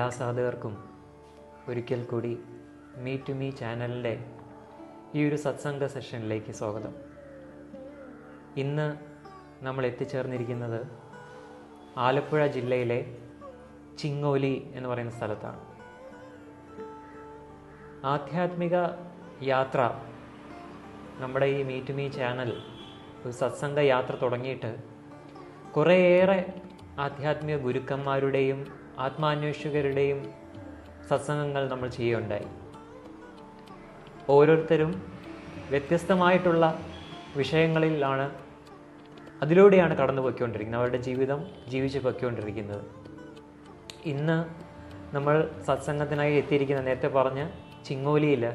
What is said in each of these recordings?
എല്ലാ സാധകർക്കും ഒരിക്കൽ കൂടി മീ ടു മീ ചാനലിൻ്റെ ഈ ഒരു സത്സംഗ സെഷനിലേക്ക് സ്വാഗതം. ഇന്ന് നമ്മൾ എത്തിച്ചേർന്നിരിക്കുന്നത് ആലപ്പുഴ ജില്ലയിലെ ചിങ്ങോലി എന്ന് പറയുന്ന സ്ഥലത്താണ്. ആധ്യാത്മിക യാത്ര, നമ്മുടെ ഈ മീ ടു മീ ചാനൽ ഒരു സത്സംഗ യാത്ര തുടങ്ങിയിട്ട് കുറേയേറെ ആധ്യാത്മിക ഗുരുക്കന്മാരുടെയും ആത്മാന്വേഷകരുടെയും സത്സംഗങ്ങൾ നമ്മൾ ചെയ്യുകയുണ്ടായി. ഓരോരുത്തരും വ്യത്യസ്തമായിട്ടുള്ള വിഷയങ്ങളിലാണ്, അതിലൂടെയാണ് കടന്നു പോയിക്കൊണ്ടിരിക്കുന്നത്, അവരുടെ ജീവിതം ജീവിച്ച് പോയിക്കൊണ്ടിരിക്കുന്നത്. ഇന്ന് നമ്മൾ സത്സംഗത്തിനായി എത്തിയിരിക്കുന്ന, നേരത്തെ പറഞ്ഞ ചിങ്ങോലിയിൽ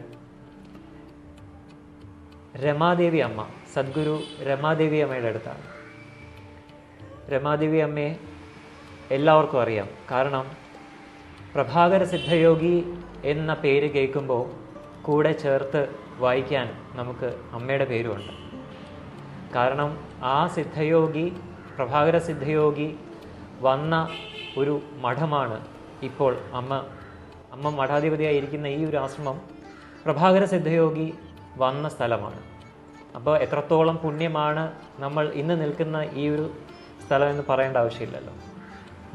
രമാദേവി അമ്മ, സദ്ഗുരു രമാദേവി അമ്മയുടെ അടുത്താണ്. രമാദേവി അമ്മയെ എല്ലാവർക്കും അറിയാം. കാരണം പ്രഭാകര സിദ്ധയോഗി എന്ന പേര് കേൾക്കുമ്പോൾ കൂടെ ചേർത്ത് വായിക്കാൻ നമുക്ക് അമ്മയുടെ പേരുമുണ്ട്. കാരണം ആ സിദ്ധയോഗി, പ്രഭാകര സിദ്ധയോഗി വന്ന ഒരു മഠമാണ് ഇപ്പോൾ അമ്മ മഠാധിപതിയായിരിക്കുന്ന ഈ ഒരു ആശ്രമം പ്രഭാകര സിദ്ധയോഗി വന്ന സ്ഥലമാണ്. അപ്പോൾ എത്രത്തോളം പുണ്യമാണ് നമ്മൾ ഇന്ന് നിൽക്കുന്ന ഈ ഒരു സ്ഥലം എന്ന് പറയേണ്ട ആവശ്യമില്ലല്ലോ.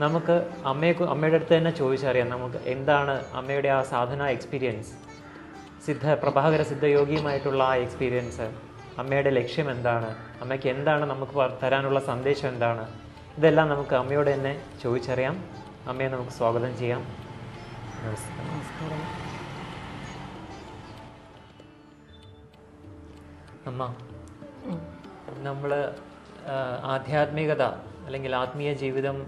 നമുക്ക് അമ്മയുടെ അടുത്ത് തന്നെ ചോദിച്ചറിയാം, നമുക്ക് എന്താണ് അമ്മയുടെ ആ സാധന എക്സ്പീരിയൻസ്, പ്രഭാകര സിദ്ധയോഗിയുമായിട്ടുള്ള ആ എക്സ്പീരിയൻസ്, അമ്മയുടെ ലക്ഷ്യം എന്താണ്, അമ്മയ്ക്ക് എന്താണ് നമുക്ക് തരാനുള്ള സന്ദേശം എന്താണ്, ഇതെല്ലാം നമുക്ക് അമ്മയോട് തന്നെ ചോദിച്ചറിയാം. അമ്മയെ നമുക്ക് സ്വാഗതം ചെയ്യാം. നമസ്കാരം. അമ്മ, നമ്മൾ ആധ്യാത്മികത അല്ലെങ്കിൽ ആത്മീയ ജീവിതം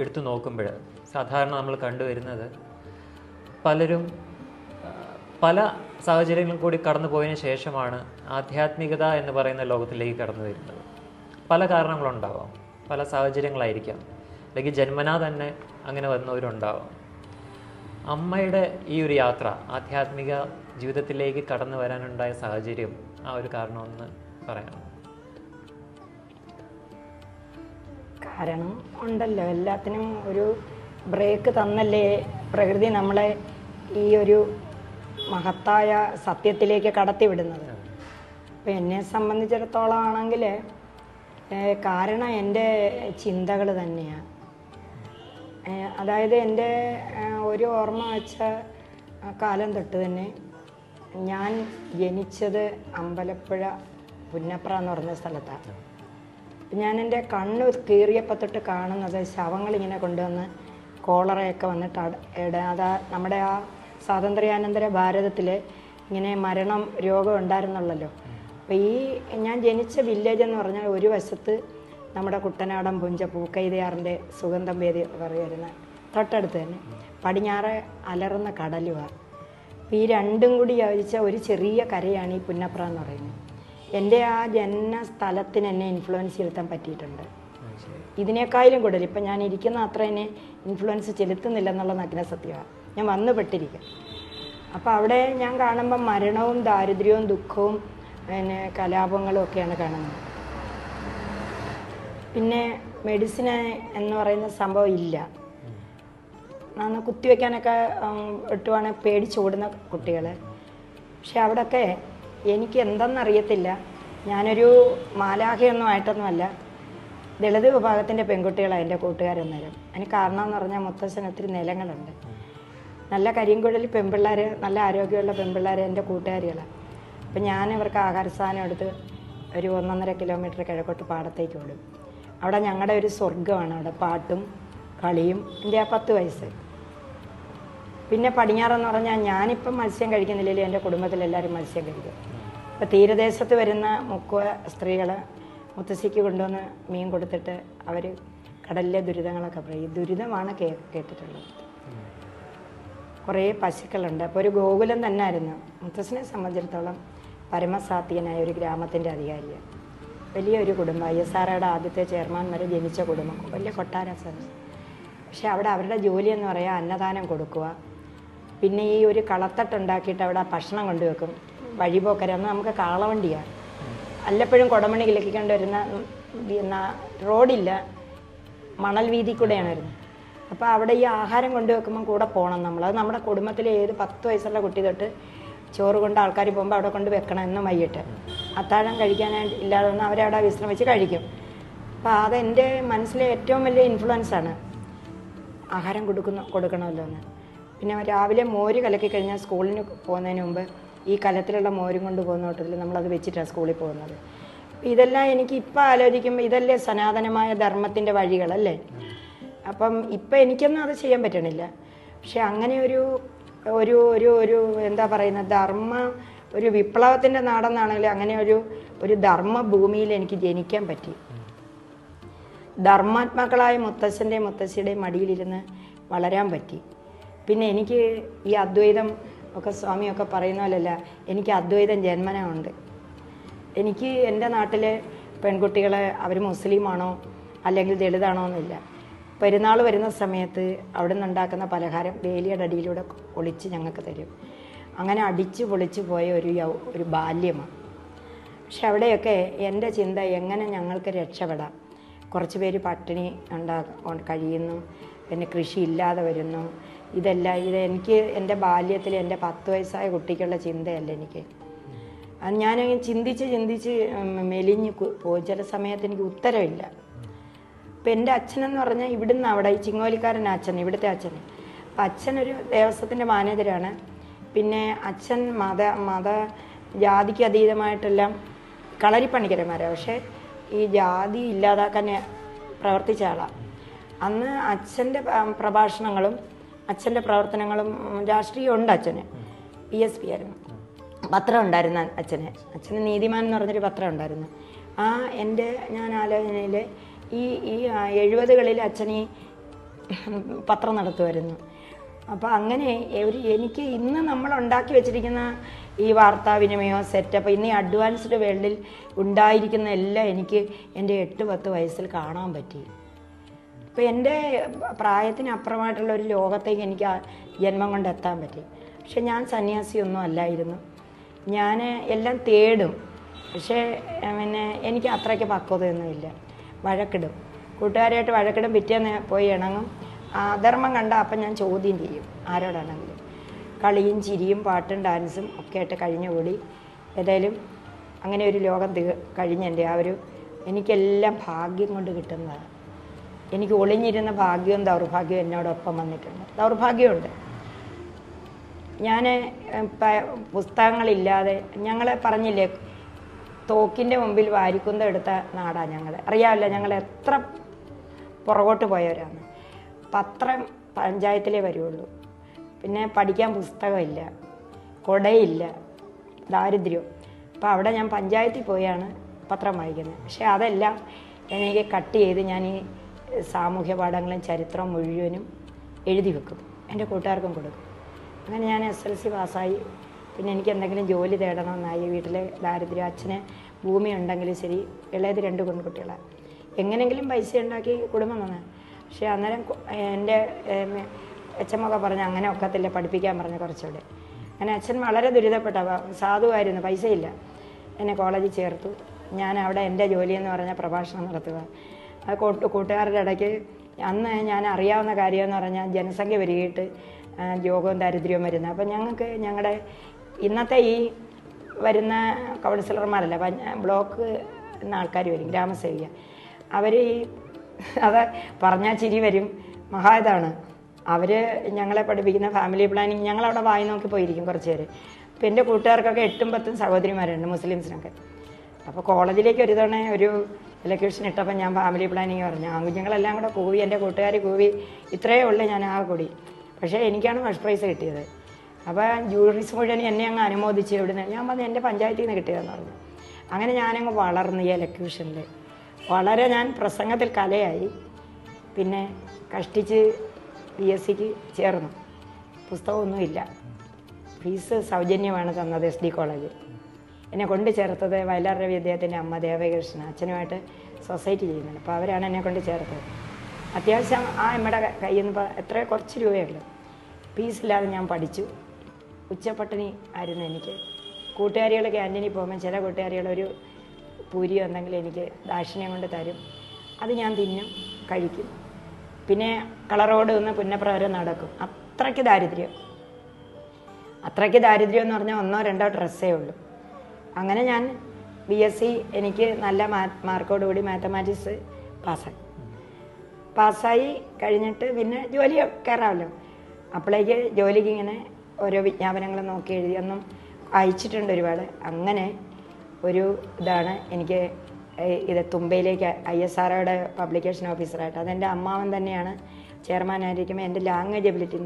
എടുത്തു നോക്കുമ്പോൾ സാധാരണ നമ്മൾ കണ്ടുവരുന്നത്, പലരും പല സാഹചര്യങ്ങളിൽ കൂടി കടന്നു പോയതിന് ശേഷമാണ് ആധ്യാത്മികത എന്ന് പറയുന്ന ലോകത്തിലേക്ക് കടന്നു വരുന്നത്. പല കാരണങ്ങളുണ്ടാവാം, പല സാഹചര്യങ്ങളായിരിക്കാം, അല്ലെങ്കിൽ ജന്മനാ തന്നെ അങ്ങനെ വന്നവരുണ്ടാവാം. അമ്മയുടെ ഈ ഒരു യാത്ര, ആധ്യാത്മിക ജീവിതത്തിലേക്ക് കടന്നു വരാനുണ്ടായ സാഹചര്യം, ആ ഒരു കാരണം ഒന്ന് പറയണം. കാരണം ഉണ്ടല്ലോ, എല്ലാത്തിനും ഒരു ബ്രേക്ക് തന്നല്ലേ പ്രകൃതി നമ്മളെ ഈ ഒരു മഹത്തായ സത്യത്തിലേക്ക് കടത്തിവിടുന്നത്. അപ്പം എന്നെ സംബന്ധിച്ചിടത്തോളം ആണെങ്കിൽ കാരണം എൻ്റെ ചിന്തകൾ തന്നെയാണ്. അതായത് എൻ്റെ ഒരു ഓർമ്മ വെച്ച കാലം തൊട്ട് തന്നെ, ഞാൻ ജനിച്ചത് അമ്പലപ്പുഴ പുന്നപ്ര എന്ന് പറഞ്ഞ സ്ഥലത്താണ്. ഞാൻ എൻ്റെ കണ്ണ് കീറിയപ്പോൾ തൊട്ട് കാണുന്നത് ശവങ്ങളിങ്ങനെ കൊണ്ടുവന്ന് കോളറയൊക്കെ വന്നിട്ട് അതാ നമ്മുടെ ആ സ്വാതന്ത്ര്യാനന്തര ഭാരതത്തിൽ ഇങ്ങനെ മരണം രോഗം ഉണ്ടായിരുന്നുള്ളല്ലോ. അപ്പോൾ ഈ ഞാൻ ജനിച്ച വില്ലേജ് എന്ന് പറഞ്ഞാൽ ഒരു വശത്ത് നമ്മുടെ കുട്ടനാടൻ പുഞ്ച പൂക്കൈതയാറിൻ്റെ സുഗന്ധം വേദി പറയുന്ന തൊട്ടടുത്ത് തന്നെ, പടിഞ്ഞാറ് അലറുന്ന കടലുമാണ്. അപ്പോൾ ഈ രണ്ടും കൂടി യോജിച്ച ഒരു ചെറിയ കരയാണ് ഈ പുന്നപ്ര എന്ന് പറയുന്നത്. എൻ്റെ ആ ജന്മ സ്ഥലത്തിന് എന്നെ ഇൻഫ്ലുവൻസ് ചെലുത്താൻ പറ്റിയിട്ടുണ്ട്. ഇതിനേക്കാളും കൂടുതൽ ഇപ്പം ഞാൻ ഇരിക്കുന്ന അത്ര എന്നെ ഇൻഫ്ലുവൻസ് ചെലുത്തുന്നില്ലെന്നുള്ള നഗ്ന സത്യമാണ്. ഞാൻ വന്നു പെട്ടിരിക്കും. അപ്പോൾ അവിടെ ഞാൻ കാണുമ്പം മരണവും ദാരിദ്ര്യവും ദുഃഖവും പിന്നെ കലാപങ്ങളും ഒക്കെയാണ് കാണുന്നത്. പിന്നെ മെഡിസിൻ എന്ന് പറയുന്ന സംഭവം ഇല്ല. നന്ന് കുത്തിവെക്കാനൊക്കെ ഇട്ടുവാണെങ്കിൽ പേടിച്ചോടുന്ന കുട്ടികൾ. പക്ഷെ അവിടെയൊക്കെ എനിക്ക് എന്തെന്നറിയത്തില്ല, ഞാനൊരു മാലാഖയൊന്നും ആയിട്ടൊന്നുമല്ല, ദളിത് വിഭാഗത്തിൻ്റെ പെൺകുട്ടികളാണ് എൻ്റെ കൂട്ടുകാരെന്നേരം. അതിന് കാരണം എന്ന് പറഞ്ഞാൽ മുത്തശ്ശന് ഒത്തിരി നിലങ്ങളുണ്ട്. നല്ല കരിങ്കുഴലി പെൺപിള്ളേർ, നല്ല ആരോഗ്യമുള്ള പെൺപിള്ളേർ എൻ്റെ കൂട്ടുകാരികളാണ്. അപ്പം ഞാൻ ഇവർക്ക് ആഹാര സാധനം എടുത്ത് ഒരു 1.5 കിലോമീറ്റർ കിഴക്കോട്ട് പാടത്തേക്ക് ഓടും. അവിടെ ഞങ്ങളുടെ ഒരു സ്വർഗ്ഗമാണ്. അവിടെ പാട്ടും കളിയും. എൻ്റെ ആ 10 വയസ്സ്. പിന്നെ പടിഞ്ഞാറെന്ന് പറഞ്ഞാൽ ഞാനിപ്പം മത്സ്യം കഴിക്കുന്നില്ലെങ്കിൽ എൻ്റെ കുടുംബത്തിലെല്ലാവരും മത്സ്യം കഴിക്കും. ഇപ്പോൾ തീരദേശത്ത് വരുന്ന മുക്കുവ സ്ത്രീകൾ മുത്തശ്ശിക്ക് കൊണ്ടുവന്ന് മീൻ കൊടുത്തിട്ട് അവർ കടലിലെ ദുരിതങ്ങളൊക്കെ പറയും. ദുരിതമാണ് കേട്ടിട്ടുള്ളത്. കുറേ പശുക്കളുണ്ട്. അപ്പോൾ ഒരു ഗോകുലം തന്നെ ആയിരുന്നു. മുത്തശ്ശിനെ സംബന്ധിച്ചിടത്തോളം പരമസാത്വികനായ ഒരു ഗ്രാമത്തിൻ്റെ അധികാരിയാണ്. വലിയൊരു കുടുംബം, ISROയുടെ ആദ്യത്തെ ചെയർമാൻ വരെ ജനിച്ച കുടുംബം, വലിയ കൊട്ടാര സ്ഥലം. പക്ഷെ അവിടെ അവരുടെ ജോലി എന്ന് പറയാൻ അന്നദാനം കൊടുക്കുക, പിന്നെ ഈ ഒരു കളത്തട്ടുണ്ടാക്കിയിട്ട് അവിടെ ഭക്ഷണം കൊണ്ടുവെക്കും. വഴിപോക്കരന്ന് നമുക്ക് കാളവണ്ടിയാണ്, വല്ലപ്പോഴും കുടമണി കിളക്കിക്കൊണ്ട് വരുന്ന റോഡില്ല, മണൽ വീതി കൂടെയാണ് വരുന്നത്. അപ്പോൾ അവിടെ ഈ ആഹാരം കൊണ്ടുവെക്കുമ്പോൾ കൂടെ പോകണം നമ്മൾ. അത് നമ്മുടെ കുടുംബത്തിലെ ഏത് 10 വയസ്സുള്ള കുട്ടി തൊട്ട് ചോറ് കൊണ്ട് ആൾക്കാർ പോകുമ്പോൾ അവിടെ കൊണ്ട് വെക്കണം എന്നും വൈകിട്ട്. അത്താഴം കഴിക്കാനായിട്ട് ഇല്ലാതെ വന്ന് അവരവിടെ വിശ്രമിച്ച് കഴിക്കും. അപ്പോൾ അതെൻ്റെ മനസ്സിലെ ഏറ്റവും വലിയ ഇൻഫ്ലുവൻസാണ്, ആഹാരം കൊടുക്കണമല്ലോ എന്ന്. പിന്നെ രാവിലെ മോര് കലക്കി കഴിഞ്ഞാൽ സ്കൂളിന് പോകുന്നതിന് മുമ്പ് ഈ കലത്തിലുള്ള മോരും കൊണ്ട് പോകുന്ന കൂട്ടത്തിൽ നമ്മളത് വെച്ചിട്ടാണ് സ്കൂളിൽ പോകുന്നത്. ഇതെല്ലാം എനിക്ക് ഇപ്പം ആലോചിക്കുമ്പോൾ ഇതല്ലേ സനാതനമായ ധർമ്മത്തിൻ്റെ വഴികളല്ലേ. അപ്പം ഇപ്പം എനിക്കൊന്നും അത് ചെയ്യാൻ പറ്റണില്ല. പക്ഷെ അങ്ങനെ ഒരു ഒരു ഒരു ഒരു എന്താ പറയുന്നത്, ഒരു വിപ്ലവത്തിൻ്റെ നാടെന്നാണെങ്കിൽ അങ്ങനെ ഒരു ധർമ്മ ഭൂമിയിൽ എനിക്ക് ജനിക്കാൻ പറ്റി. ധർമാത്മാക്കളായ മുത്തശ്ശൻ്റെയും മുത്തശ്ശിയുടെയും മടിയിലിരുന്ന് വളരാൻ പറ്റി. പിന്നെ എനിക്ക് ഈ അദ്വൈതം ഒക്കെ സ്വാമിയൊക്കെ പറയുന്ന പോലെയല്ല, എനിക്ക് അദ്വൈതം ജന്മന ഉണ്ട്. എനിക്ക് എൻ്റെ നാട്ടിലെ പെൺകുട്ടികളെ അവർ മുസ്ലിമാണോ അല്ലെങ്കിൽ ദളിതാണോ എന്നില്ല. പെരുന്നാൾ വരുന്ന സമയത്ത് അവിടെ നിന്ന് ഉണ്ടാക്കുന്ന പലഹാരം വേലിയുടെ അടിയിലൂടെ ഒളിച്ച് ഞങ്ങൾക്ക് തരും. അങ്ങനെ അടിച്ച് പൊളിച്ച് പോയ ഒരു ബാല്യമാണ്. പക്ഷെ അവിടെയൊക്കെ എൻ്റെ ചിന്ത എങ്ങനെ ഞങ്ങൾക്ക് രക്ഷപ്പെടാം. കുറച്ച് പേര് പട്ടിണി കഴിയുന്നു, പിന്നെ കൃഷി ഇല്ലാതെ വരുന്നു. എനിക്ക് എൻ്റെ ബാല്യത്തിൽ എൻ്റെ 10 വയസ്സായ കുട്ടിക്കുള്ള ചിന്തയല്ല എനിക്ക്. ഞാൻ ചിന്തിച്ച് മെലിഞ്ഞ് പോകും. ചില സമയത്ത് എനിക്ക് ഉത്തരവില്ല. ഇപ്പം എൻ്റെ അച്ഛനെന്ന് പറഞ്ഞാൽ ഇവിടുന്ന് അവിടെ ഈ ചിങ്ങോലിക്കാരൻ അച്ഛൻ, ഇവിടുത്തെ അച്ഛൻ. അപ്പം അച്ഛനൊരു ദേവസ്വത്തിൻ്റെ മാനേജരാണ്. പിന്നെ അച്ഛൻ ജാതിക്ക് അതീതമായിട്ടെല്ലാം കളരിപ്പണിക്കരന്മാരാണ്. പക്ഷേ ഈ ജാതി ഇല്ലാതാക്കാൻ പ്രവർത്തിച്ച ആളാണ്. അന്ന് അച്ഛൻ്റെ പ്രഭാഷണങ്ങളും അച്ഛൻ്റെ പ്രവർത്തനങ്ങളും രാഷ്ട്രീയമുണ്ട്. അച്ഛന് PSP ആയിരുന്നു, പത്രം ഉണ്ടായിരുന്നു അച്ഛന് നീതിമാൻ എന്ന് പറഞ്ഞൊരു പത്രം ഉണ്ടായിരുന്നു. ഞാൻ ആലോചനയിൽ ഈ 70കളിൽ അച്ഛൻ ഈ പത്രം നടത്തുമായിരുന്നു. അപ്പോൾ അങ്ങനെ എനിക്ക് ഇന്ന് നമ്മൾ ഉണ്ടാക്കി വെച്ചിരിക്കുന്ന ഈ വാർത്താവിനിമയോ സെറ്റപ്പ്, ഇന്ന് ഈ അഡ്വാൻസ്ഡ് വേൾഡിൽ ഉണ്ടായിരിക്കുന്ന എല്ലാം എനിക്ക് എൻ്റെ 8-10 വയസ്സിൽ കാണാൻ പറ്റി. അപ്പോൾ എൻ്റെ പ്രായത്തിനപ്പുറമായിട്ടുള്ള ഒരു ലോകത്തേക്ക് എനിക്ക് ജന്മം കൊണ്ട് എത്താൻ പറ്റി. പക്ഷെ ഞാൻ സന്യാസിയൊന്നും അല്ലായിരുന്നു. ഞാൻ എല്ലാം തേടും. പക്ഷേ പിന്നെ എനിക്ക് അത്രയ്ക്ക് പക്വതയൊന്നുമില്ല. വഴക്കിടും, കൂട്ടുകാരായിട്ട് വഴക്കിടും, പിറ്റേന്ന് പോയി ഇണങ്ങും. അധർമ്മം കണ്ട അപ്പം ഞാൻ ചോദ്യം ചെയ്യും ആരോടാണെങ്കിലും. കളിയും ചിരിയും പാട്ടും ഡാൻസും ഒക്കെ ആയിട്ട് കഴിഞ്ഞുകൂടി ഏതായാലും അങ്ങനെ ഒരു ലോകം കഴിഞ്ഞെൻ്റെ എനിക്കെല്ലാം ഭാഗ്യം കൊണ്ട് കിട്ടുന്നതാണ്. എനിക്ക് ഒളിഞ്ഞിരുന്ന ഭാഗ്യവും ദൗർഭാഗ്യവും എന്നോടൊപ്പം വന്നിട്ടുണ്ട്. ദൗർഭാഗ്യമുണ്ട്. ഞാൻ പുസ്തകങ്ങളില്ലാതെ, ഞങ്ങളെ പറഞ്ഞില്ലേ തോക്കിൻ്റെ മുമ്പിൽ വാരിക്കുന്തം എടുത്ത നാടാണ് ഞങ്ങൾ. അറിയാമല്ലോ ഞങ്ങൾ എത്ര പുറകോട്ട് പോയവരാണ്. പത്രം പഞ്ചായത്തിലേ വരുള്ളൂ. പിന്നെ പഠിക്കാൻ പുസ്തകമില്ല, കുടയില്ല, ദാരിദ്ര്യം. അപ്പോൾ അവിടെ ഞാൻ പഞ്ചായത്തിൽ പോയാണ് പത്രം വായിക്കുന്നത്. പക്ഷേ അതെല്ലാം എനിക്ക് കട്ട് ചെയ്ത് ഞാൻ ഈ സാമൂഹ്യ പാഠങ്ങളും ചരിത്രവും മുഴുവനും എഴുതി വെക്കും, എൻ്റെ കൂട്ടുകാർക്കും കൊടുക്കും. അങ്ങനെ ഞാൻ SLC പാസ്സായി. പിന്നെ എനിക്ക് എന്തെങ്കിലും ജോലി തേടണമെന്നായി. വീട്ടിലെ ദാരിദ്ര്യം, അച്ഛന് ഭൂമി ഉണ്ടെങ്കിലും ശരി, ഇളയത് 2 പെൺകുട്ടികളാണ്. എങ്ങനെയെങ്കിലും പൈസ ഉണ്ടാക്കി കുടുംബം തന്നെ. പക്ഷേ അന്നേരം എൻ്റെ അച്ഛമ്മൊക്കെ പറഞ്ഞ് അങ്ങനെ ഒക്കത്തില്ല, പഠിപ്പിക്കാൻ പറഞ്ഞ് കുറച്ചുകൂടെ. അങ്ങനെ അച്ഛൻ വളരെ ദുരിതപ്പെട്ട സാധുവായിരുന്നു, പൈസയില്ല. എന്നെ കോളേജിൽ ചേർത്തു. ഞാൻ അവിടെ എൻ്റെ ജോലിയെന്ന് പറഞ്ഞാൽ പ്രഭാഷണം നടത്തുക. അത് കൂട്ടുകാരുടെ ഇടയ്ക്ക് അന്ന് ഞാൻ അറിയാവുന്ന കാര്യമെന്ന് പറഞ്ഞാൽ ജനസംഖ്യ പെരുകിയിട്ട് രോഗവും ദാരിദ്ര്യവും വരുന്നത്. അപ്പം ഞങ്ങളുടെ ഇന്നത്തെ ഈ വരുന്ന കൗൺസിലർമാരല്ല, ബ്ലോക്ക് എന്ന ആൾക്കാർ വരും, ഗ്രാമസേവിക. അവർ അത് പറഞ്ഞാൽ ചിരി വരും, മഹായതാണ്. അവർ ഞങ്ങളെ പഠിപ്പിക്കുന്ന ഫാമിലി പ്ലാനിങ്. ഞങ്ങളവിടെ വായി നോക്കി പോയിരിക്കും കുറച്ച് പേര്. അപ്പോൾ എൻ്റെ കൂട്ടുകാർക്കൊക്കെ 8ഉം 10ഉം സഹോദരിമാരുണ്ട്, മുസ്ലിംസിനൊക്കെ. അപ്പോൾ കോളേജിലേക്ക് ഒരു തവണ ഒരു ഇലക്യൂഷൻ ഇട്ടപ്പോൾ ഞാൻ ഫാമിലി പ്ലാനിങ് പറഞ്ഞു. കുഞ്ഞുങ്ങളെല്ലാം കൂടെ കൂവി, എൻ്റെ കൂട്ടുകാർ കൂവി. ഇത്രയേ ഉള്ളൂ ഞാൻ ആ കൂടി. പക്ഷേ എനിക്കാണ് ഫസ്റ്റ് പ്രൈസ് കിട്ടിയത്. അപ്പോൾ ജൂറീസ് മുഴുവൻ എന്നെ അങ്ങ് അനുമോദിച്ച്. എവിടുന്ന് ഞാൻ പറഞ്ഞു എൻ്റെ പഞ്ചായത്തിൽ നിന്ന് കിട്ടിയതെന്ന് പറഞ്ഞു. അങ്ങനെ ഞാനങ്ങ് വളർന്നു ഈ എലക്യൂഷനിൽ. വളരെ ഞാൻ പ്രസംഗത്തിൽ കലയായി. പിന്നെ കഷ്ടിച്ച് PSCക്ക് ചേർന്നു. പുസ്തകമൊന്നുമില്ല, ഫീസ് സൗജന്യമാണ് തന്നത് SD കോളേജ്. എന്നെ കൊണ്ട് ചേർത്തത് വയലാർ രവി അദ്ദേഹത്തിൻ്റെ അമ്മ ദേവകൃഷ്ണ, അച്ഛനുമായിട്ട് സൊസൈറ്റി ചെയ്യുന്നുണ്ട്. അപ്പോൾ അവരാണ് എന്നെ കൊണ്ട് ചേർത്തത്. അത്യാവശ്യം ആ അമ്മയുടെ കയ്യിൽ നിന്ന് കുറച്ച് രൂപയുള്ളൂ. ഫീസില്ലാതെ ഞാൻ പഠിച്ചു. ഉച്ചപ്പട്ടിണി ആയിരുന്നു എനിക്ക്. കൂട്ടുകാരികൾ ക്യാൻറ്റീനിൽ പോകുമ്പോൾ ചില കൂട്ടുകാരികൾ ഒരു പൂരിയോ എന്തെങ്കിലും എനിക്ക് ദാക്ഷിണ്യം കൊണ്ട് തരും. അത് ഞാൻ തിന്നും, കഴിക്കും. പിന്നെ കളറോട് നിന്ന് പുന്നപ്ര വരെ നടക്കും. അത്രയ്ക്ക് ദാരിദ്ര്യം എന്ന് പറഞ്ഞാൽ 1-2 ഡ്രസ്സേ ഉള്ളൂ. അങ്ങനെ ഞാൻ BSc എനിക്ക് നല്ല മാർക്കോടുകൂടി മാത്തമാറ്റിക്സ് പാസ്സായി കഴിഞ്ഞിട്ട് പിന്നെ ജോലി കയറാമല്ലോ. അപ്പോഴേക്ക് ജോലിക്ക് ഇങ്ങനെ ഓരോ വിജ്ഞാപനങ്ങൾ നോക്കി എഴുതിയൊന്നും അയച്ചിട്ടുണ്ട് ഒരുപാട്. അങ്ങനെ ഒരു ഇതാണ് എനിക്ക് ഇത് തുമ്പയിലേക്ക് ISROയുടെ പബ്ലിക്കേഷൻ ഓഫീസറായിട്ട്. അതെൻ്റെ അമ്മാവൻ തന്നെയാണ് ചെയർമാനായിരിക്കുമ്പോൾ എൻ്റെ ലാംഗ്വേജ് എബിലിറ്റി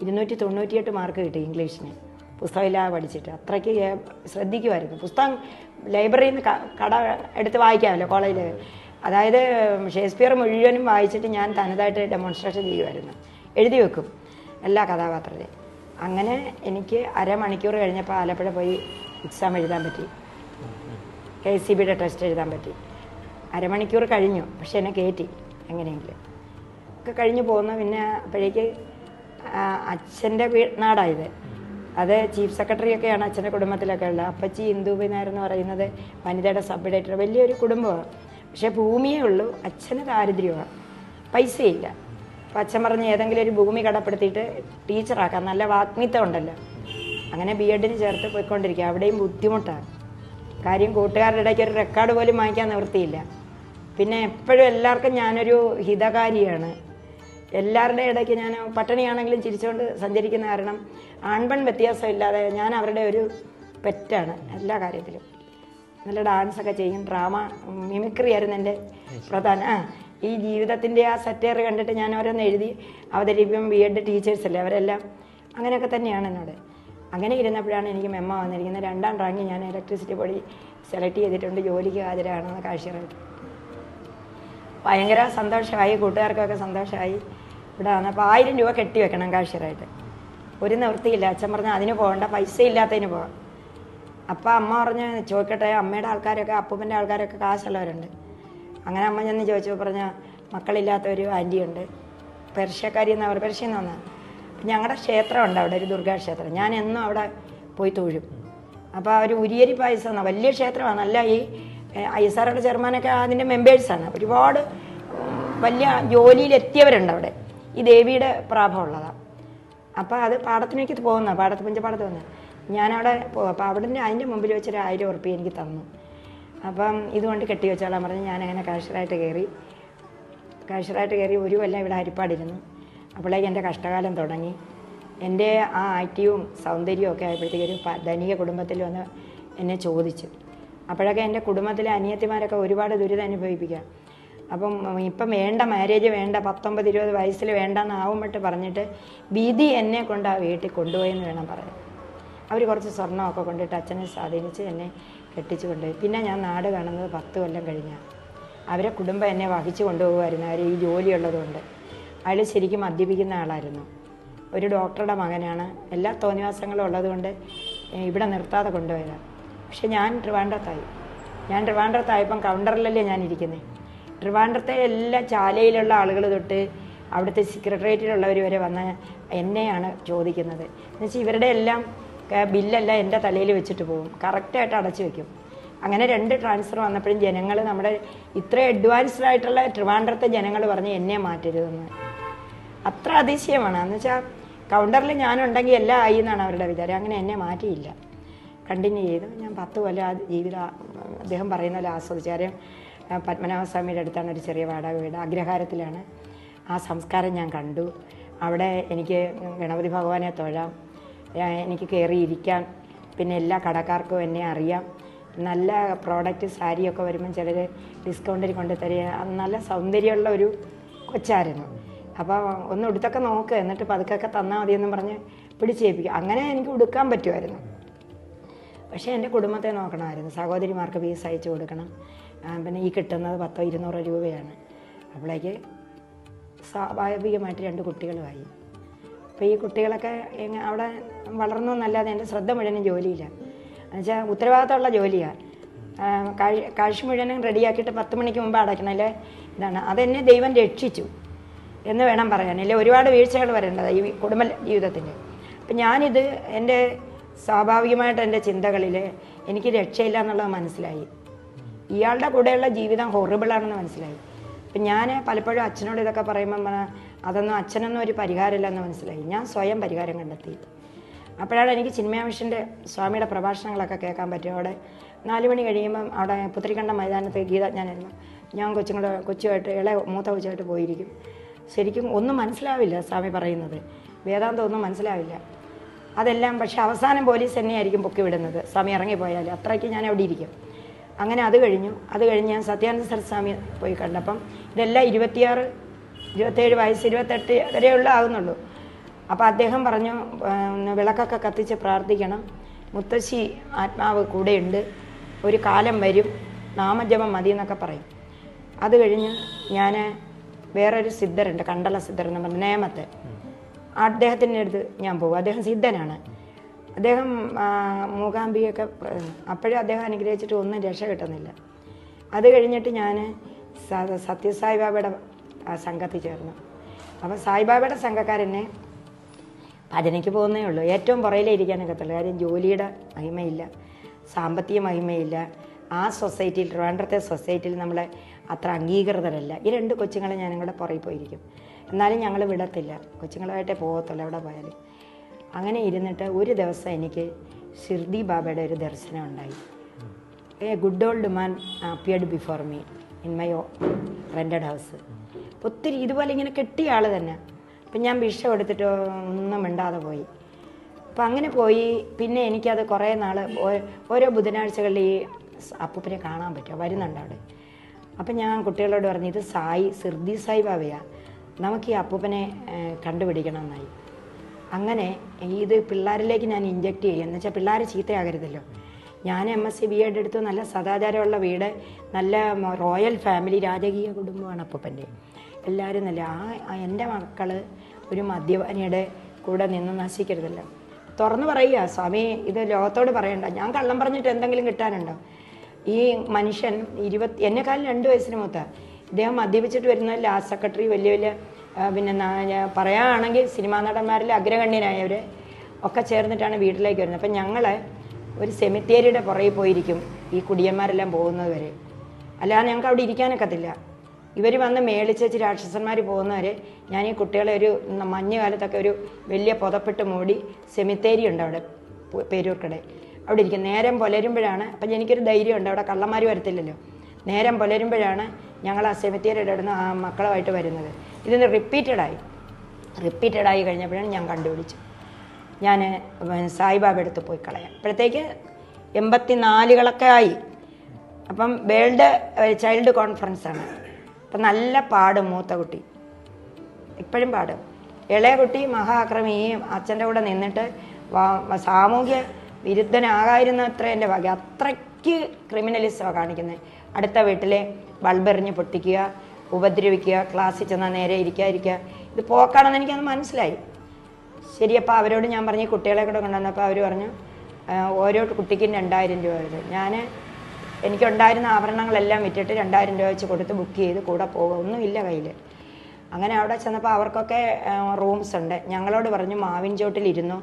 298 മാർക്ക് കിട്ടി ഇംഗ്ലീഷിന്. പുസ്തകമില്ലാതെ പഠിച്ചിട്ട് അത്രയ്ക്ക് ശ്രദ്ധിക്കുമായിരുന്നു. പുസ്തകം ലൈബ്രറിയിൽ നിന്ന് കട എടുത്ത് വായിക്കാമല്ലോ കോളേജിൽ. അതായത് ഷേക്സ്പിയർ മുഴുവനും വായിച്ചിട്ട് ഞാൻ തനതായിട്ട് ഡെമോൺസ്ട്രേഷൻ ചെയ്യുമായിരുന്നു, എഴുതി വെക്കും എല്ലാ കഥാപാത്രത്തെയും. അങ്ങനെ എനിക്ക് അരമണിക്കൂർ കഴിഞ്ഞപ്പോൾ ആലപ്പുഴ പോയി എക്സാം എഴുതാൻ പറ്റി, KCBയുടെ ടെസ്റ്റ് എഴുതാൻ പറ്റി. അരമണിക്കൂർ കഴിഞ്ഞു, പക്ഷെ എന്നെ കയറ്റി എങ്ങനെയെങ്കിലും ഒക്കെ കഴിഞ്ഞ് പോകുന്നു. പിന്നെ അപ്പോഴേക്ക് അച്ഛൻ്റെ നാടായത്, അത് ചീഫ് സെക്രട്ടറിയൊക്കെയാണ് അച്ഛൻ്റെ കുടുംബത്തിലൊക്കെ ഉള്ളത്. അപ്പച്ചി ഇന്ദുബി നായർ എന്ന് പറയുന്നത് വനിതയുടെ സബ് എഡിറ്റർ, വലിയൊരു കുടുംബമാണ്. പക്ഷേ ഭൂമിയേ ഉള്ളൂ, അച്ഛന് ദാരിദ്ര്യമാണ്, പൈസയില്ല. അപ്പോൾ അച്ഛൻ പറഞ്ഞ് ഏതെങ്കിലും ഒരു ഭൂമി കടപ്പെടുത്തിയിട്ട് ടീച്ചറാക്കാം, നല്ല വാഗ്മിത്വം ഉണ്ടല്ലോ. അങ്ങനെ B.Edന് ചേർത്ത് പോയിക്കൊണ്ടിരിക്കുക. അവിടെയും ബുദ്ധിമുട്ടാണ്. കാര്യം കൂട്ടുകാരുടെ ഇടയ്ക്ക് ഒരു റെക്കോർഡ് പോലും വാങ്ങിക്കാൻ നിവൃത്തിയില്ല. പിന്നെ എപ്പോഴും എല്ലാവർക്കും ഞാനൊരു ഹിതകാരിയാണ്. എല്ലാവരുടെ ഇടയ്ക്ക് ഞാൻ പട്ടിണിയാണെങ്കിലും ചിരിച്ചുകൊണ്ട് സഞ്ചരിക്കുന്ന കാരണം ആൺപെൺ വ്യത്യാസമില്ലാതെ ഞാൻ അവരുടെ ഒരു പെറ്റാണ് എല്ലാ കാര്യത്തിലും. നല്ല ഡാൻസൊക്കെ ചെയ്യും, ഡ്രാമ മിമിക്രി ആയിരുന്നു എൻ്റെ പ്രധാന. ഈ ജീവിതത്തിൻ്റെ ആ സറ്റയർ കണ്ടിട്ട് ഞാൻ ഓരോന്ന് എഴുതി അവതരിപ്പിക്കും. B.Ed ടീച്ചേഴ്സല്ലേ അവരെല്ലാം അങ്ങനെയൊക്കെ തന്നെയാണ് എന്നോട്. അങ്ങനെ ഇരുന്നപ്പോഴാണ് എനിക്ക് മെമ്മ വന്നിരിക്കുന്നത്. 2ാം റാങ്ക് ഞാൻ ഇലക്ട്രിസിറ്റി ബോർഡിൽ സെലക്ട് ചെയ്തിട്ടുണ്ട്, ജോലിക്ക് ഹാജരാകണമെന്ന് കാഴ്ചയായിട്ട്. ഭയങ്കര സന്തോഷമായി, കൂട്ടുകാർക്കൊക്കെ സന്തോഷമായി. ഇവിടെ വന്നപ്പോൾ 1000 രൂപ കെട്ടി വെക്കണം കാഴ്ചയായിട്ട്. ഒരു നിവൃത്തിയില്ല. അച്ഛൻ പറഞ്ഞാൽ അതിന് പോകണ്ട, പൈസ ഇല്ലാത്തതിന് പോകാം. അപ്പം അമ്മ പറഞ്ഞ് ചോദിക്കട്ടെ, അമ്മയുടെ ആൾക്കാരൊക്കെ അപ്പൂപ്പൻ്റെ ആൾക്കാരൊക്കെ കാശുള്ളവരുണ്ട്. അങ്ങനെ അമ്മ ചെന്ന് ചോദിച്ചപ്പോൾ പറഞ്ഞാൽ മക്കളില്ലാത്ത ഒരു ആൻറ്റിയുണ്ട്, പെർഷ്യക്കാരി എന്നവർ പെർഷ്യയിൽ നിന്ന് വന്നാൽ. ഞങ്ങളുടെ ക്ഷേത്രമുണ്ട് അവിടെ, ഒരു ദുർഗാക്ഷേത്രം. ഞാൻ എന്നും അവിടെ പോയി തൊഴും. അപ്പോൾ ഒരു ഉരിയരി പായസം എന്ന വലിയ ക്ഷേത്രമാണ്. നല്ല ഈ ISROയുടെ ചെയർമാനൊക്കെ അതിൻ്റെ മെമ്പേഴ്സാണ്. ഒരുപാട് വലിയ ജോലിയിലെത്തിയവരുണ്ട് അവിടെ. ഈ ദേവിയുടെ പ്രാഭവമുള്ളതാണ്. അപ്പോൾ അത് പാടത്തിനേക്ക് പോകുന്ന പുഞ്ചപ്പാടത്ത് വന്ന് ഞാനവിടെ പോകും. അപ്പോൾ അവിടെ അതിൻ്റെ മുമ്പിൽ വെച്ചൊരു 1000 ഉറുപ്പിക എനിക്ക് തന്നു. അപ്പം ഇതുകൊണ്ട് കെട്ടി വെച്ചോളാൻ പറഞ്ഞ് ഞാനങ്ങനെ കാഷ്യറായിട്ട് കയറി 1 കൊല്ലം ഇവിടെ ഹരിപ്പാടിരുന്നു. അപ്പോഴേക്ക് എൻ്റെ കഷ്ടകാലം തുടങ്ങി. എൻ്റെ ആ ആക്റ്റീവും സൗന്ദര്യവും ഒക്കെ ആയപ്പോഴത്തേക്ക് ഒരു ധനിക കുടുംബത്തിൽ വന്ന് എന്നെ ചോദിച്ചു. അപ്പോഴൊക്കെ എൻ്റെ കുടുംബത്തിലെ അനിയത്തിമാരൊക്കെ ഒരുപാട് ദുരിതം അനുഭവിപ്പിക്കുക. അപ്പം ഇപ്പം വേണ്ട, മാരേജ് വേണ്ട, 19-20 വയസ്സിൽ വേണ്ടെന്നാവുമ്പോട്ട് പറഞ്ഞിട്ട് വിധി എന്നെ കൊണ്ട് ആ വീട്ടിൽ കൊണ്ടുപോയെന്ന് വേണം പറയാൻ. അവർ കുറച്ച് സ്വർണ്ണമൊക്കെ കൊണ്ടിട്ട് അച്ഛനെ സ്വാധീനിച്ച് എന്നെ കെട്ടിച്ചു കൊണ്ടുപോയി. പിന്നെ ഞാൻ നാട് കാണുന്നത് 10 കൊല്ലം കഴിഞ്ഞാൽ. അവരെ കുടുംബം എന്നെ വഹിച്ചു കൊണ്ടുപോകുമായിരുന്നു. അവർ ഈ ജോലിയുള്ളതുകൊണ്ട്. അയാൾ ശരിക്കും മദ്യപിക്കുന്ന ആളായിരുന്നു. ഒരു ഡോക്ടറുടെ മകനാണ്. എല്ലാ തോന്നിവാസങ്ങളും ഉള്ളതുകൊണ്ട് ഇവിടെ നിർത്താതെ കൊണ്ടുപോയതാണ്. പക്ഷെ ഞാൻ ട്രിവാൻഡ്രത്തായപ്പം കൗണ്ടറിലല്ലേ ഞാൻ ഇരിക്കുന്നത്. ട്രിവാൻഡ്രത്തെ എല്ലാ ചാലയിലുള്ള ആളുകൾ തൊട്ട് അവിടുത്തെ സെക്രട്ടേറിയറ്റിലുള്ളവർ വരെ വന്ന് എന്നെയാണ് ചോദിക്കുന്നത്. എന്നുവെച്ചാൽ ഇവരുടെ എല്ലാം ബില്ലെല്ലാം എൻ്റെ തലയിൽ വെച്ചിട്ട് പോകും, കറക്റ്റായിട്ട് അടച്ചു വയ്ക്കും. അങ്ങനെ 2 ട്രാൻസ്ഫർ വന്നപ്പോഴും ജനങ്ങൾ നമ്മുടെ ഇത്ര അഡ്വാൻസ്ഡ് ആയിട്ടുള്ള ട്രിവാൻഡ്രത്തെ ജനങ്ങൾ പറഞ്ഞ് എന്നെ മാറ്റരുതെന്ന്. അത്ര അതിശയമാണ്. എന്നുവെച്ചാൽ കൗണ്ടറിൽ ഞാനുണ്ടെങ്കിൽ എല്ലാം ആയി എന്നാണ് അവരുടെ വിചാരം. അങ്ങനെ എന്നെ മാറ്റിയില്ല, കണ്ടിന്യൂ ചെയ്തു. ഞാൻ 10 കൊല്ലം ആ ജീവിതം അദ്ദേഹം പറയുന്ന പോലെ ആസ്വദിച്ചു. കാര്യം പത്മനാഭസ്വാമിയുടെ അടുത്താണ് ഒരു ചെറിയ വാടക വീട്, അഗ്രഹാരത്തിലാണ്. ആ സംസ്കാരം ഞാൻ കണ്ടു. അവിടെ എനിക്ക് ഗണപതി ഭഗവാനെ തൊഴാം, എനിക്ക് കയറിയിരിക്കാൻ, പിന്നെ എല്ലാ കടക്കാർക്കും എന്നെ അറിയാം. നല്ല പ്രോഡക്റ്റ് സാരിയൊക്കെ വരുമ്പം ചിലർ ഡിസ്കൗണ്ടിൽ കൊണ്ട് തരിക. നല്ല സൗന്ദര്യമുള്ള ഒരു കൊച്ചായിരുന്നു. അപ്പോൾ ഒന്ന് ഉടുത്തൊക്കെ നോക്ക്, എന്നിട്ട് പതുക്കൊക്കെ തന്നാൽ മതിയെന്നും പറഞ്ഞ് പിടിച്ചേൽപ്പിക്കും. അങ്ങനെ എനിക്ക് ഉടുക്കാൻ പറ്റുമായിരുന്നു. പക്ഷേ എൻ്റെ കുടുംബത്തെ നോക്കണമായിരുന്നു. സഹോദരിമാർക്ക് ഫീസ് അയച്ചു കൊടുക്കണം. പിന്നെ ഈ കിട്ടുന്നത് 100-200 രൂപയാണ്. അപ്പോഴേക്ക് സ്വാഭാവികമായിട്ട് 2 കുട്ടികളുമായി. അപ്പോൾ ഈ കുട്ടികളൊക്കെ അവിടെ വളർന്നു എന്നല്ലാതെ എൻ്റെ ശ്രദ്ധ മുഴുവനും ജോലിയില്ല. എന്നുവെച്ചാൽ ഉത്തരവാദിത്തമുള്ള ജോലിയാണ്. കാശ് മുഴുവനും റെഡിയാക്കിയിട്ട് 10 മണിക്ക് മുമ്പ് അടയ്ക്കണല്ലേ ഇതാണ്. അതെന്നെ ദൈവം രക്ഷിച്ചു എന്ന് വേണം പറയാൻ. അല്ലേ ഒരുപാട് വീഴ്ചകൾ വരേണ്ടത് ഈ കുടുംബ ജീവിതത്തിൻ്റെ. അപ്പം ഞാനിത് എൻ്റെ സ്വാഭാവികമായിട്ട് എൻ്റെ ചിന്തകളിൽ എനിക്ക് രക്ഷയില്ല എന്നുള്ളത് മനസ്സിലായി. ഇയാളുടെ കൂടെയുള്ള ജീവിതം ഹൊറിബിളാണെന്ന് മനസ്സിലായി. അപ്പം ഞാൻ പലപ്പോഴും അച്ഛനോട് ഇതൊക്കെ പറയുമ്പം അതൊന്നും അച്ഛനൊന്നും ഒരു പരിഹാരമില്ലെന്ന് മനസ്സിലായി. ഞാൻ സ്വയം പരിഹാരം കണ്ടെത്തി. അപ്പോഴാണ് എനിക്ക് ചിന്മയ മിഷൻ്റെ സ്വാമിയുടെ പ്രഭാഷണങ്ങളൊക്കെ കേൾക്കാൻ പറ്റും. അവിടെ 4 മണി കഴിയുമ്പം അവിടെ പുത്തരിക്കണ്ടം മൈതാനത്ത് ഗീതജ്ഞാനായിരുന്നു. ഞാൻ കൊച്ചുമായിട്ട് മൂത്ത കൊച്ചുമായിട്ട് പോയിരിക്കും. ശരിക്കും ഒന്നും മനസ്സിലാവില്ല സ്വാമി പറയുന്നത്, വേദാന്തം ഒന്നും മനസ്സിലാവില്ല. അതെല്ലാം പക്ഷേ അവസാനം പോലീസ് തന്നെയായിരിക്കും പൊക്കി വിടുന്നത് സ്വാമി ഇറങ്ങിപ്പോയാൽ. അത്രയ്ക്ക് ഞാൻ അവിടെ ഇരിക്കും. അങ്ങനെ അത് കഴിഞ്ഞു ഞാൻ സത്യാനന്ദ സരസ്വാമി പോയി കണ്ടപ്പം ഇതെല്ലാം 26, 27 വയസ്സ്, 28 വരെയുള്ള ആകുന്നുള്ളൂ. അപ്പോൾ അദ്ദേഹം പറഞ്ഞു, വിളക്കൊക്കെ കത്തിച്ച് പ്രാർത്ഥിക്കണം, മുത്തശ്ശി ആത്മാവ് കൂടെയുണ്ട്, ഒരു കാലം വരും, നാമജപം മതി എന്നൊക്കെ പറയും. അത് കഴിഞ്ഞ് ഞാൻ വേറൊരു സിദ്ധറുണ്ട്, കണ്ടള സിദ്ധർ എന്ന് പറഞ്ഞ നേമത്തെ, അദ്ദേഹത്തിൻ്റെ അടുത്ത് ഞാൻ പോകും. അദ്ദേഹം സിദ്ധനാണ്. അദ്ദേഹം മൂകാംബികയൊക്കെ അപ്പോഴും അദ്ദേഹം അനുഗ്രഹിച്ചിട്ട് ഒന്നും രക്ഷ കിട്ടുന്നില്ല. അത് കഴിഞ്ഞിട്ട് ഞാൻ സത്യസായിബാബയുടെ സംഘത്തിൽ ചേർന്നു. അപ്പോൾ സായിബാബയുടെ സംഘക്കാരനെ ഭജനയ്ക്ക് പോകുന്നേ ഉള്ളൂ. ഏറ്റവും പുറയിലേ ഇരിക്കാനൊക്കത്തുള്ളൂ. കാര്യം ജോലിയുടെ മഹിമയില്ല, സാമ്പത്തിക മഹിമയില്ല. ആ സൊസൈറ്റിയിൽ, ട്രിവാൻഡ്രത്തെ സൊസൈറ്റിയിൽ നമ്മളെ അത്ര അംഗീകൃതരല്ല. ഈ 2 കൊച്ചുങ്ങളെ ഞാനും കൂടെ പുറകിൽ പോയിരിക്കും. എന്നാലും ഞങ്ങൾ വിടത്തില്ല, കൊച്ചുങ്ങളുമായിട്ടേ പോകത്തുള്ളൂ എവിടെ പോയാലും. അങ്ങനെ ഇരുന്നിട്ട് ഒരു ദിവസം എനിക്ക് ഷിർദി ബാബയുടെ ഒരു ദർശനം ഉണ്ടായി. A good old man appeared before me in my rented house. ഒത്തിരി ഇതുപോലെ ഇങ്ങനെ കെട്ടിയ ആൾ തന്നെ. അപ്പം ഞാൻ ഭിക്ഷ കൊടുത്തിട്ട് ഒന്നും മിണ്ടാതെ പോയി. അപ്പം അങ്ങനെ പോയി. പിന്നെ എനിക്കത് കുറേ നാൾ ഓരോ ബുധനാഴ്ചകളിൽ ഈ അപ്പൂപ്പനെ കാണാൻ പറ്റുമോ, വരുന്നുണ്ട് അവിടെ. അപ്പം ഞാൻ കുട്ടികളോട് പറഞ്ഞു, ഇത് ഷിർദി സായി ബാബയാണ്, നമുക്ക് ഈ അപ്പൂപ്പനെ കണ്ടുപിടിക്കണമെന്നായി. അങ്ങനെ ഇത് പിള്ളേരിലേക്ക് ഞാൻ ഇൻജക്റ്റ് ചെയ്യുക എന്ന് വെച്ചാൽ പിള്ളേർ ചീത്തയാകരുതല്ലോ. ഞാൻ MSc B.Ed എടുത്തു. നല്ല സദാചാരമുള്ള വീട്, നല്ല റോയൽ ഫാമിലി, രാജകീയ കുടുംബമാണ് അപ്പൂപ്പൻ്റെ. എല്ലാവരും നല്ല. എൻ്റെ മക്കൾ ഒരു മദ്യപാനിയുടെ കൂടെ നിന്ന് നശിക്കരുതല്ലോ. തുറന്ന് പറയുക, സ്വാമി ഇത് ലോകത്തോട് പറയണ്ട, ഞാൻ കള്ളം പറഞ്ഞിട്ട് എന്തെങ്കിലും കിട്ടാനുണ്ടോ? ഈ മനുഷ്യൻ എന്നെക്കാളും 2 വയസ്സിന് മൂത്ത. ഇദ്ദേഹം മദ്യപിച്ചിട്ട് വരുന്ന ലാസ്റ്റ് സെക്രട്ടറി, വലിയ വലിയ പിന്നെ പറയുകയാണെങ്കിൽ സിനിമാ നടന്മാരിൽ അഗ്രഗണ്യനായവർ ഒക്കെ ചേർന്നിട്ടാണ് വീട്ടിലേക്ക് വരുന്നത്. അപ്പം ഞങ്ങൾ ഒരു സെമിത്തേരിയുടെ പുറകിൽ പോയിരിക്കും ഈ കുടിയന്മാരെല്ലാം പോകുന്നത് വരെ. അല്ലാതെ ഞങ്ങൾക്ക് അവിടെ ഇരിക്കാനൊക്കത്തില്ല. ഇവർ വന്ന് മേളിച്ചേച്ച് രാക്ഷസന്മാർ പോകുന്നവരെ ഞാൻ ഈ കുട്ടികളെ ഒരു മഞ്ഞുകാലത്തൊക്കെ ഒരു വലിയ പുതപ്പിട്ട് മൂടി സെമിത്തേരി ഉണ്ട് അവിടെ പേരൂർക്കടെ, അവിടെ ഇരിക്കും. നേരം പുലരുമ്പോഴാണ്, അപ്പം എനിക്കൊരു ധൈര്യമുണ്ട്, അവിടെ കള്ളന്മാർ വരത്തില്ലല്ലോ. നേരം പുലരുമ്പോഴാണ് ഞങ്ങൾ ആ സെമിത്തേരിയുടെ ഇടന്ന് ആ മക്കളുമായിട്ട് വരുന്നത്. ഇതിന് റിപ്പീറ്റഡായി കഴിഞ്ഞപ്പോഴാണ് ഞാൻ കണ്ടുപിടിച്ചു. ഞാൻ സായിബാബ അടുത്ത് പോയി കളയാം. അപ്പോഴത്തേക്ക് 84കളൊക്കെ ആയി. അപ്പം വേൾഡ് ചൈൽഡ് കോൺഫറൻസാണ്. അപ്പം നല്ല പാടും മൂത്ത കുട്ടി, ഇപ്പോഴും പാടും. ഇളയ കുട്ടി മഹാക്രമി, അച്ഛൻ്റെ കൂടെ നിന്നിട്ട് സാമൂഹ്യ വിരുദ്ധനാകായിരുന്ന അത്ര എൻ്റെ ഭാഗ്യം. അത്രയ്ക്ക് ക്രിമിനലിസമാണ് കാണിക്കുന്നത്. അടുത്ത വീട്ടിലെ ബൾബെറിഞ്ഞ് പൊട്ടിക്കുക, ഉപദ്രവിക്കുക, ക്ലാസ്സിൽ ചെന്നാൽ നേരെ ഇരിക്കുക. ഇത് പോക്കാണെന്ന് എനിക്കത് മനസ്സിലായി. ശരി, അപ്പോൾ അവരോട് ഞാൻ പറഞ്ഞു, കുട്ടികളെ കൂടെ കൊണ്ടുവന്നപ്പോൾ അവർ പറഞ്ഞു ഓരോ കുട്ടിക്കും 2000 രൂപ വരുന്നത്. എനിക്കുണ്ടായിരുന്ന ആഭരണങ്ങളെല്ലാം വിറ്റിട്ട് 2000 രൂപ വെച്ച് കൊടുത്ത് ബുക്ക് ചെയ്ത് കൂടെ പോകുക, ഒന്നുമില്ല കയ്യിൽ. അങ്ങനെ അവിടെ ചെന്നപ്പോൾ അവർക്കൊക്കെ റൂംസ് ഉണ്ട്. ഞങ്ങളോട് പറഞ്ഞു, മാവിൻ ചോട്ടിലിരുന്നു,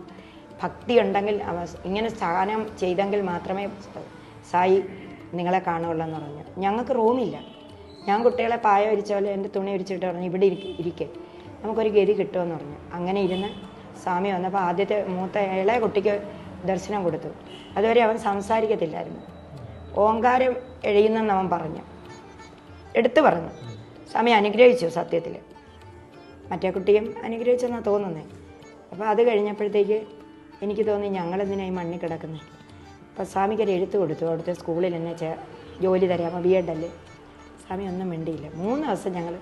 ഭക്തി ഉണ്ടെങ്കിൽ ഇങ്ങനെ സ്നാനം ചെയ്തെങ്കിൽ മാത്രമേ സായി നിങ്ങളെ കാണുകയുള്ളൂ എന്ന് പറഞ്ഞു. ഞങ്ങൾക്ക് റൂമില്ല. ഞാൻ കുട്ടികളെ പായ വിരിച്ച പോലെ എൻ്റെ തുണി വിരിച്ചിട്ട് പറഞ്ഞു, ഇവിടെ ഇരിക്കെ, നമുക്കൊരു ഗതി കിട്ടുമെന്ന് പറഞ്ഞു. അങ്ങനെ ഇരുന്ന് സ്വാമി വന്നപ്പോൾ ആദ്യത്തെ മൂത്ത ഇളയ കുട്ടിക്ക് ദർശനം കൊടുത്തു. അതുവരെ അവൻ സംസാരിക്കത്തില്ലായിരുന്നു. ഓങ്കാരം എഴുതുന്നെന്ന് അവൻ പറഞ്ഞു, എടുത്തു പറഞ്ഞു. സ്വാമി അനുഗ്രഹിച്ചു. സത്യത്തിൽ മറ്റേ കുട്ടിയും അനുഗ്രഹിച്ചെന്നാണ് തോന്നുന്നത്. അപ്പോൾ അത് കഴിഞ്ഞപ്പോഴത്തേക്ക് എനിക്ക് തോന്നി, ഞങ്ങളെന്തിനായി മണ്ണിൽ കിടക്കുന്നത്. അപ്പോൾ സ്വാമിക്കൊരു എഴുത്ത് കൊടുത്തു. അവിടുത്തെ സ്കൂളിൽ എന്നെ ജോലി തരാമോ, B.Ed അല്ലേ. സ്വാമി ഒന്നും മിണ്ടിയില്ല. 3 ദിവസം ഞങ്ങൾ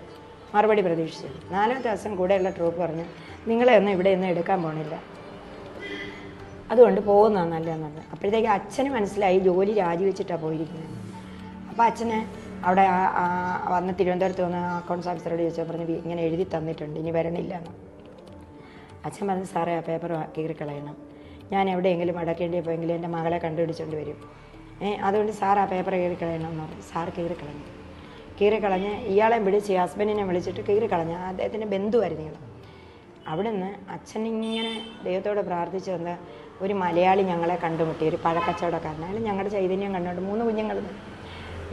മറുപടി പ്രതീക്ഷിച്ചു. 4ാമത്തെ ദിവസം കൂടെയുള്ള ട്രൂപ്പ് പറഞ്ഞു, നിങ്ങളെ ഒന്നും ഇവിടെ ഒന്നും എടുക്കാൻ പോണില്ല, അതുകൊണ്ട് പോകുന്നതാണ് നല്ലതെന്ന് പറഞ്ഞു. അപ്പോഴത്തേക്ക് അച്ഛന് മനസ്സിലായി ജോലി രാജിവെച്ചിട്ടാണ് പോയിരിക്കുന്നത്. അപ്പോൾ അച്ഛന് അവിടെ വന്ന് തിരുവനന്തപുരത്ത് വന്ന് അക്കൗണ്ട്സ് ഓഫീസറോട് ചോദിച്ചാൽ പറഞ്ഞു, ഇങ്ങനെ എഴുതി തന്നിട്ടുണ്ട്, ഇനി വരണില്ല എന്ന്. അച്ഛൻ പറഞ്ഞു, സാറേ ആ പേപ്പർ കീറിക്കളയണം, ഞാൻ എവിടെയെങ്കിലും അടക്കേണ്ടി പോയെങ്കിലും എൻ്റെ മകളെ കണ്ടുപിടിച്ചുകൊണ്ട് വരും, അതുകൊണ്ട് സാർ ആ പേപ്പർ കീറിക്കളയണം എന്ന് പറഞ്ഞു. സാർ കീറിക്കളഞ്ഞ് ഇയാളെ വിളിച്ച്, ഹസ്ബൻഡിനെ വിളിച്ചിട്ട് കീറിക്കളഞ്ഞ്. അദ്ദേഹത്തിൻ്റെ ബന്ധുവായിരുന്നു ഇയാൾ. അവിടെ നിന്ന് അച്ഛനിങ്ങനെ ദൈവത്തോട് പ്രാർത്ഥിച്ചു വന്ന ഒരു മലയാളി ഞങ്ങളെ കണ്ടുമുട്ടി, ഒരു പഴക്കച്ചവടക്കാരൻ. അയാൾ ഞങ്ങളുടെ ചൈതന്യം കണ്ടുകൊണ്ട് 3 കുഞ്ഞുങ്ങൾ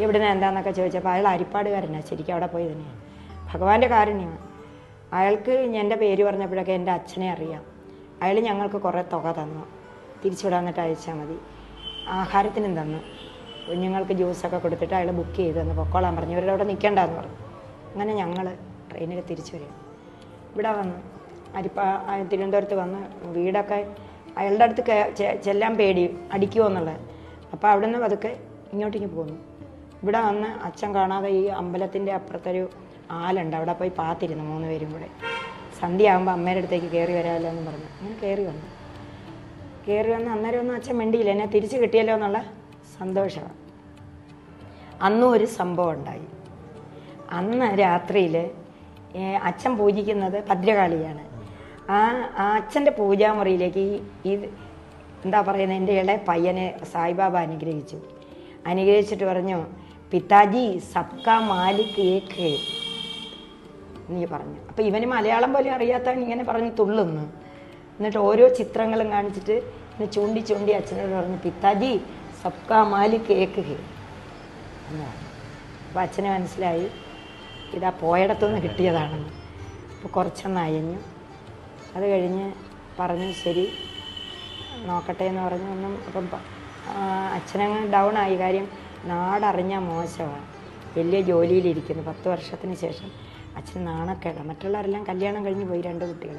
ഇവിടുന്ന് എന്താണെന്നൊക്കെ ചോദിച്ചപ്പോൾ അയാൾ അരിപ്പാടുകാരനാണ്, ശരിക്കും അവിടെ പോയി തന്നെയാണ്. ഭഗവാന്റെ കാരുണ്യമാണ്. അയാൾക്ക് എൻ്റെ പേര് പറഞ്ഞപ്പോഴൊക്കെ എൻ്റെ അച്ഛനെ അറിയാം. അയാൾ ഞങ്ങൾക്ക് കുറേ തുക തന്നു, തിരിച്ചുവിടാൻ എന്നിട്ട് അയച്ചാൽ മതി. ആഹാരത്തിനും തന്നു, കുഞ്ഞുങ്ങൾക്ക് ജ്യൂസൊക്കെ കൊടുത്തിട്ട് അയാൾ ബുക്ക് ചെയ്ത് തന്നു. പൊക്കോളാൻ പറഞ്ഞു, ഇവരുടെ അവിടെ നിൽക്കേണ്ടെന്ന് പറഞ്ഞു. അങ്ങനെ ഞങ്ങൾ ട്രെയിനിൽ തിരിച്ചു വരിക. ഇവിടെ വന്ന് തിരുവനന്തപുരത്ത് വന്ന് വീടൊക്കെ അയാളുടെ അടുത്ത് ചെല്ലാൻ പേടി, അടിക്കുമോ എന്നുള്ളത്. അപ്പോൾ അവിടെ നിന്ന് പതുക്കെ ഇങ്ങോട്ടേക്ക് പോന്നു. ഇവിടെ വന്ന് അച്ഛൻ കാണാതെ ഈ അമ്പലത്തിൻ്റെ അപ്പുറത്തൊരു ആലുണ്ട്, അവിടെ പോയി പാത്തിരുന്നു 3 പേരും കൂടെ. സന്ധ്യ ആകുമ്പോൾ അമ്മയുടെ അടുത്തേക്ക് കയറി വരാമല്ലോ എന്ന് പറഞ്ഞു. അങ്ങനെ കയറി വന്ന് അന്നേരം ഒന്നും അച്ഛൻ മിണ്ടിയില്ല. എന്നെ തിരിച്ച് കിട്ടിയല്ലോ എന്നുള്ള സന്തോഷമാണ്. അന്നും ഒരു സംഭവം ഉണ്ടായി. അന്ന് രാത്രിയിൽ അച്ഛൻ പൂജിക്കുന്നത് ഭദ്രകാളിയാണ്. ആ അച്ഛൻ്റെ പൂജാമുറിയിലേക്ക് ഈ എന്താ പറയുന്നത്, എൻ്റെ ഇളയ പയ്യനെ സായിബാബ അനുഗ്രഹിച്ചിട്ട് പറഞ്ഞു, പിതാജി സബ്കാ മാലിക് ഏക് ഹേ നീ പറഞ്ഞു. അപ്പം ഇവന് മലയാളം പോലും അറിയാത്തവൻ ഇങ്ങനെ പറഞ്ഞ് തുള്ളുന്നു. എന്നിട്ട് ഓരോ ചിത്രങ്ങളും കാണിച്ചിട്ട് ഇങ്ങനെ ചൂണ്ടി അച്ഛനോട് പറഞ്ഞു, പിതാജി സബ്കാ മാലിക് ഏക് ഹേ എന്ന് പറഞ്ഞു. അപ്പോൾ അച്ഛന് മനസ്സിലായി ഇതാ പോയിടത്തുനിന്ന് കിട്ടിയതാണെന്ന്. അപ്പോൾ കുറച്ചൊന്ന് അയഞ്ഞു. അത് കഴിഞ്ഞ് പറഞ്ഞു ശരി നോക്കട്ടെ എന്ന് പറഞ്ഞു. ഒന്നും അപ്പം അച്ഛനങ്ങ് ഡൗൺ ആയി. കാര്യം നാടറിഞ്ഞാൽ മോശമാണ്. വലിയ ജോലിയിലിരിക്കുന്നു. 10 വർഷത്തിന് ശേഷം അച്ഛൻ നാണക്കേടാണ്. മറ്റുള്ളവരെല്ലാം കല്യാണം കഴിഞ്ഞ് പോയി, 2 കുട്ടികൾ.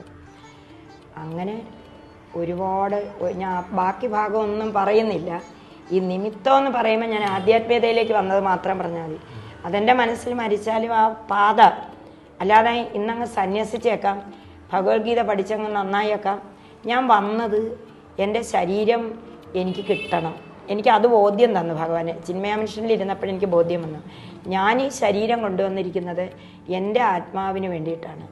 അങ്ങനെ ഒരുപാട് ഞാൻ ബാക്കി ഭാഗം ഒന്നും പറയുന്നില്ല. ഈ നിമിത്തം എന്ന് പറയുമ്പോൾ ഞാൻ ആധ്യാത്മികതയിലേക്ക് വന്നത് മാത്രം പറഞ്ഞാൽ മതി. അതെൻ്റെ മനസ്സിൽ മരിച്ചാലും ആ പാത അല്ലാതെ ഇന്നങ്ങ് സന്യസിച്ചേക്കാം, ഭഗവത്ഗീത പഠിച്ചങ്ങ് നന്നായേക്കാം. ഞാൻ വന്നത് എൻ്റെ ശരീരം എനിക്ക് കിട്ടണം. എനിക്ക് അത് ബോധ്യം തന്നു ഭഗവാന്. ചിന്മയ മിഷനിൽ ഇരുന്നപ്പോൾ എനിക്ക് ബോധ്യം വന്നു, ഞാൻ ഈ ശരീരം കൊണ്ടുവന്നിരിക്കുന്നത് എൻ്റെ ആത്മാവിന് വേണ്ടിയിട്ടാണ്.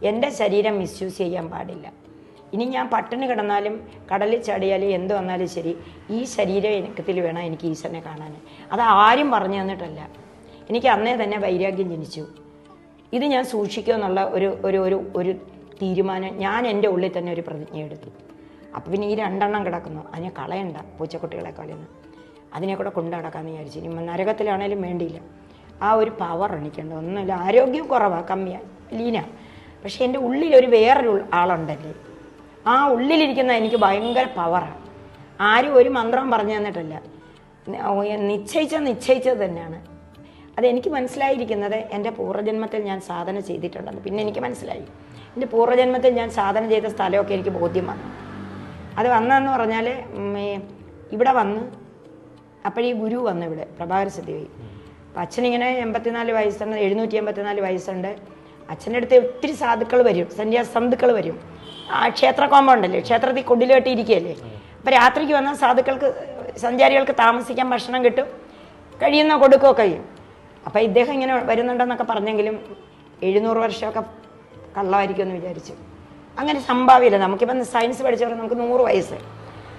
എൻ്റെ ശരീരം മിസ്യൂസ് ചെയ്യാൻ പാടില്ല. ഇനി ഞാൻ പട്ടിണി കിടന്നാലും കടലിൽ ചാടിയാലും എന്ത് വന്നാലും ശരി, ഈ ശരീരം എനിക്കത്തിൽ വേണം എനിക്ക് ഈശ്വരനെ കാണാൻ. അത് ആരും പറഞ്ഞു തന്നിട്ടല്ല. എനിക്ക് അന്നേ തന്നെ വൈരാഗ്യം ജനിച്ചു. ഇത് ഞാൻ സൂക്ഷിക്കുമെന്നുള്ള ഒരു തീരുമാനം ഞാൻ എൻ്റെ ഉള്ളിൽ തന്നെ ഒരു പ്രതിജ്ഞ എടുത്തു. അപ്പോൾ പിന്നെ ഈ 2 എണ്ണം കിടക്കുന്നു, അതിനെ കളയണ്ട, പൂച്ചക്കുട്ടികളെ കളയുന്നു, അതിനെ കൂടെ കൊണ്ടു നടക്കാമെന്ന് വിചാരിച്ചു. ഇനി നരകത്തിലാണേലും വേണ്ടിയില്ല. ആ ഒരു പവർ എനിക്കുണ്ട്. ഒന്നുമില്ല, ആരോഗ്യം കുറവാണ്, കമ്മിയാണ്, ലീന. പക്ഷേ എൻ്റെ ഉള്ളിലൊരു വേറൊരു ആളുണ്ടല്ലേ, ആ ഉള്ളിലിരിക്കുന്ന എനിക്ക് ഭയങ്കര പവറാണ്. ആരും ഒരു മന്ത്രം പറഞ്ഞു തന്നിട്ടില്ല, നിശ്ചയിച്ചത് തന്നെയാണ്. അതെനിക്ക് മനസ്സിലായിരിക്കുന്നത് എൻ്റെ പൂർവ്വജന്മത്തിൽ ഞാൻ സാധന ചെയ്തിട്ടുണ്ടെന്ന് പിന്നെ എനിക്ക് മനസ്സിലായി. എൻ്റെ പൂർവ്വജന്മത്തിൽ ഞാൻ സാധന ചെയ്ത സ്ഥലമൊക്കെ എനിക്ക് ബോധ്യം വന്നു. അത് വന്നതെന്ന് പറഞ്ഞാൽ ഇവിടെ വന്ന് അപ്പോഴീ ഗുരു വന്നു, ഇവിടെ പ്രഭാകര സിദ്ധിയായി. അപ്പം അച്ഛനിങ്ങനെ 84 വയസ്സുണ്ട്, 784 വയസ്സുണ്ട്. അച്ഛൻ്റെ അടുത്ത് ഒത്തിരി സാധുക്കൾ വരും, സന്യാസന്ധുക്കൾ വരും. ആ ക്ഷേത്ര കോമ്പൗണ്ടല്ലേ, ക്ഷേത്രത്തിൽ കൊടില് കെട്ടിയിരിക്കുകയല്ലേ. അപ്പം രാത്രിക്ക് വന്നാൽ സാധുക്കൾക്ക്, സഞ്ചാരികൾക്ക് താമസിക്കാൻ ഭക്ഷണം കിട്ടും, കഴിയുന്ന കൊടുക്കുകയൊക്കെ ചെയ്യും. അപ്പം ഇദ്ദേഹം ഇങ്ങനെ വരുന്നുണ്ടെന്നൊക്കെ പറഞ്ഞെങ്കിലും 700 വർഷമൊക്കെ കള്ളമായിരിക്കുമെന്ന് വിചാരിച്ചു. അങ്ങനെ സംഭാവ്യമില്ല. നമുക്കിപ്പം സയൻസ് പഠിച്ചവർ നമുക്ക് 100 വയസ്സ്.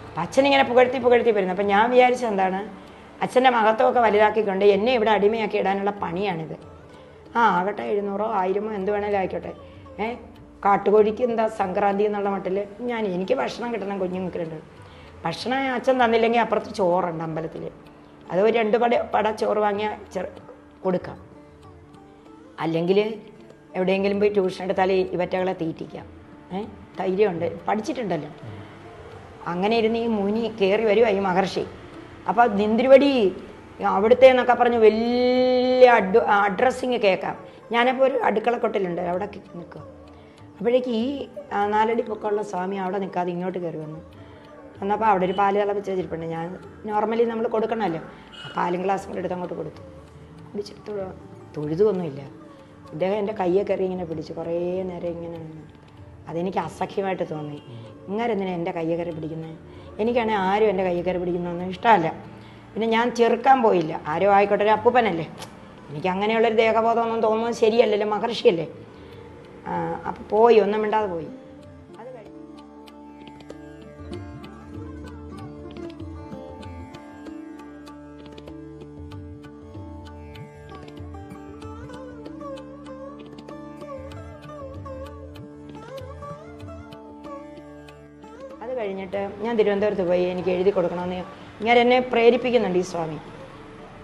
അപ്പം അച്ഛനിങ്ങനെ പുകഴ്ത്തി വരുന്നു. അപ്പം ഞാൻ വിചാരിച്ചത് എന്താണ്, അച്ഛൻ്റെ മഹത്വമൊക്കെ വലുതാക്കിക്കൊണ്ട് എന്നെ ഇവിടെ അടിമയാക്കി ഇടാനുള്ള പണിയാണിത്. ആകട്ടെ 700 1000 എന്ത് വേണേലും ആയിക്കോട്ടെ. കാട്ടുകോഴിക്ക് എന്താ സംക്രാന്തി എന്നുള്ള മട്ടിൽ എനിക്ക് ഭക്ഷണം കിട്ടണം, കുഞ്ഞുങ്ങൾക്കുണ്ട്. ഭക്ഷണം അച്ഛൻ തന്നില്ലെങ്കിൽ അപ്പുറത്ത് ചോറുണ്ട് അമ്പലത്തിൽ, അത് ഒരു 2 പട ചോറ് വാങ്ങിയാൽ കൊടുക്കാം. അല്ലെങ്കിൽ എവിടെയെങ്കിലും പോയി ട്യൂഷൻ എടുത്താൽ ഇവറ്റകളെ തീറ്റിക്കാം. ധൈര്യമുണ്ട്, പഠിച്ചിട്ടുണ്ടല്ലോ. അങ്ങനെ ഇരുന്ന് ഈ മുനി കയറി വരുവാ ഈ മഹർഷി. അപ്പോൾ നിന്തിരുവടി അവിടുത്തെ എന്നൊക്കെ പറഞ്ഞ് വലിയ അഡ്രസ്സിങ് കേൾക്കാം. ഞാനപ്പോൾ ഒരു അടുക്കളക്കൊട്ടിലുണ്ട്, അവിടെ നിൽക്കുക. അപ്പോഴേക്ക് ഈ 4 അടി പൊക്കമുള്ള സ്വാമി അവിടെ നിൽക്കാതെ ഇങ്ങോട്ട് കയറി വന്നപ്പോൾ അവിടെ ഒരു പാല് തിളപ്പിച്ച് വെച്ചിട്ടുണ്ട്. ഞാൻ നോർമലി നമ്മൾ കൊടുക്കണമല്ലോ, പാലും ഗ്ലാസ് കൂടെ എടുത്ത് അങ്ങോട്ട് കൊടുത്തു. പിടിച്ചിട്ട് തൊഴുതൊന്നുമില്ല. ഇദ്ദേഹം എൻ്റെ കയ്യെ കയറി ഇങ്ങനെ പിടിച്ചു കുറേ നേരം ഇങ്ങനെ നിന്നു. അതെനിക്ക് അസഖ്യമായിട്ട് തോന്നി. ഇങ്ങനെ എൻ്റെ കയ്യെ കയറി പിടിക്കുന്നത്, എനിക്കാണെങ്കിൽ ആരും എൻ്റെ കയ്യെ കയറി പിടിക്കുന്നതൊന്നും ഇഷ്ടമല്ല. പിന്നെ ഞാൻ ചെറുക്കാൻ പോയില്ല. ആരോ ആയിക്കോട്ടെ, ഒരു അപ്പൂപ്പനല്ലേ, എനിക്ക് അങ്ങനെയുള്ളൊരു ദേഹബോധമൊന്നും തോന്നുന്നത് ശരിയല്ലല്ലോ, മഹർഷിയല്ലേ. അപ്പോൾ പോയി, ഒന്നും മിണ്ടാതെ പോയി. അത് കഴിഞ്ഞിട്ട് ഞാൻ തിരുവനന്തപുരത്ത് പോയി, എനിക്ക് എഴുതി കൊടുക്കണമെന്ന് ഇങ്ങനെ എന്നെ പ്രേരിപ്പിക്കുന്നുണ്ട് ഈ സ്വാമി.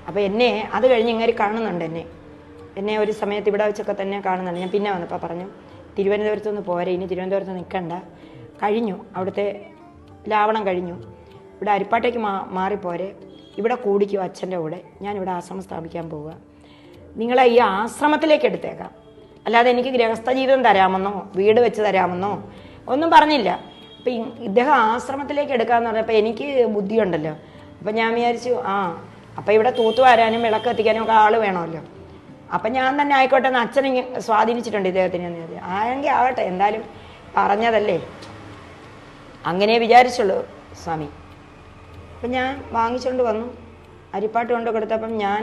അപ്പോൾ എന്നെ അത് കഴിഞ്ഞ് ഇങ്ങനെ കാണുന്നുണ്ട് എന്നെ. എന്നെ ഒരു സമയത്ത് ഇവിടെ വെച്ചൊക്കെ തന്നെ കാണുന്നുണ്ട്. ഞാൻ പിന്നെ വന്നപ്പോൾ പറഞ്ഞു തിരുവനന്തപുരത്തൊന്ന് പോരെ, ഇനി തിരുവനന്തപുരത്ത് നിൽക്കണ്ട, കഴിഞ്ഞു അവിടുത്തെ ലാവണം കഴിഞ്ഞു, ഇവിടെ അരിപ്പാട്ടേക്ക് മാറിപ്പോരെ, ഇവിടെ കൂടിക്കും അച്ഛൻ്റെ കൂടെ, ഞാനിവിടെ ആശ്രമം സ്ഥാപിക്കാൻ പോവുക, നിങ്ങളെ ഈ ആശ്രമത്തിലേക്ക് എടുത്തേക്കാം, അല്ലാതെ എനിക്ക് ഗൃഹസ്ഥ ജീവിതം തരാമെന്നോ വീട് വെച്ച് തരാമെന്നോ ഒന്നും പറഞ്ഞില്ല. അപ്പം ഇദ്ദേഹം ആശ്രമത്തിലേക്ക് എടുക്കാമെന്ന് പറഞ്ഞപ്പോൾ എനിക്ക് ബുദ്ധിയുണ്ടല്ലോ. അപ്പം ഞാൻ വിചാരിച്ചു അപ്പം ഇവിടെ തൂത്തുവാരാനും വിളക്ക് എത്തിക്കാനും ഒക്കെ ആൾ വേണമല്ലോ, അപ്പം ഞാൻ തന്നെ ആയിക്കോട്ടെ എന്ന് അച്ഛനെ സ്വാധീനിച്ചിട്ടുണ്ട് ഇദ്ദേഹത്തിന് എന്ന് വിചാരിച്ചു. ആയെങ്കിൽ ആവട്ടെ, എന്തായാലും പറഞ്ഞതല്ലേ, അങ്ങനെ വിചാരിച്ചുള്ളൂ സ്വാമി. അപ്പം ഞാൻ വാങ്ങിച്ചുകൊണ്ട് വന്നു, അരിപ്പാട്ട് കൊണ്ട് കൊടുത്തപ്പം ഞാൻ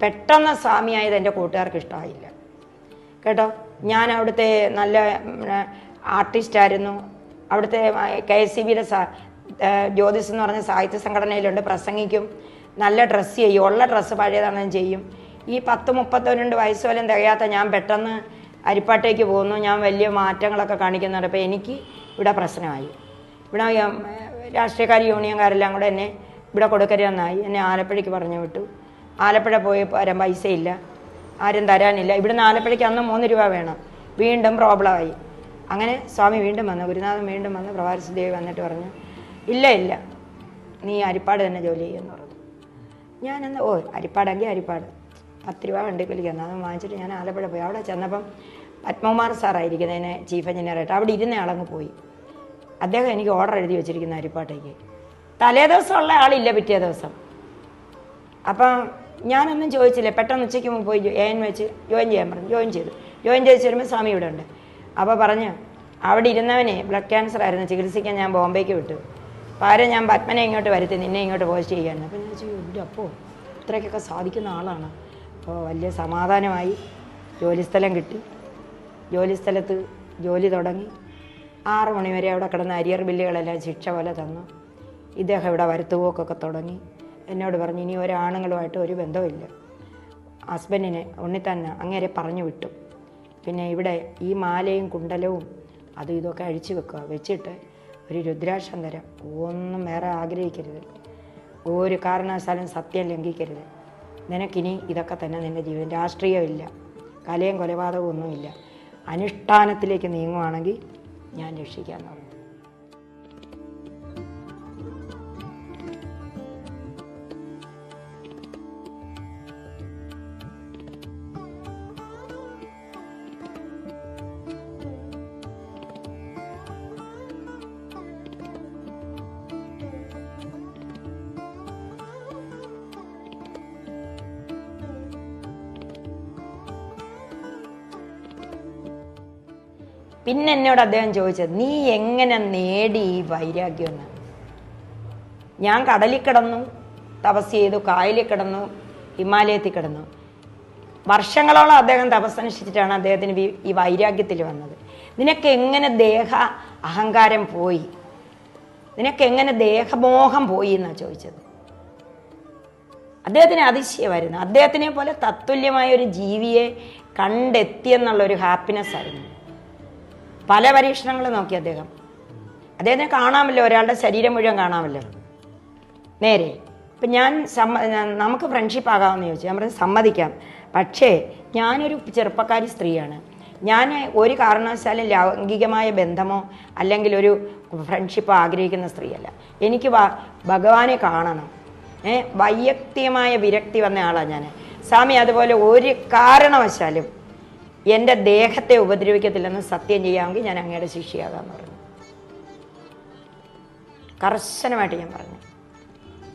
പെട്ടെന്ന് സ്വാമിയായത് എൻ്റെ കൂട്ടുകാർക്ക് ഇഷ്ടമായില്ല കേട്ടോ. ഞാൻ അവിടുത്തെ നല്ല ആർട്ടിസ്റ്റായിരുന്നു. അവിടുത്തെ KSCBയുടെ ജ്യോതിസ് എന്ന് പറഞ്ഞ സാഹിത്യ സംഘടനയിലുണ്ട്, പ്രസംഗിക്കും, നല്ല ഡ്രസ്സ് ചെയ്യും, ഉള്ള ഡ്രസ്സ് പഴയതാണെന്ന് ചെയ്യും. ഈ 10-32 വയസ്സ് പോലും തികയാത്ത ഞാൻ പെട്ടെന്ന് അരിപ്പാട്ടേക്ക് പോകുന്നു, ഞാൻ വലിയ മാറ്റങ്ങളൊക്കെ കാണിക്കുന്നുണ്ട്. അപ്പോൾ എനിക്ക് ഇവിടെ പ്രശ്നമായി. ഇവിടെ രാഷ്ട്രീയക്കാർ യൂണിയൻകാരെല്ലാം കൂടെ എന്നെ ഇവിടെ കൊടുക്കരുതെന്നായി, എന്നെ ആലപ്പുഴയ്ക്ക് പറഞ്ഞു വിട്ടു. ആലപ്പുഴ പോയി വരാൻ പൈസയില്ല, ആരും തരാനില്ല. ഇവിടുന്ന് ആലപ്പുഴയ്ക്ക് അന്ന് 3 രൂപ വേണം. വീണ്ടും പ്രോബ്ലമായി. അങ്ങനെ സ്വാമി വീണ്ടും വന്നു, ഗുരുനാഥൻ വീണ്ടും വന്ന്, പ്രഭാരസിദേവി വന്നിട്ട് പറഞ്ഞു ഇല്ല നീ അരിപ്പാട് തന്നെ ജോലി ചെയ്യുമെന്ന് പറഞ്ഞു. ഞാനെന്ന് അരിപ്പാടെങ്കിൽ അരിപ്പാട് 10 രൂപ വണ്ടിക്കൂലിക്ക് അത് വാങ്ങിച്ചിട്ട് ഞാൻ ആലപ്പുഴ പോയി. അവിടെ ചെന്നപ്പം പത്മകുമാർ സാറായിരിക്കുന്നതിന് ചീഫ് എഞ്ചിനീയറായിട്ട് അവിടെ ഇരുന്ന ആളങ്ങ് പോയി. അദ്ദേഹം എനിക്ക് ഓർഡർ എഴുതി വെച്ചിരിക്കുന്ന അരിപ്പാട്ടേക്ക്. തലേ ദിവസമുള്ള ആളില്ല പിറ്റേ ദിവസം. അപ്പം ഞാനൊന്നും ചോദിച്ചില്ല, പെട്ടെന്ന് ഉച്ചയ്ക്ക് മുമ്പ് പോയി വെച്ച് ജോയിൻ ചെയ്യാൻ പറഞ്ഞു. ജോയിൻ ചെയ്ത് വരുമ്പോൾ സ്വാമി ഇവിടെ ഉണ്ട്. അപ്പോൾ പറഞ്ഞ് അവിടെ ഇരുന്നവനെ ബ്ലഡ് ക്യാൻസർ ആയിരുന്നു, ചികിത്സിക്കാൻ ഞാൻ ബോംബെക്ക് വിട്ടു, പാരെ ഞാൻ പത്മനെ ഇങ്ങോട്ട് വരുത്തി, നിന്നെ ഇങ്ങോട്ട് പോസ്റ്റ് ചെയ്യാൻ. അപ്പം ഞാൻ ചോദിച്ചു അപ്പോൾ ഇത്രയ്ക്കൊക്കെ സാധിക്കുന്ന ആളാണ്. അപ്പോൾ വലിയ സമാധാനമായി, ജോലിസ്ഥലം കിട്ടി. ജോലിസ്ഥലത്ത് ജോലി തുടങ്ങി. 6 മണി വരെ അവിടെ കിടന്ന അരിയർ ബില്ലുകളെല്ലാം ശിക്ഷ പോലെ തന്നു. ഇദ്ദേഹം ഇവിടെ വരുത്തുപോക്കൊക്കെ തുടങ്ങി. എന്നോട് പറഞ്ഞു ഇനി ഒരാണുങ്ങളുമായിട്ട് ഒരു ബന്ധവുമില്ല. ഹസ്ബൻഡിനെ ഉണ്ണിത്തന്നെ അങ്ങേരെ പറഞ്ഞു വിട്ടു. പിന്നെ ഇവിടെ ഈ മാലയും കുണ്ടലവും അതും ഇതൊക്കെ അഴിച്ചു വെക്കുക, വെച്ചിട്ട് ഒരു രുദ്രാക്ഷം തരാം, ഒന്നും വേറെ ആഗ്രഹിക്കരുത്, ഒരു കാരണവശാലും സത്യം ലംഘിക്കരുത്, നിനക്കിനി ഇതൊക്കെ തന്നെ നിൻ്റെ ജീവിതം, രാഷ്ട്രീയമില്ല, കലയും കൊലപാതകവും ഒന്നുമില്ല, അനുഷ്ഠാനത്തിലേക്ക് നീങ്ങുവാണെങ്കിൽ ഞാൻ രക്ഷിക്കാമെന്ന് പറഞ്ഞു. പിന്നെ എന്നോട് അദ്ദേഹം ചോദിച്ചത് നീ എങ്ങനെ നേടി ഈ വൈരാഗ്യമെന്ന്. ഞാൻ കടലിൽ കിടന്നു, തപസ് ചെയ്തു, കായലിൽ കിടന്നു, ഹിമാലയത്തിൽ കിടന്നു. വർഷങ്ങളോളം അദ്ദേഹം തപസ്സനുഷ്ഠിച്ചിട്ടാണ് അദ്ദേഹത്തിന് ഈ വൈരാഗ്യത്തിൽ വന്നത്. നിനക്ക് എങ്ങനെ ദേഹ അഹങ്കാരം പോയി, നിനക്ക് എങ്ങനെ ദേഹമോഹം പോയി എന്നാണ് ചോദിച്ചത്. അദ്ദേഹത്തിന് അതിശയമായിരുന്നു. അദ്ദേഹത്തിനെ പോലെ തത്തുല്യമായ ഒരു ജീവിയെ കണ്ടെത്തിയെന്നുള്ളൊരു ഹാപ്പിനെസ് ആയിരുന്നു. പല പരീക്ഷണങ്ങൾ നോക്കി അദ്ദേഹത്തിനെ കാണാമല്ലോ, ഒരാളുടെ ശരീരം മുഴുവൻ കാണാമല്ലോ നേരെ. ഇപ്പം ഞാൻ നമുക്ക് ഫ്രണ്ട്ഷിപ്പ് ആകാമെന്ന് ചോദിച്ചു. ഞാൻ പറഞ്ഞു സമ്മതിക്കാം, പക്ഷേ ഞാനൊരു ചെറുപ്പക്കാരി സ്ത്രീയാണ്, ഞാൻ ഒരു കാരണവശാലും ലൈംഗികമായ ബന്ധമോ അല്ലെങ്കിൽ ഒരു ഫ്രണ്ട്ഷിപ്പോ ആഗ്രഹിക്കുന്ന സ്ത്രീയല്ല. എനിക്ക് ഭഗവാനെ കാണണം, വൈയക്തികമായ വിരക്തി വന്ന ആളാണ് ഞാൻ. സ്വാമി അതുപോലെ ഒരു കാരണവശാലും എൻ്റെ ദേഹത്തെ ഉപദ്രവിക്കത്തില്ലെന്ന് സത്യം ചെയ്യാമെങ്കിൽ ഞാൻ അങ്ങയുടെ ശിഷ്യയാകാമെന്ന് പറഞ്ഞു. കർശനമായിട്ട് ഞാൻ പറഞ്ഞു,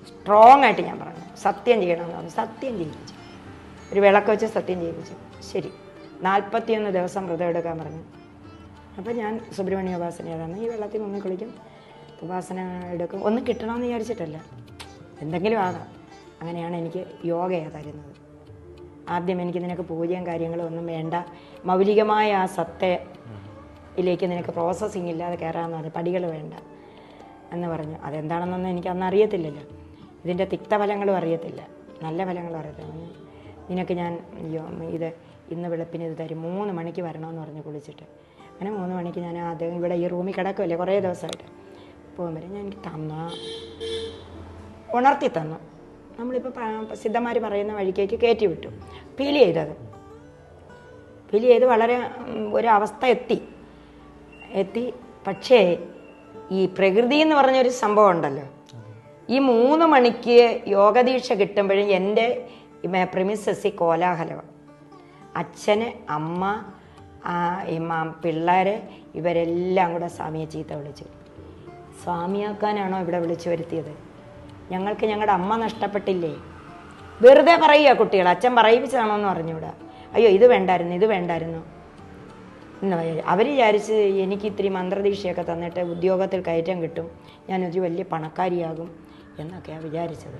സ്ട്രോങ് ആയിട്ട് ഞാൻ പറഞ്ഞു, സത്യം ചെയ്യണമെന്ന് പറഞ്ഞു. സത്യം ചെയ്യിപ്പിച്ചു, ഒരു വിളക്ക് വെച്ച് സത്യം ചെയ്യിപ്പിച്ചു. ശരി, 41 ദിവസം വ്രതം എടുക്കാൻ പറഞ്ഞു. അപ്പം ഞാൻ സുബ്രഹ്മണ്യ ഉപാസനയാണ്, ഈ വെള്ളത്തിൽ മുങ്ങി കുളിക്കും, ഉപാസന എടുക്കും, ഒന്നും കിട്ടണമെന്ന് വിചാരിച്ചിട്ടല്ല, എന്തെങ്കിലും ആകാം. അങ്ങനെയാണ് എനിക്ക് യോഗയാണ് തരുന്നത്. ആദ്യം എനിക്ക് നിനക്ക് പൂജയും കാര്യങ്ങളും ഒന്നും വേണ്ട, മൗലികമായ ആ സത്തയിലേക്ക് നിനക്ക് പ്രോസസ്സിങ് ഇല്ലാതെ കയറാമെന്ന് പറഞ്ഞു, പടികൾ വേണ്ട എന്ന് പറഞ്ഞു. അതെന്താണെന്നൊന്നും എനിക്ക് അന്ന് അറിയത്തില്ലല്ലോ, ഇതിൻ്റെ തിക്തഫലങ്ങളും അറിയത്തില്ല, നല്ല ഫലങ്ങളും അറിയത്തില്ല. നിനക്ക് ഞാൻ ഇത് ഇന്ന് വെളുപ്പിന് ഇത് തരും, 3 മണിക്ക് വരണമെന്ന് പറഞ്ഞ് കുളിച്ചിട്ട്. അങ്ങനെ 3 മണിക്ക് ഞാൻ അദ്ദേഹം ഇവിടെ ഈ റൂമിൽ കിടക്കുമല്ലേ കുറേ ദിവസമായിട്ട്, പോകുമ്പോൾ ഞാൻ എനിക്ക് ഉണർത്തി തന്നു. നമ്മളിപ്പോൾ സിദ്ധന്മാർ പറയുന്ന വഴിക്കേക്ക് കയറ്റി വിട്ടു, ഫീൽ ചെയ്തത്. ഫീൽ ചെയ്ത് വളരെ ഒരവസ്ഥ എത്തി. പക്ഷേ ഈ പ്രകൃതി എന്ന് പറഞ്ഞൊരു സംഭവം ഉണ്ടല്ലോ, ഈ 3 മണിക്ക് യോഗദീക്ഷ കിട്ടുമ്പോഴും എൻ്റെ പ്രിമിസസ്സിൽ കോലാഹലമാണ്. അച്ഛന്, അമ്മ, പിള്ളേർ ഇവരെല്ലാം കൂടെ സ്വാമിയെ ചീത്ത വിളിച്ചു. സ്വാമിയാക്കാനാണോ ഇവിടെ വിളിച്ചു വരുത്തിയത്? ഞങ്ങൾക്ക് ഞങ്ങളുടെ അമ്മ നഷ്ടപ്പെട്ടില്ലേ? വെറുതെ പറയുക കുട്ടികൾ, അച്ഛൻ പറയിപ്പിച്ചതാണോ എന്ന് പറഞ്ഞുകൂടാ. അയ്യോ ഇത് വേണ്ടായിരുന്നു എന്ന് അവർ വിചാരിച്ച് എനിക്ക് ഇത്തിരി മന്ത്രദീക്ഷയൊക്കെ തന്നിട്ട് ഉദ്യോഗത്തിൽ കയറ്റം കിട്ടും, ഞാനൊരു വലിയ പണക്കാരിയാകും എന്നൊക്കെയാണ് വിചാരിച്ചത്.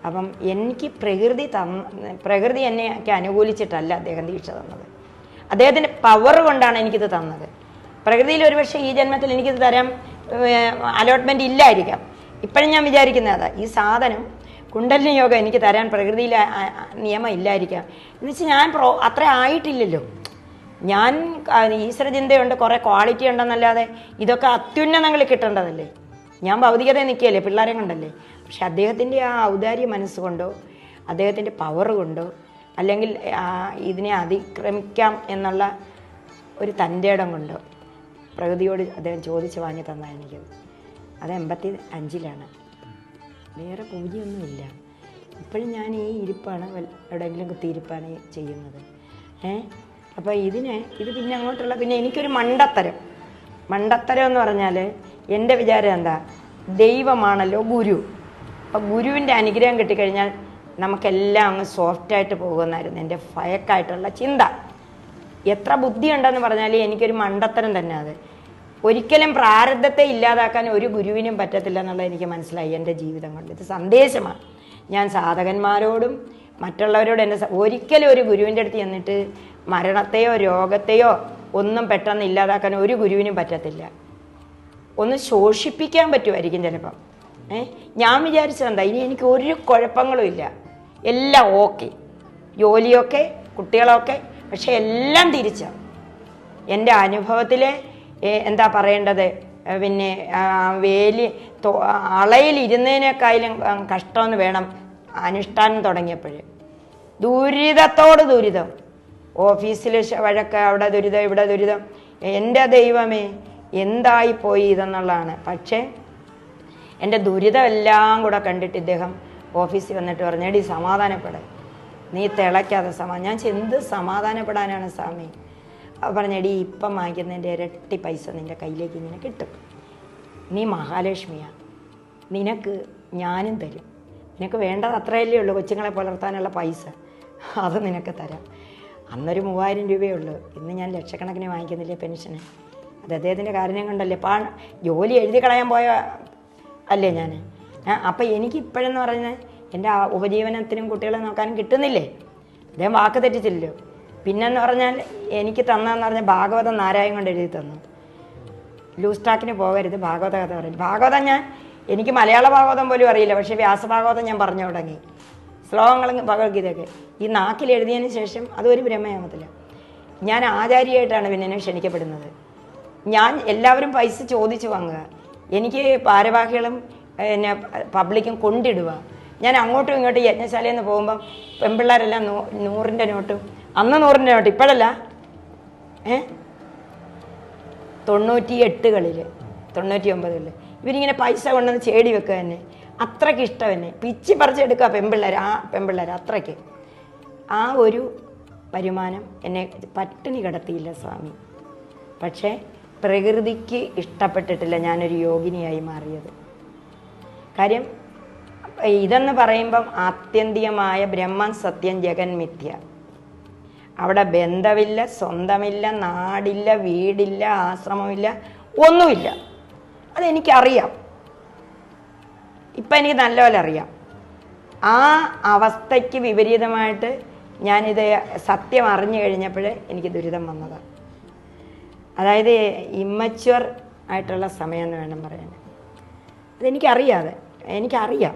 അപ്പം എനിക്ക് പ്രകൃതി എന്നെയൊക്കെ അനുകൂലിച്ചിട്ടല്ല അദ്ദേഹം ദീക്ഷ തന്നത്. അദ്ദേഹത്തിൻ്റെ പവർ കൊണ്ടാണ് എനിക്കിത് തന്നത്. പ്രകൃതിയിൽ ഒരുപക്ഷെ ഈ ജന്മത്തിൽ എനിക്കിത് തരാൻ അലോട്ട്മെൻറ്റ് ഇല്ലായിരിക്കാം. ഇപ്പോഴും ഞാൻ വിചാരിക്കുന്നത് ഈ സാധനം കുണ്ടലിനി യോഗ എനിക്ക് തരാൻ പ്രകൃതിയിൽ നിയമം ഇല്ലായിരിക്കാം. എന്നുവെച്ചാൽ ഞാൻ അത്ര ആയിട്ടില്ലല്ലോ. ഞാൻ ഈശ്വരചിന്തയുണ്ട്, കുറേ ക്വാളിറ്റി ഉണ്ടെന്നല്ലാതെ ഇതൊക്കെ അത്യുന്നതങ്ങളിൽ കിട്ടേണ്ടതല്ലേ. ഞാൻ ഭൗതികതയിൽ നിൽക്കുകയല്ലേ, പിള്ളേരെ കൊണ്ടല്ലേ. പക്ഷെ അദ്ദേഹത്തിൻ്റെ ആ ഔദാര്യ മനസ്സുകൊണ്ടോ അദ്ദേഹത്തിൻ്റെ പവർ കൊണ്ടോ അല്ലെങ്കിൽ ഇതിനെ അതിക്രമിക്കാം എന്നുള്ള ഒരു തൻ്റെ ഇടം കൊണ്ടോ പ്രകൃതിയോട് അദ്ദേഹം ചോദിച്ച് വാങ്ങി തന്നാണ് എനിക്കത്. അത് 85-ലാണ്. വേറെ പൂജയൊന്നുമില്ല. ഇപ്പോഴും ഞാൻ ഈ ഇരിപ്പാണ്, എവിടെയെങ്കിലും കുത്തിയിരിപ്പാണ് ചെയ്യുന്നത്. അപ്പോൾ ഇത് പിന്നെ അങ്ങോട്ടുള്ള പിന്നെ എനിക്കൊരു മണ്ടത്തരം എന്ന് പറഞ്ഞാൽ എൻ്റെ വിചാരം എന്താ, ദൈവമാണല്ലോ ഗുരു. അപ്പോൾ ഗുരുവിൻ്റെ അനുഗ്രഹം കിട്ടിക്കഴിഞ്ഞാൽ നമുക്കെല്ലാം അങ്ങ് സോഫ്റ്റായിട്ട് പോകുമെന്നായിരുന്നു എൻ്റെ ഫയക്കായിട്ടുള്ള ചിന്ത. എത്ര ബുദ്ധിയുണ്ടെന്ന് പറഞ്ഞാൽ എനിക്കൊരു മണ്ടത്തരം തന്നെ അത്. ഒരിക്കലും പ്രാരബ്ധത്തെ ഇല്ലാതാക്കാൻ ഒരു ഗുരുവിനും പറ്റത്തില്ല എന്നുള്ളത് എനിക്ക് മനസ്സിലായി എൻ്റെ ജീവിതം കൊണ്ട്. ഇത് സന്ദേശമാണ്. ഞാൻ സാധകന്മാരോടും മറ്റുള്ളവരോടും ഒരിക്കലും ഒരു ഗുരുവിൻ്റെ അടുത്ത് ചെന്നിട്ട് മരണത്തെയോ രോഗത്തെയോ ഒന്നും പെട്ടെന്ന് ഇല്ലാതാക്കാൻ ഒരു ഗുരുവിനും പറ്റത്തില്ല. ഒന്ന് ശോഷിപ്പിക്കാൻ പറ്റുമായിരിക്കും ചിലപ്പം. ഞാൻ വിചാരിച്ചതെന്താ, ഇനി എനിക്ക് ഒരു കുഴപ്പങ്ങളും ഇല്ല, എല്ലാം ഓക്കെ, ജോലിയൊക്കെ, കുട്ടികളൊക്കെ. പക്ഷെ എല്ലാം തിരിച്ചാണ് എൻ്റെ അനുഭവത്തിൽ. എന്താ പറയേണ്ടത്, പിന്നെ അളയിലിരുന്നതിനേക്കാളും കഷ്ടമെന്ന് വേണം അനുഷ്ഠാനം തുടങ്ങിയപ്പോൾ. ദുരിതത്തോട് ദുരിതം, ഓഫീസിൽ വഴക്ക്, അവിടെ ദുരിതം, ഇവിടെ ദുരിതം. എൻ്റെ ദൈവമേ എന്തായിപ്പോയി ഇതെന്നുള്ളതാണ്. പക്ഷേ എൻ്റെ ദുരിതമെല്ലാം കൂടെ കണ്ടിട്ട് ഇദ്ദേഹം ഓഫീസിൽ വന്നിട്ട് പറഞ്ഞു, എടി സമാധാനപ്പെട, നീ തിളയ്ക്കാതെ ഞാൻ എന്ത് സമാധാനപ്പെടാനാണ് സ്വാമി? പറഞ്ഞെടി ഇപ്പം വാങ്ങിക്കുന്നതിൻ്റെ ഇരട്ടി പൈസ നിൻ്റെ കയ്യിലേക്ക് ഇങ്ങനെ കിട്ടും. നീ മഹാലക്ഷ്മിയാണ്, നിനക്ക് ഞാനും തരും. നിനക്ക് വേണ്ടത് അത്രയല്ലേ ഉള്ളൂ, കൊച്ചുങ്ങളെ പുലർത്താനുള്ള പൈസ, അത് നിനക്ക് തരാം. അന്നൊരു 3000 രൂപയേ ഉള്ളൂ. ഇന്ന് ഞാൻ ലക്ഷക്കണക്കിന് വാങ്ങിക്കുന്നില്ലേ പെൻഷന്. അത് അദ്ദേഹത്തിൻ്റെ കാര്യം കണ്ടല്ലേ. ജോലി എഴുതി കളയാൻ പോയ അല്ലേ ഞാൻ. അപ്പം എനിക്ക് ഇപ്പോഴെന്ന് പറഞ്ഞാൽ എൻ്റെ ഉപജീവനത്തിനും കുട്ടികളെ നോക്കാനും കിട്ടുന്നില്ലേ. അദ്ദേഹം വാക്ക് തെറ്റിച്ചില്ലല്ലോ. പിന്നെന്ന് പറഞ്ഞാൽ എനിക്ക് തന്നതെന്ന് പറഞ്ഞാൽ ഭാഗവതം നാരായണം കൊണ്ട് എഴുതി തന്നു. ലൂസ് ടാക്കിന് പോകരുത്, ഭാഗവത കഥ പറയും. ഭാഗവതം എനിക്ക് മലയാള ഭാഗവതം പോലും അറിയില്ല, പക്ഷേ വ്യാസഭാഗവതം ഞാൻ പറഞ്ഞു തുടങ്ങി. ശ്ലോകങ്ങളും ഭഗവത്ഗീതയൊക്കെ ഈ നാക്കിൽ എഴുതിയതിന് ശേഷം അതൊരു ബ്രഹ്മയാമത്തില്ല. ഞാൻ ആചാര്യയായിട്ടാണ് പിന്നെ എന്നെ ക്ഷണിക്കപ്പെടുന്നത്. എല്ലാവരും പൈസ ചോദിച്ചു വാങ്ങുക, എനിക്ക് ഭാരവാഹികളും പിന്നെ പബ്ലിക്കും കൊണ്ടിടുക. ഞാൻ അങ്ങോട്ടും ഇങ്ങോട്ടും യജ്ഞശാലയിൽ നിന്ന് പോകുമ്പം പെൺപിള്ളേരെല്ലാം 100-ൻ്റെ നോട്ടും, അന്ന് 100-ൻ്റെ നോട്ട്, ഇപ്പോഴല്ല 98കളിൽ 99കളിൽ ഇവരിങ്ങനെ പൈസ കൊണ്ടുവന്ന് ചേടി വെക്കുക തന്നെ. അത്രയ്ക്ക് ഇഷ്ടം എന്നെ പിച്ചി പറിച്ചെടുക്കുക പെൺപിള്ളേർ അത്രയ്ക്ക്. ആ ഒരു വരുമാനം എന്നെ പട്ടിണി കിടത്തിയില്ല സ്വാമി. പക്ഷേ പ്രകൃതിക്ക് ഇഷ്ടപ്പെട്ടിട്ടില്ല ഞാനൊരു യോഗിനിയായി മാറിയത്. കാര്യം ഇതെന്ന് പറയുമ്പം ആത്യന്തികമായ ബ്രഹ്മം സത്യം ജഗൻ മിഥ്യ. അവിടെ ബന്ധമില്ല, സ്വന്തമില്ല, നാടില്ല, വീടില്ല, ആശ്രമമില്ല, ഒന്നുമില്ല. അതെനിക്കറിയാം, ഇപ്പം എനിക്ക് നല്ലപോലെ അറിയാം. ആ അവസ്ഥയ്ക്ക് വിപരീതമായിട്ട് ഞാനിത് സത്യം അറിഞ്ഞു കഴിഞ്ഞപ്പോൾ എനിക്ക് ദുരിതം വന്നതാണ്. അതായത് ഇമ്മച്വർ ആയിട്ടുള്ള സമയം എന്ന് വേണം പറയാൻ. എനിക്കറിയാം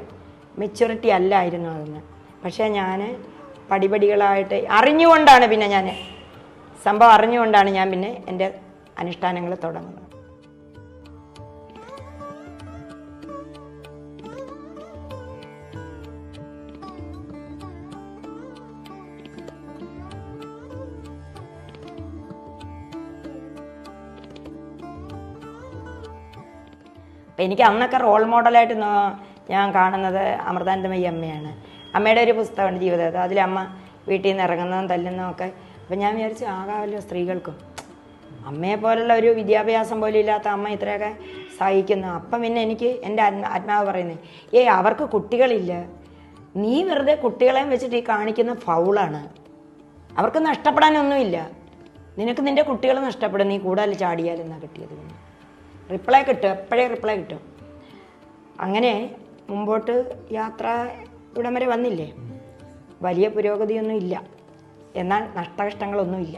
മെച്യൂരിറ്റി അല്ലായിരുന്നു അതെന്ന്. പക്ഷേ ഞാൻ പടിപടികളായിട്ട് അറിഞ്ഞുകൊണ്ടാണ് പിന്നെ ഞാൻ പിന്നെ എൻ്റെ അനുഷ്ഠാനങ്ങൾ തുടങ്ങുന്നത്. അപ്പം എനിക്ക് അന്നൊക്കെ റോൾ മോഡലായിട്ട് ഞാൻ കാണുന്നത് അമൃതാനന്ദമയി അമ്മയാണ്. അമ്മയുടെ ഒരു പുസ്തകമുണ്ട് ജീവിതം, അതിലമ്മ വീട്ടിൽ നിന്ന് ഇറങ്ങുന്നതും തല്ലുന്നതും ഒക്കെ. അപ്പം ഞാൻ വിചാരിച്ചു ആകാമല്ലോ സ്ത്രീകൾക്കും. അമ്മയെ പോലുള്ള ഒരു വിദ്യാഭ്യാസം പോലും ഇല്ലാത്ത അമ്മ ഇത്രയൊക്കെ സഹിക്കുന്നു. അപ്പം പിന്നെ എനിക്ക് എൻ്റെ ആത്മാവ് പറയുന്നത്, അവർക്ക് കുട്ടികളില്ല, നീ വെറുതെ കുട്ടികളെയും വെച്ചിട്ട് ഈ കാണിക്കുന്ന ഫൗളാണ്. അവർക്ക് നഷ്ടപ്പെടാനൊന്നുമില്ല, നിനക്ക് നിൻ്റെ കുട്ടികൾ നഷ്ടപ്പെടും, നീ കൂടുതൽ ചാടിയാലെന്നാണ് കിട്ടിയത്. റിപ്ലൈ കിട്ടും, എപ്പോഴേ റിപ്ലൈ കിട്ടും. അങ്ങനെ മുമ്പോട്ട് യാത്ര ഇവിടം വരെ വന്നില്ലേ. വലിയ പുരോഗതിയൊന്നും ഇല്ല, എന്നാൽ നഷ്ടകഷ്ടങ്ങളൊന്നുമില്ല.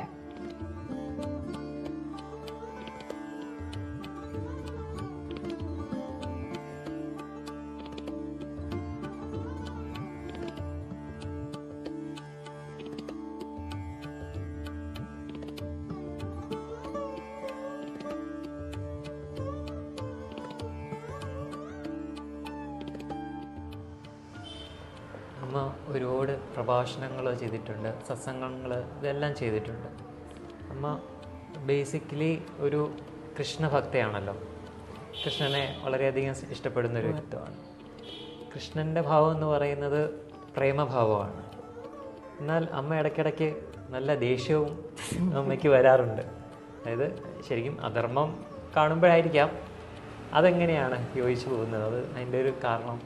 അമ്മ ഒരുപാട് പ്രഭാഷണങ്ങൾ ചെയ്തിട്ടുണ്ട്, സത്സംഗങ്ങൾ, ഇതെല്ലാം ചെയ്തിട്ടുണ്ട്. അമ്മ ബേസിക്കലി ഒരു കൃഷ്ണഭക്തയാണല്ലോ. കൃഷ്ണനെ വളരെയധികം ഇഷ്ടപ്പെടുന്ന ഒരു വ്യക്തിത്വമാണ്. കൃഷ്ണൻ്റെ ഭാവം എന്ന് പറയുന്നത് പ്രേമഭാവമാണ്. എന്നാൽ അമ്മ ഇടയ്ക്കിടയ്ക്ക് നല്ല ദേഷ്യവും അമ്മയ്ക്ക് വരാറുണ്ട്. അതായത് ശരിക്കും അധർമ്മം കാണുമ്പോഴായിരിക്കാം. അതെങ്ങനെയാണ് യോജിച്ചു പോകുന്നത്? അത് അതിൻ്റെ ഒരു കാരണം?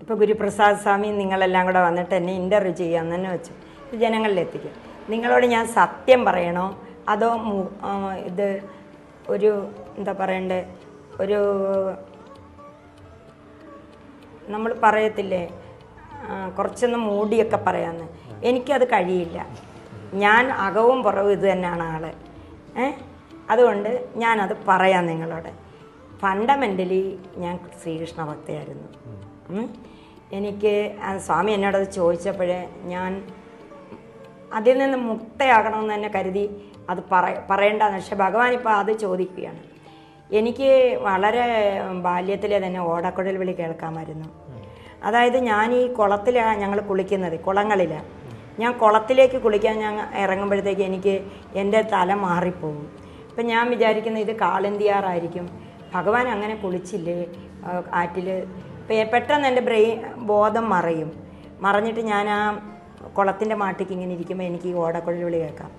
ഇപ്പോൾ ഗുരുപ്രസാദ് സ്വാമി നിങ്ങളെല്ലാം കൂടെ വന്നിട്ട് എന്നെ ഇൻ്റർവ്യൂ ചെയ്യാൻ തന്നെ വെച്ചു, ജനങ്ങളിലെത്തിക്കും. നിങ്ങളോട് ഞാൻ സത്യം പറയണോ അതോ ഇത് ഒരു എന്താ പറയണ്ടേ, ഒരു നമ്മൾ പറയത്തില്ലേ കുറച്ചൊന്ന് മൂടിയൊക്കെ പറയാമെന്ന്. എനിക്കത് കഴിയില്ല. ഞാൻ അകവും പുറവും ഇത് തന്നെയാണ് ആള്. അതുകൊണ്ട് ഞാനത് പറയാം നിങ്ങളോട്. ഫണ്ടമെൻ്റലി ഞാൻ ശ്രീകൃഷ്ണ ഭക്തയായിരുന്നു. എനിക്ക് സ്വാമി എന്നോടത് ചോദിച്ചപ്പോഴേ ഞാൻ അതിൽ നിന്ന് മുക്തയാകണമെന്ന് തന്നെ കരുതി അത് പറയേണ്ടതെന്ന്. പക്ഷെ ഭഗവാൻ ഇപ്പോൾ അത് ചോദിക്കുകയാണ്. എനിക്ക് വളരെ ബാല്യത്തിലെ തന്നെ ഓടക്കുഴൽ വിളി കേൾക്കാമായിരുന്നു. അതായത് ഞാൻ ഈ കുളത്തിലാണ് ഞങ്ങൾ കുളിക്കുന്നത്, കുളങ്ങളിലാണ്. ഞാൻ കുളത്തിലേക്ക് കുളിക്കാൻ ഞാൻ ഇറങ്ങുമ്പോഴത്തേക്ക് എനിക്ക് എൻ്റെ തല മാറിപ്പോകും. അപ്പം ഞാൻ വിചാരിക്കുന്നത് ഇത് കാളന്തിയാറായിരിക്കും, ഭഗവാൻ അങ്ങനെ കുളിച്ചില്ലേ ആറ്റിൽ. പെട്ടെന്ന് എൻ്റെ ബോധം മറഞ്ഞിട്ട് ഞാൻ ആ കുളത്തിൻ്റെ മാട്ടിക്ക് ഇങ്ങനെ ഇരിക്കുമ്പോൾ എനിക്ക് ഈ ഓടക്കുഴൽ വിളി കേൾക്കാം.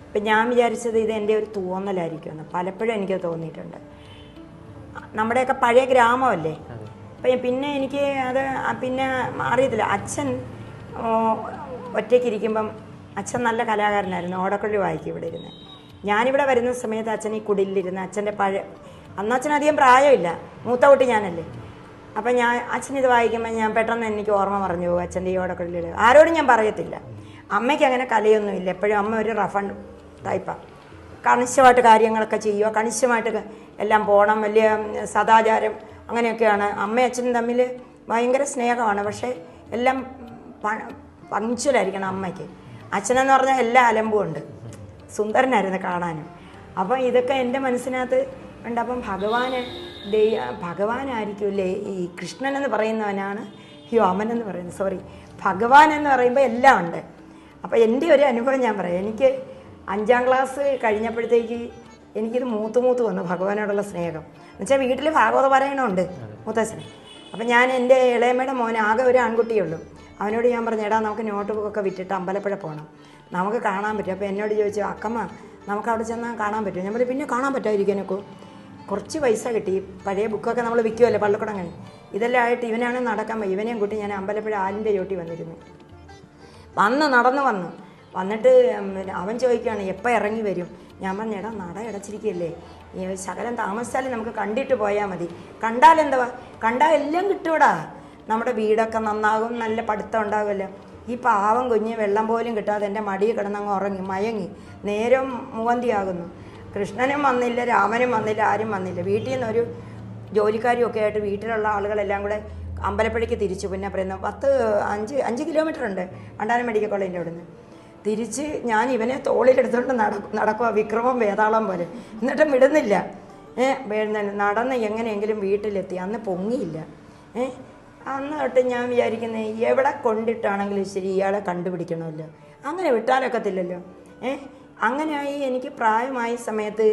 അപ്പം ഞാൻ വിചാരിച്ചത് ഇത് എൻ്റെ ഒരു തോന്നലായിരിക്കുമെന്ന്. പലപ്പോഴും എനിക്കത് തോന്നിയിട്ടുണ്ട്. നമ്മുടെയൊക്കെ പഴയ ഗ്രാമമല്ലേ. അപ്പം പിന്നെ എനിക്ക് അത് പിന്നെ അറിയത്തില്ല. അച്ഛൻ ഒറ്റയ്ക്കിരിക്കുമ്പം അച്ഛൻ നല്ല കലാകാരനായിരുന്നു, ഓടക്കുഴൽ വായിക്കും ഇവിടെ ഇരുന്ന്. ഞാനിവിടെ വരുന്ന സമയത്ത് അച്ഛൻ ഈ കുടിലിരുന്ന് അച്ഛൻ്റെ അന്ന് അച്ഛൻ അധികം പ്രായമില്ല, മൂത്ത കുട്ടി ഞാനല്ലേ. അപ്പം അച്ഛനിത് വായിക്കുമ്പോൾ ഞാൻ പെട്ടെന്ന് എനിക്ക് ഓർമ്മ പറഞ്ഞു പോകും അച്ഛൻ്റെ ഈ ഓടക്കുഴലിൽ. ആരോടും ഞാൻ പറയത്തില്ല. അമ്മയ്ക്ക് അങ്ങനെ കലയൊന്നുമില്ല. എപ്പോഴും അമ്മ ഒരു റഫ് ടൈപ്പാണ്. കണിശമായിട്ട് കാര്യങ്ങളൊക്കെ ചെയ്യുക, കണിശമായിട്ട് എല്ലാം പോകണം, വലിയ സദാചാരം അങ്ങനെയൊക്കെയാണ്. അമ്മയും അച്ഛനും തമ്മിൽ ഭയങ്കര സ്നേഹമാണ്. പക്ഷേ എല്ലാം പങ്ക്ച്വലായിരിക്കണം അമ്മയ്ക്ക്. അച്ഛനെന്ന് പറഞ്ഞാൽ എല്ലാ അലമ്പും ഉണ്ട്, സുന്ദരനായിരുന്നു കാണാനും. അപ്പം ഇതൊക്കെ എൻ്റെ മനസ്സിനകത്ത് ഉണ്ട്. അപ്പം ഭഗവാനായിരിക്കുമല്ലേ ഈ കൃഷ്ണൻ എന്ന് പറയുന്നവനാണ് അമനെന്ന് പറയുന്നത്, ഭഗവാൻ എന്ന് പറയുമ്പോൾ എല്ലാം ഉണ്ട്. അപ്പോൾ എൻ്റെ ഒരു അനുഭവം ഞാൻ പറയാം. എനിക്ക് 5ാം ക്ലാസ് കഴിഞ്ഞപ്പോഴത്തേക്ക് എനിക്കിത് മൂത്ത് വന്നു ഭഗവാനോടുള്ള സ്നേഹം. എന്നുവെച്ചാൽ വീട്ടിൽ ഭാഗവത പാരായണമുണ്ട് മുത്തച്ഛന്. അപ്പം ഞാൻ എൻ്റെ ഇളയമ്മയുടെ മോനെ, ആകെ ഒരു ആൺകുട്ടിയുള്ളൂ, അവനോട് ഞാൻ പറഞ്ഞു, എടാ നമുക്ക് നോട്ട് ബുക്കൊക്കെ വിറ്റിട്ട് അമ്പലപ്പുഴ പോകണം, നമുക്ക് കാണാൻ പറ്റും. അപ്പോൾ എന്നോട് ചോദിച്ചു, അക്കമ്മ നമുക്ക് അവിടെ ചെന്നാൽ കാണാൻ പറ്റും? ഞാൻ പറഞ്ഞു, പിന്നെ കാണാൻ പറ്റാതിരിക്കാനൊക്കെ. കുറച്ച് പൈസ കിട്ടി, പഴയ ബുക്കൊക്കെ നമ്മൾ വിൽക്കുമല്ലോ പള്ളിക്കുടങ്ങനെ. ഇതെല്ലാം ആയിട്ട് ഇവനാണ് നടക്കാൻ പോയി. ഇവനെയും കൂട്ടി ഞാൻ അമ്പലപ്പുഴ ആലിൻ്റെ ചോട്ടി വന്നിരുന്നു. നടന്നു വന്നിട്ട് അവൻ ചോദിക്കുകയാണ് എപ്പോൾ ഇറങ്ങി വരും. ഞാൻ പറഞ്ഞു, എടാ നട അടച്ചിരിക്കുകയല്ലേ, ശകലം താമസിച്ചാലും നമുക്ക് കണ്ടിട്ട് പോയാൽ മതി. കണ്ടാൽ എല്ലാം കിട്ടൂടാ. നമ്മുടെ വീടൊക്കെ നന്നാകും, നല്ല പഠിത്തം ഉണ്ടാകുമല്ലോ. ഈ പാവം കുഞ്ഞ് വെള്ളം പോലും കിട്ടാതെ എൻ്റെ മടിയിൽ കിടന്നങ്ങ് മയങ്ങി നേരം മൂവന്തിയാകുന്നു. കൃഷ്ണനും വന്നില്ല, രാമനും വന്നില്ല, ആരും വന്നില്ല. വീട്ടിൽ നിന്നൊരു ജോലിക്കാരും ഒക്കെ ആയിട്ട് വീട്ടിലുള്ള ആളുകളെല്ലാം കൂടെ അമ്പലപ്പുഴയ്ക്ക് തിരിച്ചു. പിന്നെ പറയുന്നത് 5 കിലോമീറ്റർ ഉണ്ട് വണ്ടാനം മെഡിക്കൽ കോളേജിൻ്റെ അവിടെ നിന്ന്. തിരിച്ച് ഞാൻ ഇവനെ തോളിലെടുത്തുകൊണ്ട് നടക്കുക, വിക്രമം വേതാളം പോലെ. എന്നിട്ടും വിടുന്നില്ല. നടന്ന് എങ്ങനെയെങ്കിലും വീട്ടിലെത്തി. അന്ന് പൊങ്ങിയില്ല. അന്ന് തൊട്ട് ഞാൻ വിചാരിക്കുന്നത് എവിടെ കൊണ്ടിട്ടാണെങ്കിലും ശരി ഇയാളെ കണ്ടുപിടിക്കണമല്ലോ. അങ്ങനെ വിട്ടാലൊക്കത്തില്ലല്ലോ. അങ്ങനെയായി എനിക്ക് പ്രായമായ സമയത്ത്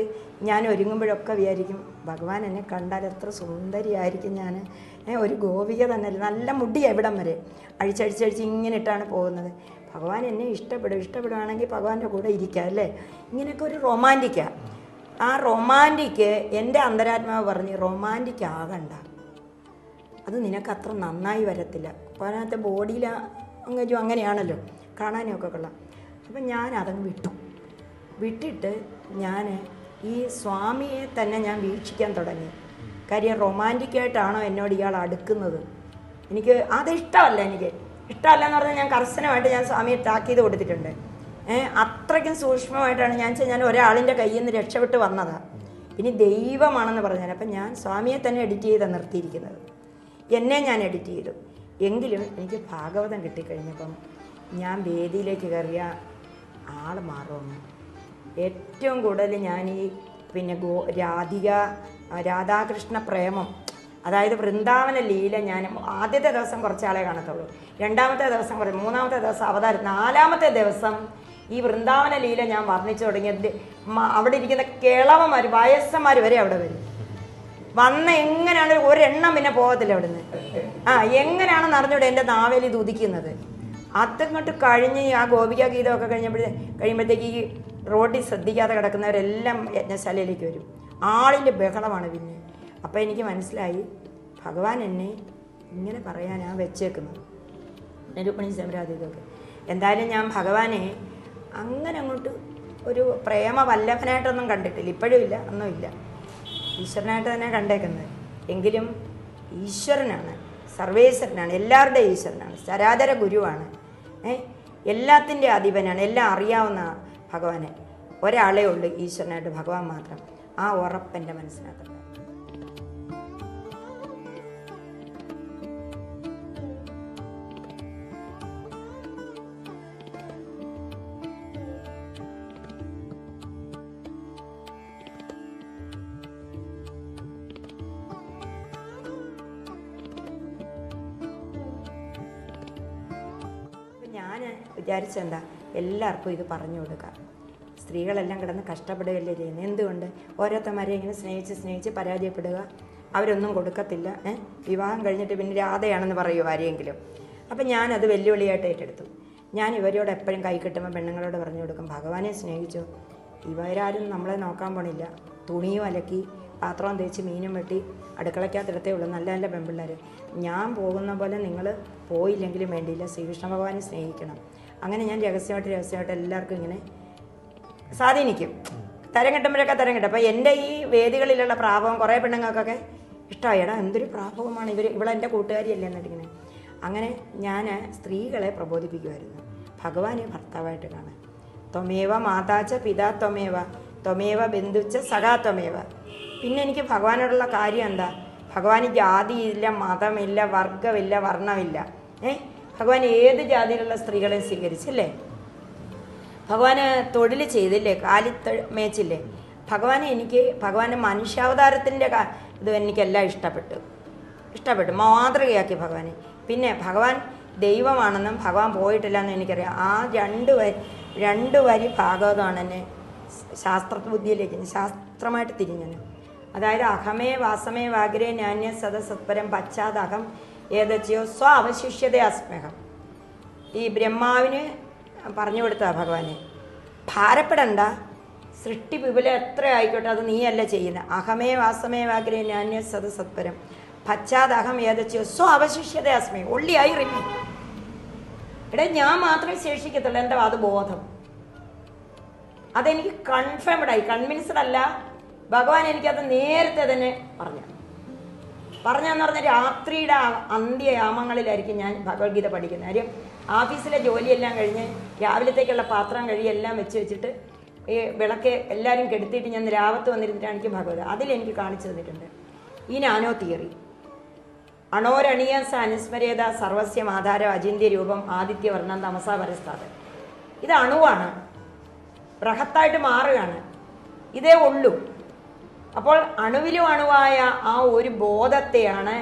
ഞാൻ ഒരുങ്ങുമ്പോഴൊക്കെ വിചാരിക്കും ഭഗവാൻ എന്നെ കണ്ടാൽ എത്ര സുന്ദരിയായിരിക്കും ഞാൻ. ഒരു ഗോപിക തന്നെ, നല്ല മുടിയാണ് ഇവിടം വരെ, അഴിച്ചഴിച്ചഴിച്ച് ഇങ്ങനെ ഇട്ടാണ് പോകുന്നത്. ഭഗവാൻ എന്നെ ഇഷ്ടപ്പെടുകയാണെങ്കിൽ ഭഗവാന്റെ കൂടെ ഇരിക്കുക അല്ലേ. ഇങ്ങനെയൊക്കെ ഒരു റൊമാൻറ്റിക്കാണ്. ആ റൊമാൻറ്റിക്ക് എൻ്റെ അന്തരാത്മാവ് പറഞ്ഞ് റൊമാൻറ്റിക് ആകണ്ട, അത് നിനക്ക് അത്ര നന്നായി വരത്തില്ല. അപ്പോൾ അതിനകത്ത് ബോഡിയിൽ അങ്ങനെയാണല്ലോ, കാണാനൊക്കെ കൊള്ളാം. അപ്പം ഞാൻ അതങ്ങ് വിട്ടിട്ട് ഞാൻ ഈ സ്വാമിയെ തന്നെ ഞാൻ വീക്ഷിക്കാൻ തുടങ്ങി. കാര്യം റൊമാൻറ്റിക്കായിട്ടാണോ എന്നോട് ഇയാൾ അടുക്കുന്നത്, എനിക്ക് അതിഷ്ടമല്ല. എനിക്ക് ഇഷ്ടമല്ല എന്ന് പറഞ്ഞാൽ ഞാൻ കർശനമായിട്ട് ഞാൻ സ്വാമിയെ താക്കീത് കൊടുത്തിട്ടുണ്ട്. അത്രയ്ക്കും സൂക്ഷ്മമായിട്ടാണ് ഞാൻ ഒരാളിൻ്റെ കയ്യിൽ നിന്ന് രക്ഷപ്പെട്ട് വന്നതാണ്. ഇനി ദൈവമാണെന്ന് പറഞ്ഞാൽ അപ്പം ഞാൻ സ്വാമിയെ തന്നെ എഡിറ്റ് ചെയ്താണ് നിർത്തിയിരിക്കുന്നത്. എന്നെ ഞാൻ എഡിറ്റ് ചെയ്തു. എങ്കിലും എനിക്ക് ഭാഗവതം കിട്ടിക്കഴിഞ്ഞപ്പം ഞാൻ വേദിയിലേക്ക് കയറിയ ആൾ മാറുമെന്ന്. ഏറ്റവും കൂടുതൽ ഞാൻ ഈ രാധാകൃഷ്ണ പ്രേമം, അതായത് വൃന്ദാവന ലീല, ഞാൻ ആദ്യത്തെ ദിവസം കുറച്ചാളെ കാണത്തുള്ളൂ, രണ്ടാമത്തെ ദിവസം കുറച്ച്, മൂന്നാമത്തെ ദിവസം അവതാരം, നാലാമത്തെ ദിവസം ഈ വൃന്ദാവന ലീല ഞാൻ വർണ്ണിച്ചു തുടങ്ങിയത്. അവിടെ ഇരിക്കുന്ന കിളവന്മാർ, വയസ്സന്മാർ വരെ അവിടെ വരും. വന്ന എങ്ങനെയാണ് ഒരെണ്ണം പിന്നെ പോകത്തില്ല അവിടുന്ന്. എങ്ങനെയാണെന്ന് അറിഞ്ഞൂടെ എൻ്റെ നാവേൽ ഇത് ഉദിക്കുന്നത്. അതങ്ങോട്ട് കഴിഞ്ഞ് ആ ഗോപിക ഗീതമൊക്കെ കഴിയുമ്പോഴത്തേക്ക് ഈ റോഡിൽ ശ്രദ്ധിക്കാതെ കിടക്കുന്നവരെല്ലാം യജ്ഞശാലയിലേക്ക് വരും. ആളിൻ്റെ ബഹളമാണ് പിന്നെ. അപ്പോൾ എനിക്ക് മനസ്സിലായി ഭഗവാൻ എന്നെ ഇങ്ങനെ പറയാനാണ് വെച്ചേക്കുന്നത്, നിരൂപണി സമരാധികൾക്ക്. എന്തായാലും ഞാൻ ഭഗവാനെ അങ്ങനെ അങ്ങോട്ട് ഒരു പ്രേമവല്ലഭനായിട്ടൊന്നും കണ്ടിട്ടില്ല, ഇപ്പോഴും ഇല്ല, ഒന്നുമില്ല. ഈശ്വരനായിട്ട് തന്നെ കണ്ടേക്കുന്നത്. എങ്കിലും ഈശ്വരനാണ്, സർവേശ്വരനാണ്, എല്ലാവരുടെയും ഈശ്വരനാണ്, ചരാചര ഗുരുവാണ്, എല്ലാത്തിൻ്റെ അധിപനാണ്, എല്ലാം അറിയാവുന്ന ഭഗവാനെ. ഒരാളേ ഉള്ളൂ ഈശ്വരനായിട്ട്, ഭഗവാൻ മാത്രം. ആ ഉറപ്പെൻ്റെ മനസ്സിനകത്തുണ്ട്. ഞാൻ വിചാരിച്ചെന്താ, എല്ലാവർക്കും ഇത് പറഞ്ഞു കൊടുക്കാം. സ്ത്രീകളെല്ലാം കിടന്ന് കഷ്ടപ്പെടുകയല്ലേ ചെയ്യുന്നത്. എന്തുകൊണ്ട് ഓരോരുത്തന്മാരെ ഇങ്ങനെ സ്നേഹിച്ച് പരാജയപ്പെടുക, അവരൊന്നും കൊടുക്കത്തില്ല. വിവാഹം കഴിഞ്ഞിട്ട് പിന്നെ രാധയാണെന്ന് പറയുമോ ആരെയെങ്കിലും. അപ്പം ഞാനത് വെല്ലുവിളിയായിട്ട് ഏറ്റെടുത്തു. ഞാൻ ഇവരോട് എപ്പോഴും കൈ കിട്ടുമ്പോൾ പെണ്ണുങ്ങളോട് പറഞ്ഞു കൊടുക്കും, ഭഗവാനെ സ്നേഹിച്ചോ, ഇവരാരും നമ്മളെ നോക്കാൻ പോണില്ല. തുണിയും അലക്കി പാത്രവും തേച്ച് മീനും വെട്ടി അടുക്കളയ്ക്കകത്തിടത്തേ ഉള്ളൂ നല്ല നല്ല പെൺപിള്ളേർ. ഞാൻ പോകുന്ന പോലെ നിങ്ങൾ പോയില്ലെങ്കിലും വേണ്ടിയില്ല, ശ്രീകൃഷ്ണ ഭഗവാനെ സ്നേഹിക്കണം. അങ്ങനെ ഞാൻ രഹസ്യമായിട്ട് എല്ലാവർക്കും ഇങ്ങനെ സ്വാധീനിക്കും. തരം കിട്ടുമ്പോഴൊക്കെ തരം കിട്ടും. അപ്പോൾ എൻ്റെ ഈ വേദികളിലുള്ള പ്രാഭവം കുറേ പെണ്ണുങ്ങൾക്കൊക്കെ ഇഷ്ടമായി. എടാ എന്തൊരു പ്രാഭവമാണ് ഇവളെൻ്റെ കൂട്ടുകാരിയല്ലേ എന്നിട്ടിങ്ങനെ. അങ്ങനെ ഞാൻ സ്ത്രീകളെ പ്രബോധിപ്പിക്കുമായിരുന്നു, ഭഗവാനെ ഭർത്താവായിട്ട് കാണാൻ. ത്വമേവ മാതാച്ച പിതാ ത്വമേവ ബന്ധുച്ച സഖാ ത്വമേവ. പിന്നെ എനിക്ക് ഭഗവാനോടുള്ള കാര്യം എന്താ, ഭഗവാന് ജാതിയില്ല, മതമില്ല, വർഗമില്ല, വർണ്ണമില്ല. ഭഗവാൻ ഏത് ജാതിയിലുള്ള സ്ത്രീകളെ സ്വീകരിച്ചില്ലേ. ഭഗവാന് തൊഴിൽ ചെയ്തില്ലേ, മേച്ചില്ലേ. ഭഗവാന്റെ മനുഷ്യാവതാരത്തിൻ്റെ ഇത് എനിക്കെല്ലാം ഇഷ്ടപ്പെട്ടു മാതൃകയാക്കി ഭഗവാനെ. പിന്നെ ഭഗവാൻ ദൈവമാണെന്നും ഭഗവാൻ പോയിട്ടില്ല എന്നും എനിക്കറിയാം. ആ രണ്ട് വരി ഭാഗവതമാണ് എന്നെ ശാസ്ത്രബുദ്ധിയിലേക്ക് ശാസ്ത്രമായിട്ട് തിരിഞ്ഞത്. അതായത് അഹമേ വാസമേ വാഗ്രേ നാന്യ സദസത്പരം പശ്ചാത്തഹം ഏതച്ചയോ സ്വ അവശിഷ്യത അസ്മേഹം. ഈ ബ്രഹ്മാവിന് പറഞ്ഞു കൊടുത്താ ഭഗവാനെ, ഭാരപ്പെടണ്ട, സൃഷ്ടി വിപുലം എത്ര ആയിക്കോട്ടെ അത് നീയല്ല ചെയ്യുന്നത്. അഹമേ വാസമേ വാഗ്രേ നാന്യ സദസത്പരം പശ്ചാത്തഹം ഏതച്ചയോ സ്വ അവശിഷ്യത അസ്മേ. ഒള്ളിയായി റിമി. ഞാൻ മാത്രമേ ശേഷിക്കത്തുള്ളൂ. എൻ്റെ അത് ബോധം, അതെനിക്ക് കൺഫേംഡായി, കൺവിൻസ്ഡ് അല്ല. ഭഗവാൻ എനിക്കത് നേരത്തെ തന്നെ പറഞ്ഞെന്ന് പറഞ്ഞാൽ രാത്രിയുടെ അന്ത്യയാമങ്ങളിലായിരിക്കും ഞാൻ ഭഗവത്ഗീത പഠിക്കുന്നത്. കാര്യം ഓഫീസിലെ ജോലിയെല്ലാം കഴിഞ്ഞ് രാവിലത്തേക്കുള്ള പാത്രം എല്ലാം വെച്ചിട്ട് ഈ വിളക്ക് എല്ലാവരും കെടുത്തിയിട്ട് ഞാൻ രാവത്ത് വന്നിരുന്നിട്ടാണ് എനിക്ക് ഭഗവത് അതിലെനിക്ക് കാണിച്ചു തന്നിട്ടുണ്ട് ഈ നാനോ തിയറി. അണോരണീയ സ അനുസ്മരേത സർവസ്യം ആധാരം അചിന്ത്യ രൂപം ആദിത്യവർണ്ണം തമസാ പരസ്താത്. ഇത് അണുവാണ്, ബൃഹത്തായിട്ട് മാറുകയാണ്, ഇതേ ഉള്ളൂ. അപ്പോൾ അണുവിലും അണുവായ ആ ഒരു ബോധത്തെയാണ്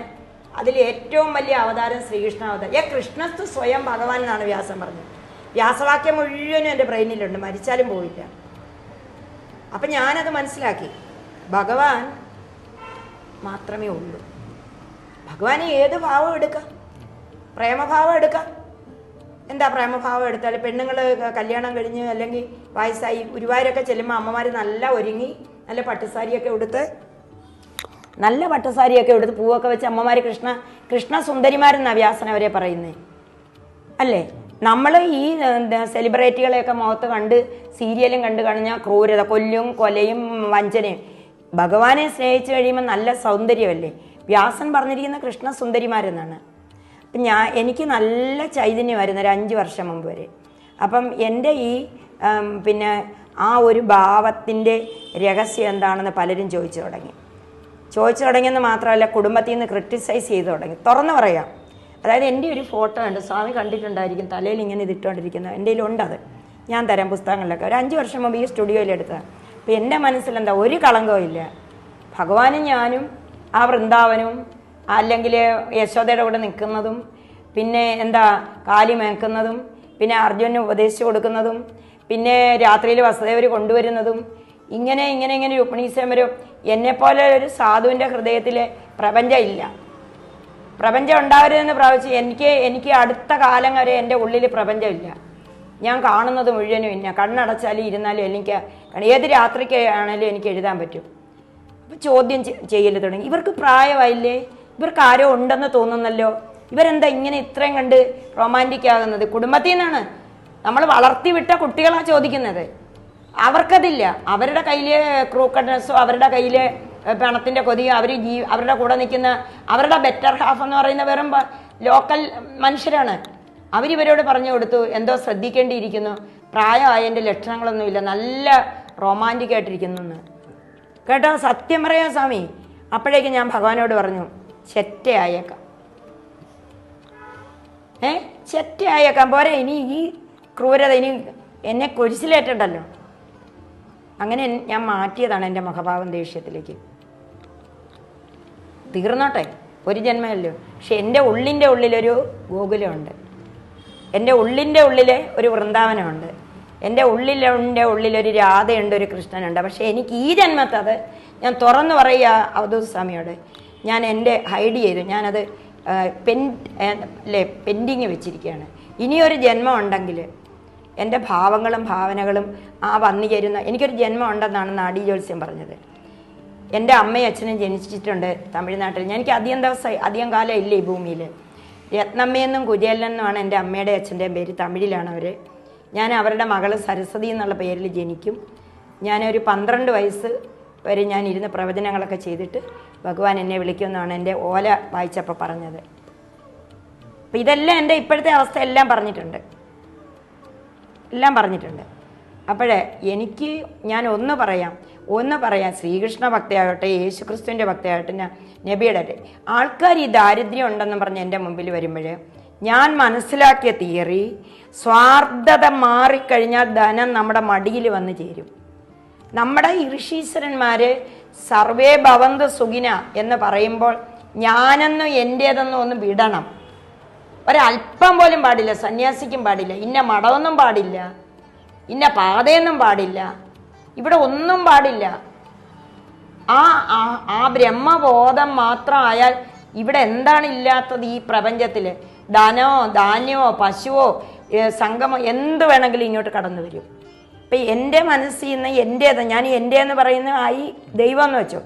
അതിൽ ഏറ്റവും വലിയ അവതാരം ശ്രീകൃഷ്ണ അവതാരം. കൃഷ്ണസ്തു സ്വയം ഭഗവാൻ എന്നാണ് വ്യാസൻ പറഞ്ഞത്. വ്യാസവാക്യം മുഴുവനും എൻ്റെ ബ്രെയിനിലുണ്ട്, മരിച്ചാലും പോയില്ല. അപ്പം ഞാനത് മനസ്സിലാക്കി, ഭഗവാൻ മാത്രമേ ഉള്ളൂ. ഭഗവാന് ഏത് ഭാവം എടുക്കാം, പ്രേമഭാവം എടുക്കാം. എന്താ പ്രേമഭാവം എടുത്താൽ പെണ്ണുങ്ങൾ കല്യാണം കഴിഞ്ഞ് അല്ലെങ്കിൽ വയസ്സായി ഗുരുവായൂരൊക്കെ ചെല്ലുമ്പോൾ അമ്മമാർ നല്ല ഒരുങ്ങി നല്ല പട്ടുസാരിയൊക്കെ ഉടുത്ത് പൂവൊക്കെ വെച്ച് അമ്മമാർ കൃഷ്ണ സുന്ദരിമാരെന്നാണ് വ്യാസൻ അവരെ പറയുന്നത് അല്ലേ. നമ്മൾ ഈ സെലിബ്രിറ്റികളെയൊക്കെ മുഖത്ത് കണ്ട് സീരിയലും കണ്ടു കഴിഞ്ഞാൽ ക്രൂരത, കൊലയും വഞ്ചനയും. ഭഗവാനെ സ്നേഹിച്ചു കഴിയുമ്പോൾ നല്ല സൗന്ദര്യമല്ലേ. വ്യാസൻ പറഞ്ഞിരിക്കുന്ന കൃഷ്ണ സുന്ദരിമാരെന്നാണ്. അപ്പം എനിക്ക് നല്ല ചൈതന്യമായിരുന്നു ഒരു 5 വർഷം മുമ്പ് വരെ. അപ്പം എൻ്റെ ഈ പിന്നെ ആ ഒരു ഭാവത്തിൻ്റെ രഹസ്യം എന്താണെന്ന് പലരും ചോദിച്ചു തുടങ്ങിയെന്ന് മാത്രമല്ല, കുടുംബത്തിൽ നിന്ന് ക്രിട്ടിസൈസ് ചെയ്തു തുടങ്ങി. തുറന്നു പറയാം. അതായത് എൻ്റെ ഒരു ഫോട്ടോ ഉണ്ട്, സ്വാമി കണ്ടിട്ടുണ്ടായിരിക്കും, തലയിൽ ഇങ്ങനെ ഇതിട്ടുകൊണ്ടിരിക്കുന്നത്. എൻ്റെ കയ്യിലുണ്ടത്, ഞാൻ തരാം പുസ്തകങ്ങളിലൊക്കെ. ഒരു 5 വർഷം മുമ്പ് ഈ സ്റ്റുഡിയോയിലെടുത്തതാണ്. അപ്പം എൻ്റെ മനസ്സിലെന്താ, ഒരു കളങ്കവും ഇല്ല. ഭഗവാനും ഞാനും ആ വൃന്ദാവനും അല്ലെങ്കിൽ യശോദയുടെ കൂടെ നിൽക്കുന്നതും പിന്നെ എന്താ കാലി മേക്കുന്നതും പിന്നെ അർജുനന് ഉപദേശിച്ചു കൊടുക്കുന്നതും പിന്നെ രാത്രിയിൽ വസുദേവർ കൊണ്ടുവരുന്നതും ഇങ്ങനെ രുക്മിണീശ്വരം വരും. എന്നെപ്പോലെ ഒരു സാധുവിൻ്റെ ഹൃദയത്തിൽ പ്രപഞ്ചം ഇല്ല. പ്രപഞ്ചം ഉണ്ടാവരുതെന്ന് പ്രാപിച്ച് എനിക്ക് അടുത്ത കാലം വരെ എൻ്റെ ഉള്ളിൽ പ്രപഞ്ചമില്ല. ഞാൻ കാണുന്നത് മുഴുവനും ഇല്ല. കണ്ണടച്ചാലും ഇരുന്നാലും എനിക്ക് ഏത് രാത്രിക്ക് ആണെങ്കിലും എനിക്ക് എഴുതാൻ പറ്റും. അപ്പോൾ ചോദ്യം ചെയ്യൽ തുടങ്ങി. ഇവർക്ക് പ്രായമായില്ലേ, ഇവർക്ക് ആരോ ഉണ്ടെന്ന് തോന്നുന്നല്ലോ, ഇവരെന്താ ഇങ്ങനെ ഇത്രയും കണ്ട് റൊമാൻറ്റിക് ആകുന്നത്? കുടുംബത്തിൽ നിന്നാണ്, നമ്മൾ വളർത്തിവിട്ട കുട്ടികളാണ് ചോദിക്കുന്നത്. അവർക്കതില്ല. അവരുടെ കയ്യിൽ ക്രൂക്കഡ്നെസ്സോ അവരുടെ കയ്യിൽ പണത്തിൻ്റെ കൊതിയോ അവരുടെ കൂടെ നിൽക്കുന്ന അവരുടെ ബെറ്റർ ഹാഫ് എന്ന് പറയുന്ന വെറും ലോക്കൽ മനുഷ്യരാണ്. അവരിവരോട് പറഞ്ഞു കൊടുത്തു, എന്തോ ശ്രദ്ധിക്കേണ്ടിയിരിക്കുന്നു, പ്രായമായതിൻ്റെ ലക്ഷണങ്ങളൊന്നുമില്ല, നല്ല റൊമാൻറ്റിക് ആയിട്ടിരിക്കുന്നു എന്ന്. കേട്ടോ, സത്യം പറയാം സ്വാമി. അപ്പോഴേക്കും ഞാൻ ഭഗവാനോട് പറഞ്ഞു, ചെറ്റയായേക്കാം, ചെറ്റയായേക്കാം, പോരെ, ഇനി ഈ ക്രൂരത ഇനി എന്നെ കുരിശിലേറ്റണ്ടല്ലോ. അങ്ങനെ ഞാൻ മാറ്റിയതാണ് എൻ്റെ മുഖഭാവം ദേഷ്യത്തിലേക്ക്. തീർന്നോട്ടെ, ഒരു ജന്മമല്ലോ. പക്ഷെ എൻ്റെ ഉള്ളിലൊരു ഗോകുലമുണ്ട്, എൻ്റെ ഉള്ളിലെ ഒരു വൃന്ദാവനമുണ്ട്, എൻ്റെ ഉള്ളിലൊരു രാധയുണ്ട്, ഒരു കൃഷ്ണനുണ്ട്. പക്ഷെ എനിക്ക് ഈ ജന്മത്തെ അത് ഞാൻ തുറന്നു പറയുക അവധൂത് സ്വാമിയോട്, ഞാൻ എൻ്റെ ഹൈഡ് ചെയ്തു, ഞാനത് പെൻഡിങ് വെച്ചിരിക്കുകയാണ്. ഇനിയൊരു ജന്മം ഉണ്ടെങ്കിൽ എൻ്റെ ഭാവങ്ങളും ഭാവനകളും വന്നു ചേരുന്ന എനിക്കൊരു ജന്മം ഉണ്ടെന്നാണ് നാഡീ ജ്യോത്സ്യം പറഞ്ഞത്. എൻ്റെ അമ്മയും അച്ഛനും ജനിച്ചിട്ടുണ്ട് തമിഴ്നാട്ടിൽ. എനിക്ക് അധികം കാലം ഇല്ല ഈ ഭൂമിയിൽ. രത്നമ്മയെന്നും കുചേലനെന്നുമാണ് എൻ്റെ അമ്മയുടെ അച്ഛൻ്റെയും പേര്. തമിഴിലാണ് അവർ. ഞാൻ അവരുടെ മകള് സരസ്വതി എന്നുള്ള പേരിൽ ജനിക്കും. ഞാനൊരു 12 വയസ്സ് വരെ ഞാൻ ഇരുന്ന് പ്രവചനങ്ങളൊക്കെ ചെയ്തിട്ട് ഭഗവാൻ എന്നെ വിളിക്കുമെന്നാണ് എൻ്റെ ഓല വായിച്ചപ്പോൾ പറഞ്ഞത്. അപ്പം ഇതെല്ലാം എൻ്റെ ഇപ്പോഴത്തെ അവസ്ഥ എല്ലാം പറഞ്ഞിട്ടുണ്ട്. അപ്പോഴേ ഞാൻ ഒന്ന് പറയാം, ശ്രീകൃഷ്ണ ഭക്തയാകട്ടെ, യേശുക്രിസ്തുവിൻ്റെ ഭക്തയാകട്ടെ, നബിയുടെ ആൾക്കാർ ഈ ദാരിദ്ര്യം ഉണ്ടെന്ന് പറഞ്ഞ് എൻ്റെ മുമ്പിൽ വരുമ്പോൾ ഞാൻ മനസ്സിലാക്കിയ തിയറി, സ്വാർത്ഥത മാറിക്കഴിഞ്ഞാൽ ധനം നമ്മുടെ മടിയിൽ വന്ന് ചേരും. നമ്മുടെ ഋഷീശ്വരന്മാർ സർവേ ഭവന്തു സുഖിന എന്ന് പറയുമ്പോൾ ഞാനെന്നും എൻ്റേതെന്നും ഒന്ന് വിടണം. ഒരല്പം പോലും പാടില്ല. സന്യാസിക്കും പാടില്ല, ഇന്ന മടമൊന്നും പാടില്ല, ഇന്ന പാതയൊന്നും പാടില്ല, ഇവിടെ ഒന്നും പാടില്ല. ആ ബ്രഹ്മബോധം മാത്രമായാൽ ഇവിടെ എന്താണ് ഇല്ലാത്തത് ഈ പ്രപഞ്ചത്തിൽ? ധനമോ ധാന്യമോ പശുവോ സംഗമോ എന്ത് വേണമെങ്കിലും ഇങ്ങോട്ട് കടന്നു വരും. ഇപ്പം എൻ്റെ മനസ്സിൽ നിന്ന് എൻ്റേത്, ഞാൻ എൻ്റെ എന്ന് പറയുന്ന ദൈവം എന്ന് വെച്ചോ,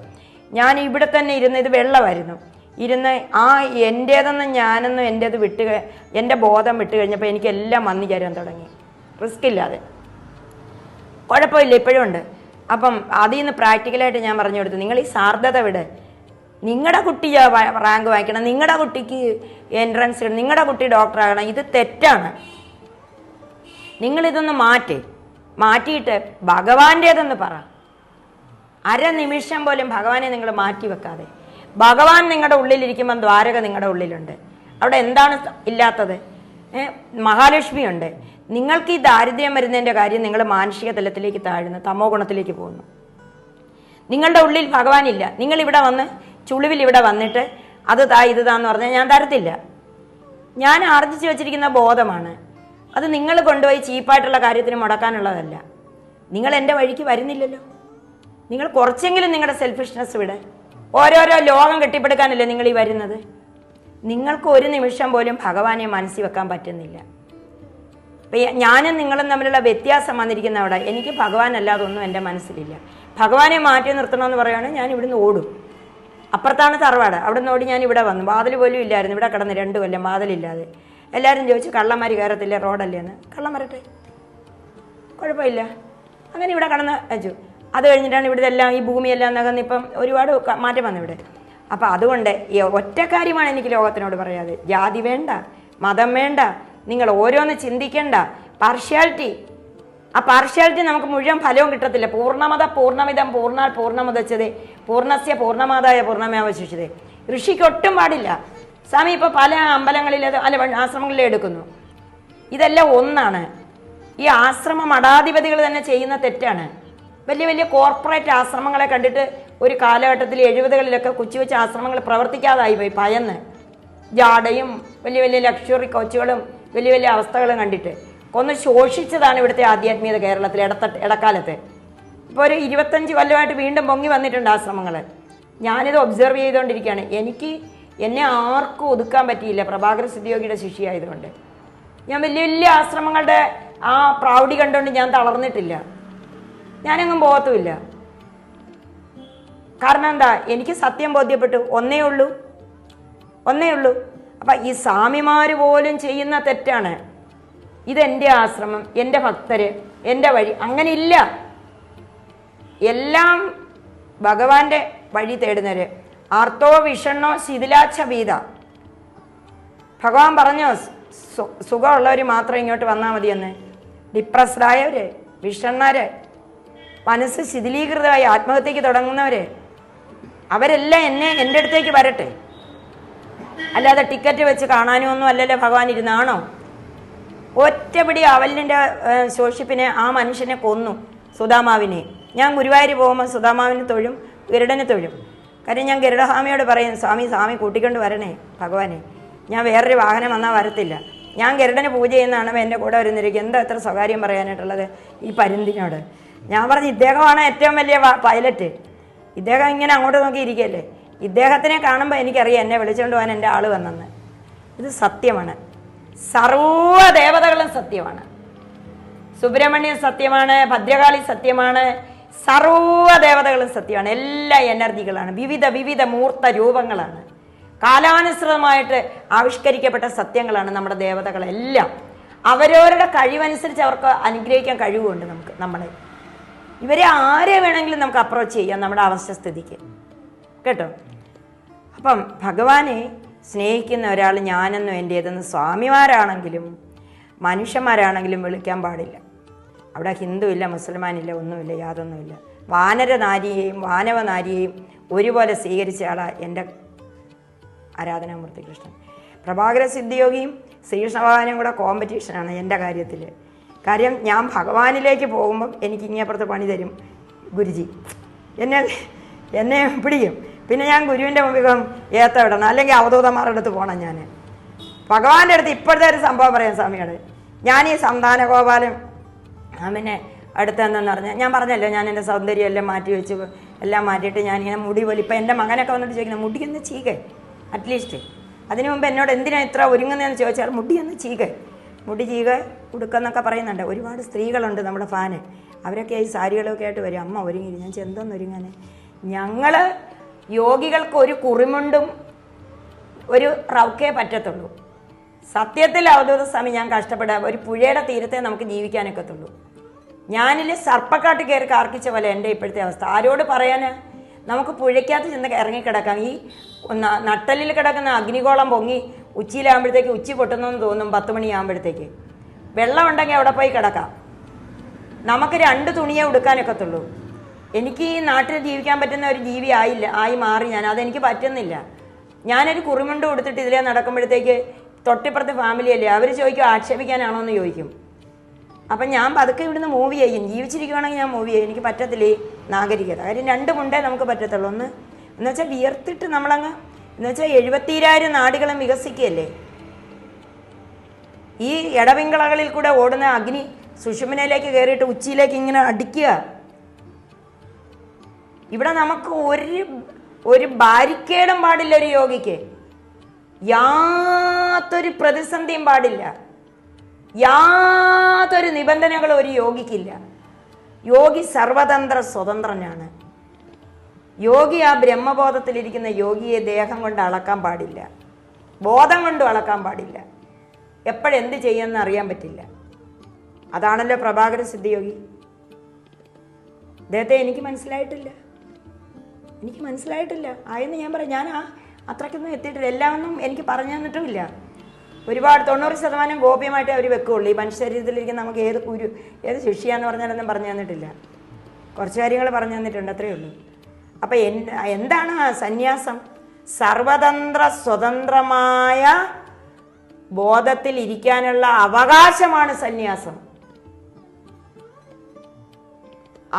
ഞാൻ ഇവിടെ തന്നെ ഇരുന്ന്, ഇത് വെള്ളമായിരുന്നു, ഇരുന്ന് എൻ്റേതെന്ന് ഞാനെന്നും എൻ്റേത് എൻ്റെ ബോധം വിട്ട് കഴിഞ്ഞപ്പോൾ എനിക്കെല്ലാം വന്നു ചേരാൻ തുടങ്ങി, റിസ്ക് ഇല്ലാതെ. കുഴപ്പമില്ല, ഇപ്പോഴും ഉണ്ട്. അപ്പം അതിൽ നിന്ന് പ്രാക്ടിക്കലായിട്ട് ഞാൻ പറഞ്ഞു കൊടുത്തു, നിങ്ങൾ ഈ സാർദ്ധത വിട്. നിങ്ങളുടെ കുട്ടി റാങ്ക് വാങ്ങിക്കണം, നിങ്ങളുടെ കുട്ടിക്ക് എൻട്രൻസ് ഇടണം, നിങ്ങളുടെ കുട്ടി ഡോക്ടറാകണം, ഇത് തെറ്റാണ്. നിങ്ങളിതൊന്ന് മാറ്റിയിട്ട് ഭഗവാന്റേതെന്ന് പറ. അരനിമിഷം പോലും ഭഗവാനെ നിങ്ങൾ മാറ്റി വെക്കാതെ. ഭഗവാൻ നിങ്ങളുടെ ഉള്ളിലിരിക്കുമ്പം ദ്വാരക നിങ്ങളുടെ ഉള്ളിലുണ്ട്. അവിടെ എന്താണ് ഇല്ലാത്തത്? മഹാലക്ഷ്മിയുണ്ട്. നിങ്ങൾക്ക് ഈ ദാരിദ്ര്യം വരുന്നതിൻ്റെ കാര്യം നിങ്ങൾ മാനസിക തലത്തിലേക്ക് താഴുന്നു, തമോ ഗുണത്തിലേക്ക് പോകുന്നു. നിങ്ങളുടെ ഉള്ളിൽ ഭഗവാനില്ല. നിങ്ങളിവിടെ വന്ന് ചുളിവിൽ ഇവിടെ വന്നിട്ട് അത് ഇത് താന്ന് പറഞ്ഞാൽ ഞാൻ തരത്തില്ല. ഞാൻ ആർജിച്ച് വെച്ചിരിക്കുന്ന ബോധമാണ്. അത് നിങ്ങൾ കൊണ്ടുപോയി ചീപ്പായിട്ടുള്ള കാര്യത്തിന് മുടക്കാനുള്ളതല്ല. നിങ്ങൾ എൻ്റെ വഴിക്ക് വരുന്നില്ലല്ലോ. നിങ്ങൾ കുറച്ചെങ്കിലും നിങ്ങളുടെ സെൽഫിഷ്നെസ് വിട്. ഓരോരോ ലോകം കെട്ടിപ്പടുക്കാനല്ലേ നിങ്ങൾ ഈ വരുന്നത്. നിങ്ങൾക്ക് ഒരു നിമിഷം പോലും ഭഗവാനെ മനസ്സിൽ വെക്കാൻ പറ്റുന്നില്ല. അപ്പം ഞാനും നിങ്ങളും തമ്മിലുള്ള വ്യത്യാസം വന്നിരിക്കുന്ന അവിടെ. എനിക്ക് ഭഗവാൻ അല്ലാതെ ഒന്നും എൻ്റെ മനസ്സിലില്ല. ഭഗവാനെ മാറ്റി നിർത്തണമെന്ന് പറയുകയാണെങ്കിൽ ഞാൻ ഇവിടുന്ന് ഓടും. അപ്പുറത്താണ് തറവാട്, അവിടെ നിന്ന് ഓടി ഞാൻ ഇവിടെ വന്നു. വാതിൽ പോലും ഇല്ലായിരുന്നു, ഇവിടെ കിടന്ന് 2 കൊല്ലം വാതിലില്ലാതെ. എല്ലാവരും ചോദിച്ചു കള്ളന്മാർ കയറത്തില്ല റോഡല്ലേ എന്ന്. കള്ളം വരട്ടെ, കുഴപ്പമില്ല. അങ്ങനെ ഇവിടെ കടന്ന് വെച്ചു. അത് കഴിഞ്ഞിട്ടാണ് ഇവിടെ എല്ലാം ഈ ഭൂമിയെല്ലാം നകന്ന് ഇപ്പം ഒരുപാട് മാറ്റം വന്നു ഇവിടെ. അപ്പം അതുകൊണ്ട് ഈ ഒറ്റ കാര്യമാണ് എനിക്ക് ലോകത്തിനോട് പറയാതെ. ജാതി വേണ്ട, മതം വേണ്ട, നിങ്ങൾ ഓരോന്ന് ചിന്തിക്കേണ്ട. പാർഷ്യാലിറ്റി, ആ പാർഷ്യാലിറ്റി നമുക്ക് മുഴുവൻ ഫലവും കിട്ടത്തില്ല. പൂർണ്ണമത പൂർണ്ണമിതം പൂർണ്ണാൽ പൂർണ്ണമുദച്ചതേ പൂർണ്ണസ്യ പൂർണ്ണമാതായ പൂർണ്ണമേവശിഷ്യതേ. ഋഷിക്ക് ഒട്ടും പാടില്ല. സ്വാമി ഇപ്പോൾ പല അമ്പലങ്ങളിൽ അല്ല ആശ്രമങ്ങളിൽ എടുക്കുന്നു. ഇതെല്ലാം ഒന്നാണ്. ഈ ആശ്രമ മഠാധിപതികൾ തന്നെ ചെയ്യുന്ന തെറ്റാണ്. വലിയ വലിയ കോർപ്പറേറ്റ് ആശ്രമങ്ങളെ കണ്ടിട്ട് ഒരു കാലഘട്ടത്തിൽ 70കളിലൊക്കെ കൊച്ചു കൊച്ചു ആശ്രമങ്ങൾ പ്രവർത്തിക്കാതായി പോയി. ഭയന്ന് ജാടയും വലിയ വലിയ ലക്ഷറി കോച്ചുകളും വലിയ വലിയ അവസ്ഥകളും കണ്ടിട്ട് ഒന്ന് ശോഷിച്ചതാണ് ഇവിടുത്തെ ആധ്യാത്മികത കേരളത്തിൽ ഇടക്കാലത്ത്. ഇപ്പോൾ ഒരു 25 കൊല്ലമായിട്ട് വീണ്ടും പൊങ്ങി വന്നിട്ടുണ്ട് ആശ്രമങ്ങൾ. ഞാനിത് ഒബ്സർവ് ചെയ്തുകൊണ്ടിരിക്കുകയാണ്. എന്നെ ആർക്കും ഒതുക്കാൻ പറ്റിയില്ല പ്രഭാകര സിദ്ധിയോഗിയുടെ ശിഷ്യയായതുകൊണ്ട്. ഞാൻ വലിയ വലിയ ആശ്രമങ്ങളുടെ ആ പ്രൗഢി കണ്ടുകൊണ്ട് ഞാൻ തളർന്നിട്ടില്ല. ഞാനെങ്ങും പോകത്തുമില്ല. കാരണം എന്താ, എനിക്ക് സത്യം ബോധ്യപ്പെട്ടു. ഒന്നേ ഉള്ളൂ. അപ്പം ഈ സ്വാമിമാർ പോലും ചെയ്യുന്ന തെറ്റാണ്. ഇതെൻ്റെ ആശ്രമം, എൻ്റെ ഭക്തര്, എൻ്റെ വഴി. അങ്ങനെ ഇല്ല. എല്ലാം ഭഗവാന്റെ വഴി തേടുന്നവര്. ആർത്തോ വിഷണ്ണോ ശിഥിലാച്ഛ ഭീത. ഭഗവാൻ പറഞ്ഞോ സുഖമുള്ളവർ മാത്രം ഇങ്ങോട്ട് വന്നാൽ മതിയെന്ന്. ഡിപ്രസ്ഡായവര്, വിഷണ്ണര്, മനസ്സ് ശിഥിലീകൃതമായി ആത്മഹത്യക്ക് തുടങ്ങുന്നവര്, അവരെല്ലാം എൻ്റെ അടുത്തേക്ക് വരട്ടെ. അല്ലാതെ ടിക്കറ്റ് വെച്ച് കാണാനൊന്നും അല്ലല്ലോ ഭഗവാൻ ഇരുന്നാണോ? ഒറ്റപിടി അവലിൻ്റെ ശോഷിപ്പിനെ ആ മനുഷ്യനെ കൊന്നു, സുധാമാവിനെ. ഞാൻ ഗുരുവായൂർ പോകുമ്പോൾ സുധാമാവിന് തൊഴും, ഗരുഡന് തൊഴും. കാര്യം ഞാൻ ഗരുഡസ്വാമിയോട് പറയും, സ്വാമി കൂട്ടിക്കൊണ്ട് വരണേ ഭഗവാനെ, ഞാൻ വേറൊരു വാഹനം വന്നാൽ വരത്തില്ല. ഞാൻ ഗരുഡന് പൂജ ചെയ്യുന്നതാണ് എൻ്റെ കൂടെ വരുന്നിരിക്കും. എന്താ എത്ര സ്വകാര്യം പറയാനായിട്ടുള്ളത് ഈ പരുന്തിനോട്? ഞാൻ പറഞ്ഞു, ഇദ്ദേഹമാണ് ഏറ്റവും വലിയ പൈലറ്റ്. ഇദ്ദേഹം ഇങ്ങനെ അങ്ങോട്ട് നോക്കി ഇരിക്കുകയല്ലേ. ഇദ്ദേഹത്തിനെ കാണുമ്പോൾ എനിക്കറിയാം എന്നെ വിളിച്ചുകൊണ്ട് പോകാൻ എൻ്റെ ആൾ വന്നെന്ന്. ഇത് സത്യമാണ്. സർവ ദേവതകളും സത്യമാണ്. സുബ്രഹ്മണ്യൻ സത്യമാണ്, ഭദ്രകാളി സത്യമാണ്, സർവ ദേവതകളും സത്യമാണ്. എല്ലാ എനർജികളാണ്, വിവിധ മൂർത്ത രൂപങ്ങളാണ്, കാലാനുസൃതമായിട്ട് ആവിഷ്കരിക്കപ്പെട്ട സത്യങ്ങളാണ് നമ്മുടെ ദേവതകളെല്ലാം. അവരവരുടെ കഴിവനുസരിച്ച് അവർക്ക് അനുഗ്രഹിക്കാൻ കഴിവുണ്ട് നമ്മളെ. ഇവരെ ആരെ വേണമെങ്കിലും നമുക്ക് അപ്രോച്ച് ചെയ്യാം നമ്മുടെ അവസ്ഥസ്ഥിതിക്ക്, കേട്ടോ. അപ്പം ഭഗവാനെ സ്നേഹിക്കുന്ന ഒരാൾ ഞാനെന്നും എൻ്റേതെന്ന് സ്വാമിമാരാണെങ്കിലും മനുഷ്യന്മാരാണെങ്കിലും വിളിക്കാൻ പാടില്ല. അവിടെ ഹിന്ദു ഇല്ല, മുസൽമാനില്ല, ഒന്നുമില്ല, യാതൊന്നുമില്ല. വാനരനാരിയെയും വാനവനാരിയെയും ഒരുപോലെ സ്വീകരിച്ച ആളാണ് എൻ്റെ ആരാധനാമൂർത്തി കൃഷ്ണൻ. പ്രഭാകര സിദ്ധിയോഗിയും ശ്രീകൃഷ്ണഭഗവാനും കൂടെ കോമ്പറ്റീഷനാണ് എൻ്റെ കാര്യത്തിൽ. കാര്യം ഞാൻ ഭഗവാനിലേക്ക് പോകുമ്പം എനിക്ക് ഇങ്ങേപ്പുറത്ത് പണി തരും ഗുരുജി, എന്നെ പിടിക്കും. പിന്നെ ഞാൻ ഗുരുവിൻ്റെ മുമ്പിൽ ഏത്തവിടണം, അല്ലെങ്കിൽ അവധൂതന്മാരുടെ അടുത്ത് പോകണം. ഞാൻ ഭഗവാന്റെ അടുത്ത് ഇപ്പോഴത്തെ ഒരു സംഭവം പറയാം സ്വാമിയോട്. ഞാൻ ഈ സന്താന ഗോപാലൻ പിന്നെ അടുത്തെന്തെന്ന് പറഞ്ഞാൽ ഞാൻ പറഞ്ഞല്ലോ, ഞാൻ എൻ്റെ സൗന്ദര്യം എല്ലാം മാറ്റി വെച്ച് എല്ലാം മാറ്റിയിട്ട് ഞാനിങ്ങനെ മുടി പോലെ. ഇപ്പം എൻ്റെ മകനൊക്കെ വന്നിട്ട് ചോദിക്കുന്നത് മുടിയൊന്ന് ചീകെ, അറ്റ്ലീസ്റ്റ് അതിനു മുമ്പ് എന്നോട് എന്തിനാണ് ഇത്ര ഒരുങ്ങുന്നതെന്ന് ചോദിച്ചാൽ മുടിയൊന്ന് ചീകെ, മുടി ചീക ഉടുക്കെന്നൊക്കെ പറയുന്നുണ്ട്. ഒരുപാട് സ്ത്രീകളുണ്ട് നമ്മുടെ ഫാന്. അവരൊക്കെ ഈ സാരികളൊക്കെ ആയിട്ട് വരും, അമ്മ ഒരുങ്ങി. ഞാൻ ചെന്തോന്ന് ഒരുങ്ങാൻ. ഞങ്ങൾ യോഗികൾക്ക് ഒരു കുറിമുണ്ടും ഒരു റൗക്കേ പറ്റത്തുള്ളൂ. സത്യത്തിൽ അവധൂത സ്വാമി ഞാൻ കഷ്ടപ്പെടാം. ഒരു പുഴയുടെ തീരത്തെ നമുക്ക് ജീവിക്കാനൊക്കത്തുള്ളൂ. ഞാനിൽ സർപ്പക്കാട്ട് കയറി കാർക്കിച്ച പോലെ എൻ്റെ ഇപ്പോഴത്തെ അവസ്ഥ. ആരോട് പറയാൻ? നമുക്ക് പുഴയ്ക്കകത്ത് ചെന്ന് ഇറങ്ങിക്കിടക്കാം. ഈ നട്ടലിൽ കിടക്കുന്ന അഗ്നിഗോളം പൊങ്ങി ഉച്ചയിലാകുമ്പോഴത്തേക്ക് ഉച്ചി പൊട്ടുന്നെന്ന് തോന്നും. 10 മണിയാകുമ്പോഴത്തേക്ക് വെള്ളം ഉണ്ടെങ്കിൽ അവിടെ പോയി കിടക്കാം. നമുക്ക് 2 തുണിയേ ഉടുക്കാനൊക്കത്തുള്ളൂ. എനിക്ക് ഈ നാട്ടിൽ ജീവിക്കാൻ പറ്റുന്ന ഒരു ജീവി ആയി മാറി ഞാൻ. അതെനിക്ക് പറ്റുന്നില്ല. ഞാനൊരു കുറിമുണ്ട് കൊടുത്തിട്ട് ഇതിലേ നടക്കുമ്പോഴത്തേക്ക് തൊട്ടിപ്പുറത്തെ ഫാമിലിയല്ലേ, അവർ ചോദിക്കും ആക്ഷേപിക്കാനാണോ എന്ന് ചോദിക്കും. അപ്പം ഞാൻ പതുക്കെ ഇവിടുന്ന് മൂവ് ചെയ്യും. ജീവിച്ചിരിക്കുകയാണെങ്കിൽ ഞാൻ മൂവ് ചെയ്യും. എനിക്ക് പറ്റത്തില്ല ഈ നാഗരികത. കാര്യം 2 മുണ്ടേ നമുക്ക് പറ്റത്തുള്ളൂ. ഒന്ന് എന്നുവെച്ചാൽ വിയർത്തിട്ട് നമ്മളങ്ങ് എന്നുവെച്ചാൽ 72,000 നാടുകളും വികസിക്കുകയല്ലേ. ഈ ഇടവിങ്കളകളിൽ കൂടെ ഓടുന്ന അഗ്നി സുഷുമ്നയിലേക്ക് കയറിയിട്ട് ഉച്ചിയിലേക്ക് ഇങ്ങനെ അടിക്കുക. ഇവിടെ നമുക്ക് ഒരു ബാരിക്കേഡും പാടില്ല. ഒരു യോഗിക്ക് യാതൊരു പ്രതിസന്ധിയും പാടില്ല. യാതൊരു നിബന്ധനകളും ഒരു യോഗിക്കില്ല. യോഗി സർവതന്ത്ര സ്വതന്ത്രനാണ്. യോഗി ആ ബ്രഹ്മബോധത്തിലിരിക്കുന്ന യോഗിയെ ദേഹം കൊണ്ട് അളക്കാൻ പാടില്ല, ബോധം കൊണ്ട് അളക്കാൻ പാടില്ല. എപ്പോഴെന്ത് ചെയ്യുമെന്ന് അറിയാൻ പറ്റില്ല. അതാണല്ലോ പ്രഭാകര സിദ്ധയോഗി. അദ്ദേഹത്തെ എനിക്ക് മനസ്സിലായിട്ടില്ല. ആയെന്ന് ഞാൻ പറയാം. ഞാൻ അത്രയ്ക്കൊന്നും എത്തിയിട്ടില്ല. എല്ലാമൊന്നും എനിക്ക് പറഞ്ഞു തന്നിട്ടുമില്ല. ഒരുപാട് 90% ഗോപ്യമായിട്ടേ അവർ വെക്കുകയുള്ളൂ. ഈ മനുഷ്യരീരത്തിലിരിക്കുന്ന നമുക്ക് ഏത് ശിഷ്യാന്ന് പറഞ്ഞാലൊന്നും പറഞ്ഞു തന്നിട്ടില്ല. കുറച്ച് കാര്യങ്ങൾ പറഞ്ഞു തന്നിട്ടുണ്ട്, അത്രയേ ഉള്ളൂ. അപ്പം എന്താണ് സന്യാസം? സർവതന്ത്ര സ്വതന്ത്രമായ ബോധത്തിൽ ഇരിക്കാനുള്ള അവകാശമാണ് സന്യാസം.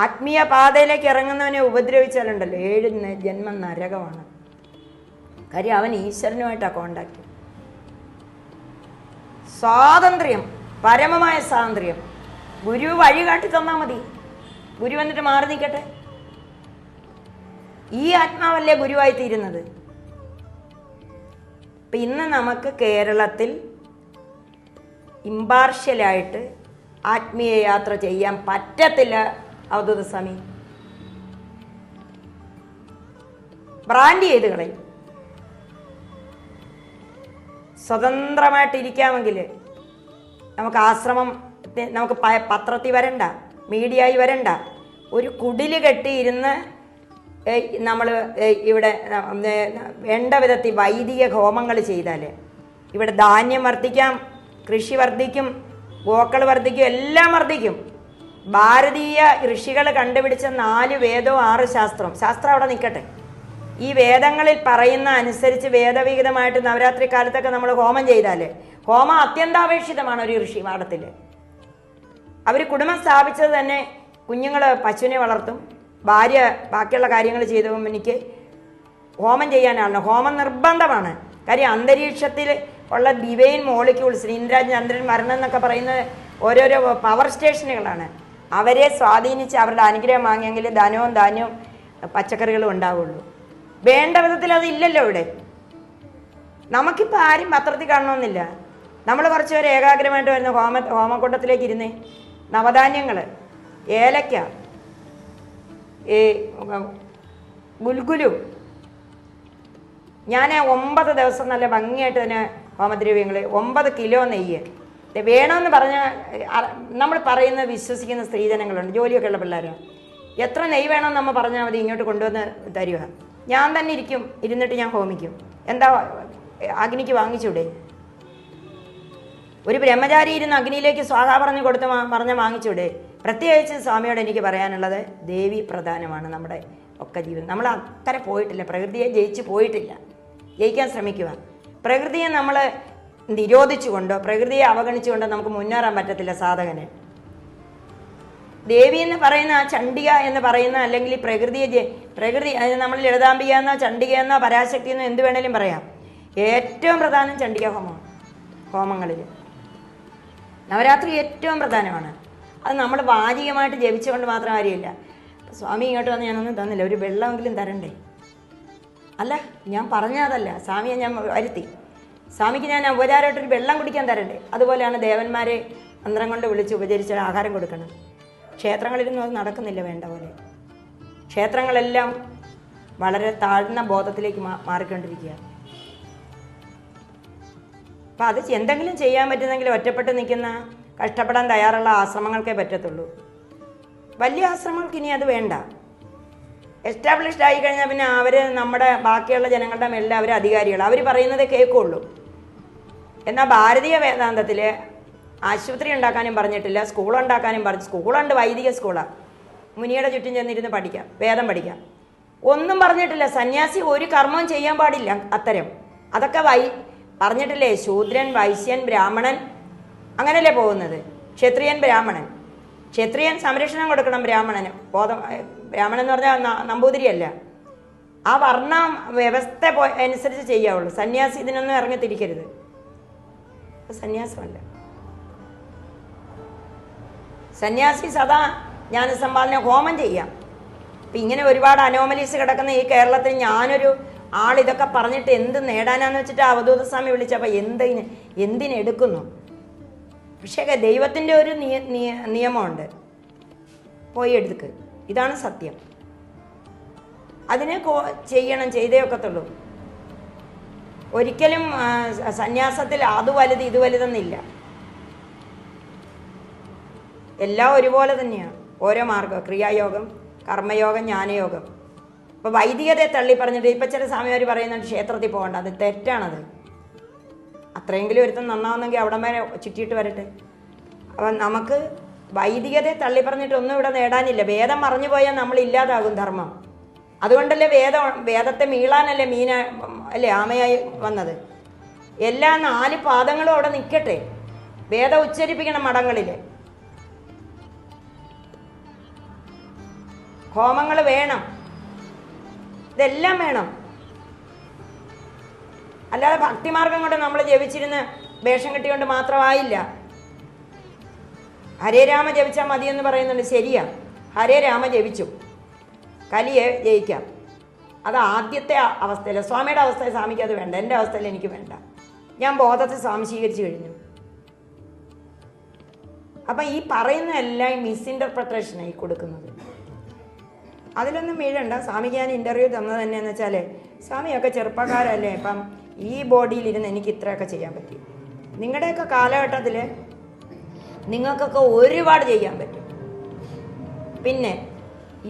ആത്മീയ പാതയിലേക്ക് ഇറങ്ങുന്നവനെ ഉപദ്രവിച്ചാലുണ്ടല്ലോ 7 ജന്മം നരകമാണ്. കാര്യം അവൻ ഈശ്വരനുമായിട്ടാണ് കോണ്ടാക്ട്. സ്വാതന്ത്ര്യം, പരമമായ സ്വാതന്ത്ര്യം. ഗുരു വഴി കാട്ടി തന്നാൽ മതി. ഗുരു വന്നിട്ട് മാറി നിൽക്കട്ടെ. ഈ ആത്മാവല്ലേ ഗുരുവായി തീരുന്നത്. അപ്പം ഇന്ന് നമുക്ക് കേരളത്തിൽ ഇമ്പാർഷ്യലായിട്ട് ആത്മീയ യാത്ര ചെയ്യാൻ പറ്റത്തില്ല. അവധൂത സ്വാമി ബ്രാൻഡ് ചെയ്ത് കളയും. സ്വതന്ത്രമായിട്ടിരിക്കാമെങ്കിൽ നമുക്ക് ആശ്രമം, നമുക്ക് പത്രത്തിൽ വരണ്ട, മീഡിയയിൽ വരണ്ട. ഒരു കുടില് കെട്ടിയിരുന്ന് നമ്മൾ ഇവിടെ വേണ്ട വിധത്തിൽ വൈദിക ഹോമങ്ങൾ ചെയ്താൽ ഇവിടെ ധാന്യം വർദ്ധിക്കാം, കൃഷി വർദ്ധിക്കും, ഗോക്കൾ വർദ്ധിക്കും, എല്ലാം വർദ്ധിക്കും. ഭാരതീയ ഋഷികൾ കണ്ടുപിടിച്ച 4 വേദവും 6 ശാസ്ത്രം അവിടെ നിൽക്കട്ടെ. ഈ വേദങ്ങളിൽ പറയുന്ന അനുസരിച്ച് വേദവിഹിതമായിട്ട് നവരാത്രി കാലത്തൊക്കെ നമ്മൾ ഹോമം ചെയ്താൽ, ഹോമം അത്യന്താപേക്ഷിതമാണ് ഒരു ഋഷി മാടത്തിൽ. അവർ കുടുംബം സ്ഥാപിച്ചത് തന്നെ കുഞ്ഞുങ്ങൾ പശുവിനെ വളർത്തും, ഭാര്യ ബാക്കിയുള്ള കാര്യങ്ങൾ ചെയ്തതും എനിക്ക് ഹോമം ചെയ്യാനാണ്. ഹോമം നിർബന്ധമാണ്. കാര്യം അന്തരീക്ഷത്തിൽ ഉള്ള ഡിവൈൻ മോളിക്യൂൾസ്, ഇന്ദ്രൻ ചന്ദ്രൻ വരണം എന്നൊക്കെ പറയുന്നത് ഓരോരോ പവർ സ്റ്റേഷനുകളാണ്. അവരെ സ്വാധീനിച്ച് അവരുടെ അനുഗ്രഹം വാങ്ങിയെങ്കിൽ ധനവും ധാന്യവും പച്ചക്കറികളും ഉണ്ടാവുള്ളൂ. വേണ്ട വിധത്തിൽ അതില്ലല്ലോ ഇവിടെ. നമുക്കിപ്പോൾ ആരും പത്രത്തിൽ കാണണമെന്നില്ല. നമ്മൾ കുറച്ച് പേര് ഏകാഗ്രമായിട്ട് വരുന്ന ഹോമക്കൂട്ടത്തിലേക്ക് ഇരുന്നേ. നവധാന്യങ്ങൾ, ഏലക്ക, ഈ ഗുൽഗുലു. ഞാൻ 9 ദിവസം നല്ല ഭംഗിയായിട്ട് തന്നെ ഹോമദ്രവ്യങ്ങൾ 9 കിലോ നെയ്യ് വേണമെന്ന് പറഞ്ഞാൽ നമ്മൾ പറയുന്നത് വിശ്വസിക്കുന്ന സ്ത്രീജനങ്ങളുണ്ട്, ജോലിയൊക്കെ ഉള്ള പിള്ളേരാണ്. എത്ര നെയ്യ് വേണമെന്ന് നമ്മൾ പറഞ്ഞാൽ മതി, ഇങ്ങോട്ട് കൊണ്ടുവന്ന് തരിക. ഞാൻ തന്നെ ഇരുന്നിട്ട് ഞാൻ ഹോമിക്കും. എന്താ അഗ്നിക്ക് വാങ്ങിച്ചൂടെ? ഒരു ബ്രഹ്മചാരി ഇരുന്ന് അഗ്നിയിലേക്ക് സ്വാഹ പറഞ്ഞ് വാങ്ങിച്ചൂടെ? പ്രത്യേകിച്ച് സ്വാമിയോട് എനിക്ക് പറയാനുള്ളത്, ദേവി പ്രധാനമാണ് നമ്മുടെ ഒക്കെ ജീവിതം. നമ്മൾ അക്കരെ പോയിട്ടില്ല, പ്രകൃതിയെ ജയിച്ച് പോയിട്ടില്ല. ജയിക്കാൻ ശ്രമിക്കുക. പ്രകൃതിയെ നമ്മൾ നിരോധിച്ചുകൊണ്ടോ പ്രകൃതിയെ അവഗണിച്ചുകൊണ്ടോ നമുക്ക് മുന്നേറാൻ പറ്റത്തില്ല സാധകന്. ദേവി എന്ന് പറയുന്ന ആ ചണ്ഡിക എന്ന് പറയുന്ന, അല്ലെങ്കിൽ പ്രകൃതി അതിന് നമ്മൾ ലളിതാംബിക എന്നോ ചണ്ഡിക എന്നോ പരാശക്തി എന്നോ എന്ത് വേണേലും പറയാം. ഏറ്റവും പ്രധാനം ചണ്ഡിക ഹോമങ്ങളിൽ നവരാത്രി ഏറ്റവും പ്രധാനമാണ്. അത് നമ്മൾ വാചികമായിട്ട് ജപിച്ചുകൊണ്ട് മാത്രം കാര്യമില്ല. സ്വാമി ഇങ്ങോട്ട് വന്ന് ഞാനൊന്നും തന്നില്ല, ഒരു വെള്ളമെങ്കിലും തരണ്ടേ? അല്ല, ഞാൻ പറഞ്ഞതല്ല, സ്വാമിയെ ഞാൻ വരുത്തി. സ്വാമിക്ക് ഞാൻ ഉപചാരമായിട്ടൊരു വെള്ളം കുടിക്കാൻ തരണ്ടേ? അതുപോലെയാണ് ദേവന്മാരെ മന്ത്രം കൊണ്ട് വിളിച്ച് ഉപചരിച്ച് ആഹാരം കൊടുക്കണം. ക്ഷേത്രങ്ങളിലൊന്നും അത് നടക്കുന്നില്ല വേണ്ട പോലെ. ക്ഷേത്രങ്ങളെല്ലാം വളരെ താഴ്ന്ന ബോധത്തിലേക്ക് മാറിക്കൊണ്ടിരിക്കുക. അപ്പം അത് എന്തെങ്കിലും ചെയ്യാൻ പറ്റുന്നെങ്കിൽ ഒറ്റപ്പെട്ട് നിൽക്കുന്ന, കഷ്ടപ്പെടാൻ തയ്യാറുള്ള ആശ്രമങ്ങൾക്കേ പറ്റത്തുള്ളൂ. വലിയ ആശ്രമങ്ങൾക്ക് ഇനി അത് വേണ്ട. എസ്റ്റാബ്ലിഷ്ഡ് ആയി കഴിഞ്ഞാൽ പിന്നെ അവർ നമ്മുടെ ബാക്കിയുള്ള ജനങ്ങളുടെ മേലെ അവർ അധികാരികൾ, അവർ പറയുന്നതേ കേൾക്കുള്ളൂ. എന്നാൽ ഭാരതീയ വേദാന്തത്തിൽ ആശുപത്രി ഉണ്ടാക്കാനും പറഞ്ഞിട്ടില്ല, സ്കൂളുണ്ടാക്കാനും സ്കൂളുണ്ട്, വൈദിക സ്കൂളാണ്. മുനിയുടെ ചുറ്റും ചെന്നിരുന്ന് പഠിക്കാം, വേദം പഠിക്കാം, ഒന്നും പറഞ്ഞിട്ടില്ല. സന്യാസി ഒരു കർമ്മവും ചെയ്യാൻ പാടില്ല. അത്തരം അതൊക്കെ പറഞ്ഞിട്ടില്ലേ? ശൂദ്രൻ, വൈശ്യൻ, ബ്രാഹ്മണൻ, അങ്ങനെയല്ലേ പോകുന്നത്. ക്ഷത്രിയൻ, ബ്രാഹ്മണൻ. ക്ഷത്രിയൻ സംരക്ഷണം കൊടുക്കണം ബ്രാഹ്മണന്. ബ്രാഹ്മണൻ എന്ന് പറഞ്ഞാൽ നമ്പൂതിരിയല്ല. ആ വർണ്ണ വ്യവസ്ഥ അനുസരിച്ച് ചെയ്യാവുള്ളൂ. സന്യാസി ഇതിനൊന്നും ഇറങ്ങിത്തിരിക്കരുത്. സന്യാസമല്ല. സന്യാസി സദാ ജ്ഞാനസമ്പാദന ഹോമം ചെയ്യാം. അപ്പം ഇങ്ങനെ ഒരുപാട് അനോമലീസ് കിടക്കുന്ന ഈ കേരളത്തിൽ ഞാനൊരു ആളിതൊക്കെ പറഞ്ഞിട്ട് എന്ത് നേടാനാന്ന് വെച്ചിട്ട് അവധൂത സ്വാമി വിളിച്ചപ്പോൾ എന്തിനെടുക്കുന്നു? പക്ഷേ ദൈവത്തിൻ്റെ ഒരു നിയമമുണ്ട്, പോയി എടുക്ക്, ഇതാണ് സത്യം. അതിനെ ചെയ്തേ ഒക്കത്തുള്ളൂ. ഒരിക്കലും സന്യാസത്തിൽ അത് വലുത് ഇത് വലുതെന്നില്ല. എല്ലാം ഒരുപോലെ തന്നെയാണ്. ഓരോ മാർഗം, ക്രിയായോഗം, കർമ്മയോഗം, ജ്ഞാനയോഗം. ഇപ്പോൾ വൈദികതയെ തള്ളി പറഞ്ഞിട്ട് ഇപ്പം ചില സ്വാമിമാർ പറയുന്നുണ്ട് ക്ഷേത്രത്തിൽ പോകണ്ട, അത് തെറ്റാണത്. അത്രയെങ്കിലും ഒരുത്തം നന്നാവുന്നെങ്കിൽ അവിടെ വരെ ചുറ്റിയിട്ട് വരട്ടെ. അപ്പം നമുക്ക് വൈദികതയെ തള്ളി പറഞ്ഞിട്ട് ഒന്നും ഇവിടെ നേടാനില്ല. വേദം മറഞ്ഞു പോയാൽ നമ്മൾ ഇല്ലാതാകും ധർമ്മം. അതുകൊണ്ടല്ലേ വേദത്തെ മീളാനല്ലേ അല്ലേ ആമയായി വന്നത്. എല്ലാ 4 പാദങ്ങളും അവിടെ നിൽക്കട്ടെ, വേദം ഉച്ചരിപ്പിക്കണം മഠങ്ങളിൽ. ഹോമങ്ങൾ വേണം, ഇതെല്ലാം വേണം. അല്ലാതെ ഭക്തിമാർഗം കൊണ്ട് നമ്മൾ ജപിച്ചിരുന്ന് വേഷം കെട്ടിക്കൊണ്ട് മാത്രമായില്ല. ഹരേ രാമ ജപിച്ചാൽ മതിയെന്ന് പറയുന്നുണ്ട്, ശരിയാ. ഹരേ രാമ ജപിച്ചു കലിയെ ജയിക്കാം. അത് ആദ്യത്തെ അവസ്ഥയിൽ. സ്വാമിയുടെ അവസ്ഥയിൽ സ്വാമിക്ക് അത് വേണ്ട, എൻ്റെ അവസ്ഥയിൽ എനിക്ക് വേണ്ട. ഞാൻ ബോധത്തെ സ്വാംശീകരിച്ചു കഴിഞ്ഞു. അപ്പം ഈ പറയുന്ന എല്ലാം മിസ്ഇൻ്റർപ്രിട്ടേഷനായി കൊടുക്കുന്നത്. അതിലൊന്നും വീഴണ്ട. സ്വാമിക്ക് ഞാൻ ഇൻ്റർവ്യൂ തന്നത് തന്നെയെന്ന് വെച്ചാൽ, സ്വാമിയൊക്കെ ചെറുപ്പക്കാരല്ലേ, ഇപ്പം ഈ ബോഡിയിലിരുന്ന് എനിക്ക് ഇത്രയൊക്കെ ചെയ്യാൻ പറ്റി. നിങ്ങളുടെയൊക്കെ കാലഘട്ടത്തിൽ നിങ്ങൾക്കൊക്കെ ഒരുപാട് ചെയ്യാൻ പറ്റും. പിന്നെ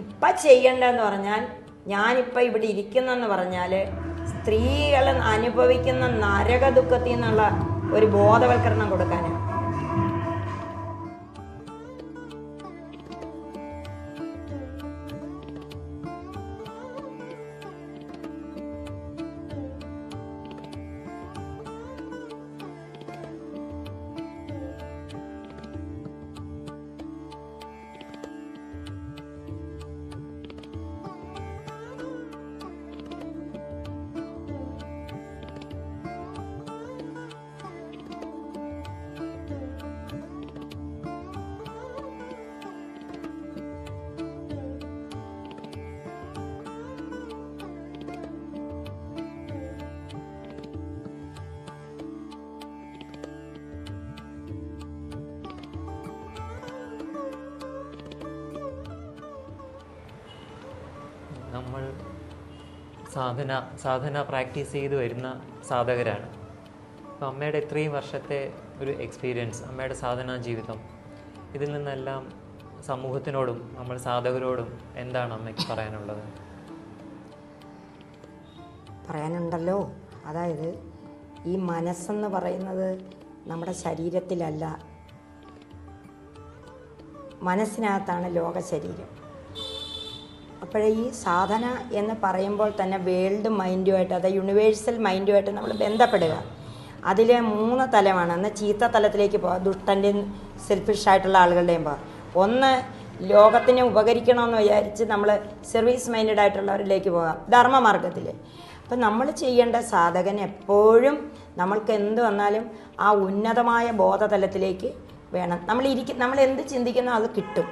ഇപ്പം ചെയ്യേണ്ടതെന്ന് പറഞ്ഞാൽ, ഞാനിപ്പോൾ ഇവിടെ ഇരിക്കുന്നെന്ന് പറഞ്ഞാൽ സ്ത്രീകൾ അനുഭവിക്കുന്ന നരക ദുഃഖത്തിൽ നിന്നുള്ള ഒരു ബോധവൽക്കരണം കൊടുക്കാനാണ്. നമ്മൾ സാധന പ്രാക്ടീസ് ചെയ്ത് വരുന്ന സാധകരാണ്. അപ്പോൾ അമ്മയുടെ ഇത്രയും വർഷത്തെ ഒരു എക്സ്പീരിയൻസ്, അമ്മയുടെ സാധനാ ജീവിതം, ഇതിൽ നിന്നെല്ലാം സമൂഹത്തിനോടും നമ്മൾ സാധകരോടും എന്താണ് അമ്മയ്ക്ക് പറയാനുള്ളത്? പറയാനുണ്ടല്ലോ. അതായത് ഈ മനസ്സെന്ന് പറയുന്നത് നമ്മുടെ ശരീരത്തിലല്ല, മനസ്സിനകത്താണ് ലോക ശരീരം. അപ്പോഴേ ഈ സാധന എന്ന് പറയുമ്പോൾ തന്നെ വേൾഡ് മൈൻഡുമായിട്ട്, അതായത് യൂണിവേഴ്സൽ മൈൻഡുമായിട്ട് നമ്മൾ ബന്ധപ്പെടുക. അതിൽ 3 തലമാണ്. ഒന്ന് ചീത്ത തലത്തിലേക്ക് പോകാം, ദുഷ്ടൻ്റെയും സെൽഫിഷായിട്ടുള്ള ആളുകളുടെയും പോകാം. ഒന്ന് ലോകത്തിന് ഉപകരിക്കണമെന്ന് വിചാരിച്ച് നമ്മൾ സർവീസ് മൈൻഡഡ് ആയിട്ടുള്ളവരിലേക്ക് പോകാം, ധർമ്മമാർഗത്തിൽ. അപ്പം നമ്മൾ ചെയ്യേണ്ട സാധകൻ എപ്പോഴും നമ്മൾക്ക് എന്ത് വന്നാലും ആ ഉന്നതമായ ബോധതലത്തിലേക്ക് വേണം. നമ്മൾ എന്ത് ചിന്തിക്കുന്നോ അത് കിട്ടും.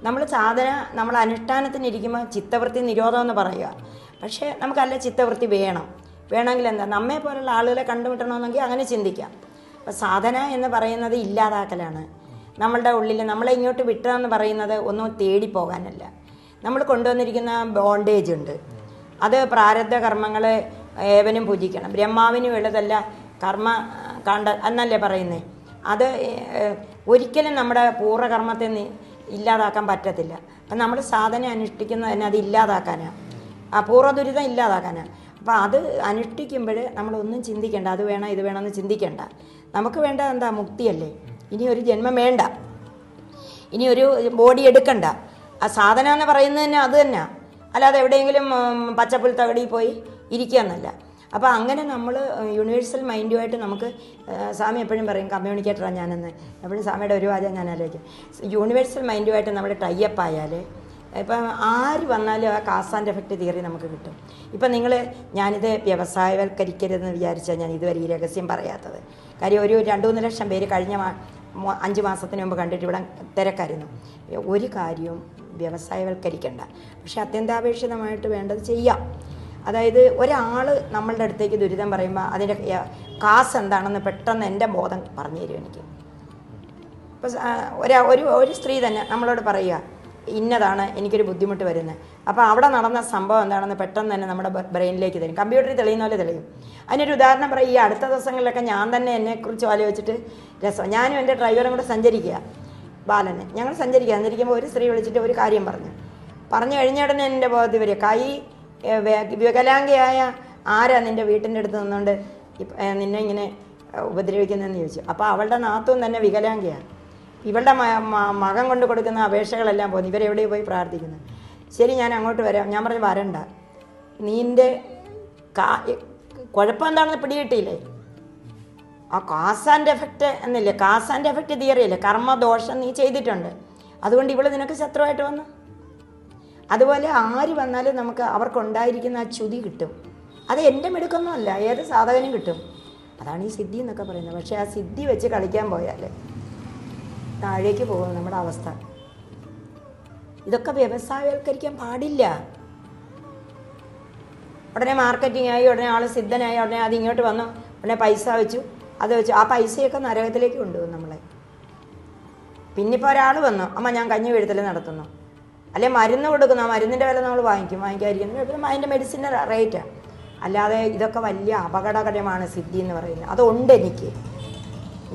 നമ്മൾ അനുഷ്ഠാനത്തിനിരിക്കുമ്പോൾ ചിത്തവൃത്തി നിരോധം എന്ന് പറയുക. പക്ഷേ നമുക്കല്ല ചിത്തവൃത്തി വേണമെങ്കിൽ എന്താ, നമ്മെ പോലുള്ള ആളുകളെ കണ്ടുമുട്ടണമെന്നെങ്കിൽ അങ്ങനെ ചിന്തിക്കാം. അപ്പോൾ സാധന എന്ന് പറയുന്നത് ഇല്ലാതാക്കലാണ്. നമ്മളുടെ ഉള്ളിൽ നമ്മളെ ഇങ്ങോട്ട് വിട്ടതെന്ന് പറയുന്നത് ഒന്നും തേടിപ്പോകാനല്ല. നമ്മൾ കൊണ്ടുവന്നിരിക്കുന്ന ബോണ്ടേജ് ഉണ്ട്, അത് പ്രാരബ്ധ കർമ്മങ്ങൾ ഏവനും പൂജിക്കണം. ബ്രഹ്മാവിനും ഉള്ളതല്ല കർമ്മ കാണ്ട എന്നല്ലേ പറയുന്നത്. അത് ഒരിക്കലും നമ്മുടെ പൂർവ്വകർമ്മത്തെ ഇല്ലാതാക്കാൻ പറ്റത്തില്ല. അപ്പം നമ്മൾ സാധന അനുഷ്ഠിക്കുന്നത് തന്നെ അത് ഇല്ലാതാക്കാനാണ്, ആ പൂർവ്വദുരിതം ഇല്ലാതാക്കാനാണ്. അപ്പോൾ അത് അനുഷ്ഠിക്കുമ്പോൾ നമ്മളൊന്നും ചിന്തിക്കേണ്ട, അത് വേണം ഇത് വേണമെന്ന് ചിന്തിക്കേണ്ട. നമുക്ക് വേണ്ട എന്താ, മുക്തിയല്ലേ. ഇനി ഒരു ജന്മം വേണ്ട, ഇനി ഒരു ബോഡി എടുക്കണ്ട. ആ സാധന എന്ന് പറയുന്നത് തന്നെ അത് തന്നെ, അല്ലാതെ എവിടെയെങ്കിലും പച്ചപ്പുൽ തകടി പോയി ഇരിക്കുക എന്നല്ല. അപ്പോൾ അങ്ങനെ നമ്മൾ യൂണിവേഴ്സൽ മൈൻഡുമായിട്ട് നമുക്ക്, സ്വാമി എപ്പോഴും പറയും കമ്മ്യൂണിക്കേറ്ററാണ് ഞാനെന്ന്, എപ്പോഴും സ്വാമിയുടെ ഒരു വാചകം ഞാൻ ആലോചിക്കും. യൂണിവേഴ്സൽ മൈൻഡുമായിട്ട് നമ്മൾ ടൈപ്പ് ആയാൽ ഇപ്പം ആര് വന്നാലും ആ കാസ് ആൻഡ് എഫക്റ്റ് തിയറി നമുക്ക് കിട്ടും. ഇപ്പം ഞാനിത് വ്യവസായവൽക്കരിക്കരുതെന്ന് വിചാരിച്ചാൽ ഞാൻ ഇതുവരെ ഈ രഹസ്യം പറയാത്തത്. കാര്യം ഒരു 2-3 ലക്ഷം പേര് കഴിഞ്ഞ 5 മാസത്തിന് മുമ്പ് കണ്ടിട്ട് ഇവിടെ തിരക്കായിരുന്നു. ഒരു കാര്യവും വ്യവസായവൽക്കരിക്കേണ്ട. പക്ഷെ അത്യന്താപേക്ഷിതമായിട്ട് വേണ്ടത് ചെയ്യാം. അതായത് ഒരാൾ നമ്മളുടെ അടുത്തേക്ക് ദുരിതം പറയുമ്പോൾ അതിൻ്റെ കാസ് എന്താണെന്ന് പെട്ടെന്ന് എൻ്റെ ബോധം പറഞ്ഞു തരും എനിക്ക്. ഇപ്പോൾ ഒരു സ്ത്രീ തന്നെ നമ്മളോട് പറയുക ഇന്നതാണ് എനിക്കൊരു ബുദ്ധിമുട്ട് വരുന്നത്. അപ്പോൾ അവിടെ നടന്ന സംഭവം എന്താണെന്ന് പെട്ടെന്ന് തന്നെ നമ്മുടെ ബ്രെയിനിലേക്ക് തരും. കമ്പ്യൂട്ടറിൽ തെളിയുന്ന പോലെ തെളിയും. അതിനൊരു ഉദാഹരണം പറയും. ഈ അടുത്ത ദിവസങ്ങളിലൊക്കെ ഞാൻ തന്നെ എന്നെക്കുറിച്ച് ആലോചിച്ചിട്ട് രസം. ഞാനും എൻ്റെ ഡ്രൈവറും കൂടെ സഞ്ചരിക്കുക, ബാലന്. ഞങ്ങൾ സഞ്ചരിക്കുമ്പോൾ ഒരു സ്ത്രീ വിളിച്ചിട്ട് ഒരു കാര്യം പറഞ്ഞു കഴിഞ്ഞ ഉടനെ എൻ്റെ ബോധത്തിൽ വരിക, കൈ വികലാംഗയായ ആരാ നിൻ്റെ വീട്ടിൻ്റെ അടുത്ത് നിന്നുകൊണ്ട് നിന്നെ ഇങ്ങനെ ഉപദ്രവിക്കുന്നതെന്ന് ചോദിച്ചു. അപ്പോൾ അവളുടെ നാത്തൂൻ തന്നെ വികലാംഗയാണ്. ഇവളുടെ മകൻ കൊണ്ട് കൊടുക്കുന്ന അപേക്ഷകളെല്ലാം പോകുന്നു. ഇവരെവിടെ പോയി പ്രാർത്ഥിക്കുന്നത്. ശരി, ഞാൻ അങ്ങോട്ട് വരാം. ഞാൻ പറഞ്ഞു വരണ്ട, നീൻ്റെ കുഴപ്പം എന്താണെന്ന് പിടികിട്ടിയില്ലേ? ആ കാസ് ആൻഡ് എഫക്റ്റ് എന്നില്ലേ, കാസ് ആൻഡ് എഫക്റ്റ് തിയറി അല്ലേ, കർമ്മദോഷം നീ ചെയ്തിട്ടുണ്ട്, അതുകൊണ്ട് ഇവള് നിനക്ക് ശത്രുവായിട്ട് വന്നു. അതുപോലെ ആര് വന്നാലും നമുക്ക് അവർക്കുണ്ടായിരിക്കുന്ന ആ ചുതി കിട്ടും. അത് എൻ്റെ മിടുക്കൊന്നുമല്ല, ഏത് സാധകനും കിട്ടും. അതാണ് ഈ സിദ്ധി എന്നൊക്കെ പറയുന്നത്. പക്ഷേ ആ സിദ്ധി വെച്ച് കളിക്കാൻ പോയാൽ താഴേക്ക് പോകും നമ്മുടെ അവസ്ഥ. ഇതൊക്കെ വ്യവസായവൽക്കരിക്കാൻ പാടില്ല. ഉടനെ മാർക്കറ്റിംഗ് ആയി, ഉടനെ ആൾ സിദ്ധനായി, ഉടനെ അത് ഇങ്ങോട്ട് വന്നു, ഉടനെ പൈസ വെച്ചു, അത് വെച്ചു. ആ പൈസയൊക്കെ നരകത്തിലേക്ക് കൊണ്ടുപോകും നമ്മളെ. പിന്നിപ്പോൾ ഒരാൾ വന്നു, അമ്മ ഞാൻ കഞ്ഞി വീഴ്ത്തൽ നടത്തുന്നു, അല്ലെ മരുന്ന് കൊടുക്കുന്നു, ആ മരുന്നിൻ്റെ വില നമ്മൾ വാങ്ങിക്കാതിരിക്കുന്നു. അതിൻ്റെ മെഡിസിൻ്റെ റേറ്റാണ്. അല്ലാതെ ഇതൊക്കെ വലിയ അപകടകരമാണ് സിദ്ധി എന്ന് പറയുന്നത്. അതുണ്ട് എനിക്ക്,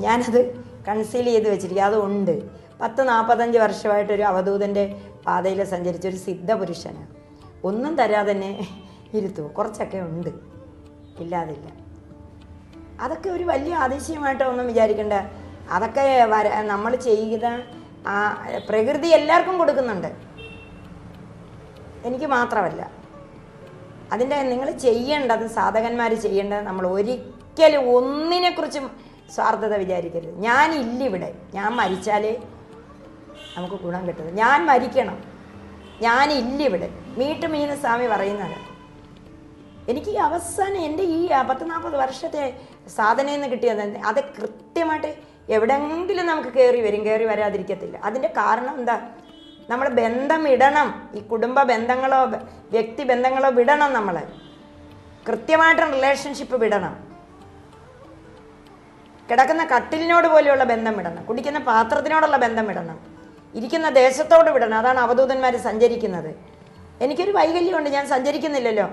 ഞാനത് കൺസീൽ ചെയ്ത് വെച്ചിരിക്കുക. അതുണ്ട്. 40-45 വർഷമായിട്ടൊരു അവധൂതൻ്റെ പാതയിൽ സഞ്ചരിച്ചൊരു സിദ്ധ പുരുഷന് ഒന്നും തരാതെ തന്നെ ഇരുത്തു. കുറച്ചൊക്കെ ഉണ്ട്, ഇല്ലാതില്ല. അതൊക്കെ ഒരു വലിയ അതിശയമായിട്ടോ ഒന്നും വിചാരിക്കേണ്ട. അതൊക്കെ നമ്മൾ ചെയ്ത പ്രകൃതി എല്ലാവർക്കും കൊടുക്കുന്നുണ്ട്, എനിക്ക് മാത്രമല്ല. അതിൻ്റെ നിങ്ങൾ ചെയ്യേണ്ടത്, സാധകന്മാർ ചെയ്യേണ്ടത്, നമ്മൾ ഒരിക്കലും ഒന്നിനെക്കുറിച്ചും സ്വാർത്ഥത വിചാരിക്കരുത്. ഞാനില്ലിവിടെ, ഞാൻ മരിച്ചാലേ നമുക്ക് ഗുണം കിട്ടുന്നത്. ഞാൻ മരിക്കണം, ഞാനില്ലിവിടെ. മീന് സ്വാമി പറയുന്നത്. എനിക്ക് ഈ അവസാനം എൻ്റെ ഈ 40-40 വർഷത്തെ സാധനയിൽ നിന്ന് കിട്ടിയത് അത് കൃത്യമായിട്ട് എവിടെയെങ്കിലും നമുക്ക് കയറി വരാതിരിക്കത്തില്ല. അതിൻ്റെ കാരണം എന്താ? നമ്മൾ ബന്ധം ഇടണം. ഈ കുടുംബ ബന്ധങ്ങളോ വ്യക്തി ബന്ധങ്ങളോ വിടണം. നമ്മൾ കൃത്യമായിട്ട് റിലേഷൻഷിപ്പ് വിടണം. കിടക്കുന്ന കട്ടിലിനോട് പോലെയുള്ള ബന്ധം വിടണം. കുടിക്കുന്ന പാത്രത്തിനോടുള്ള ബന്ധം വിടണം. ഇരിക്കുന്ന ദേശത്തോട് വിടണം. അതാണ് അവധൂതന്മാർ സഞ്ചരിക്കുന്നത്. എനിക്കൊരു വൈകല്യമുണ്ട്, ഞാൻ സഞ്ചരിക്കുന്നില്ലല്ലോ.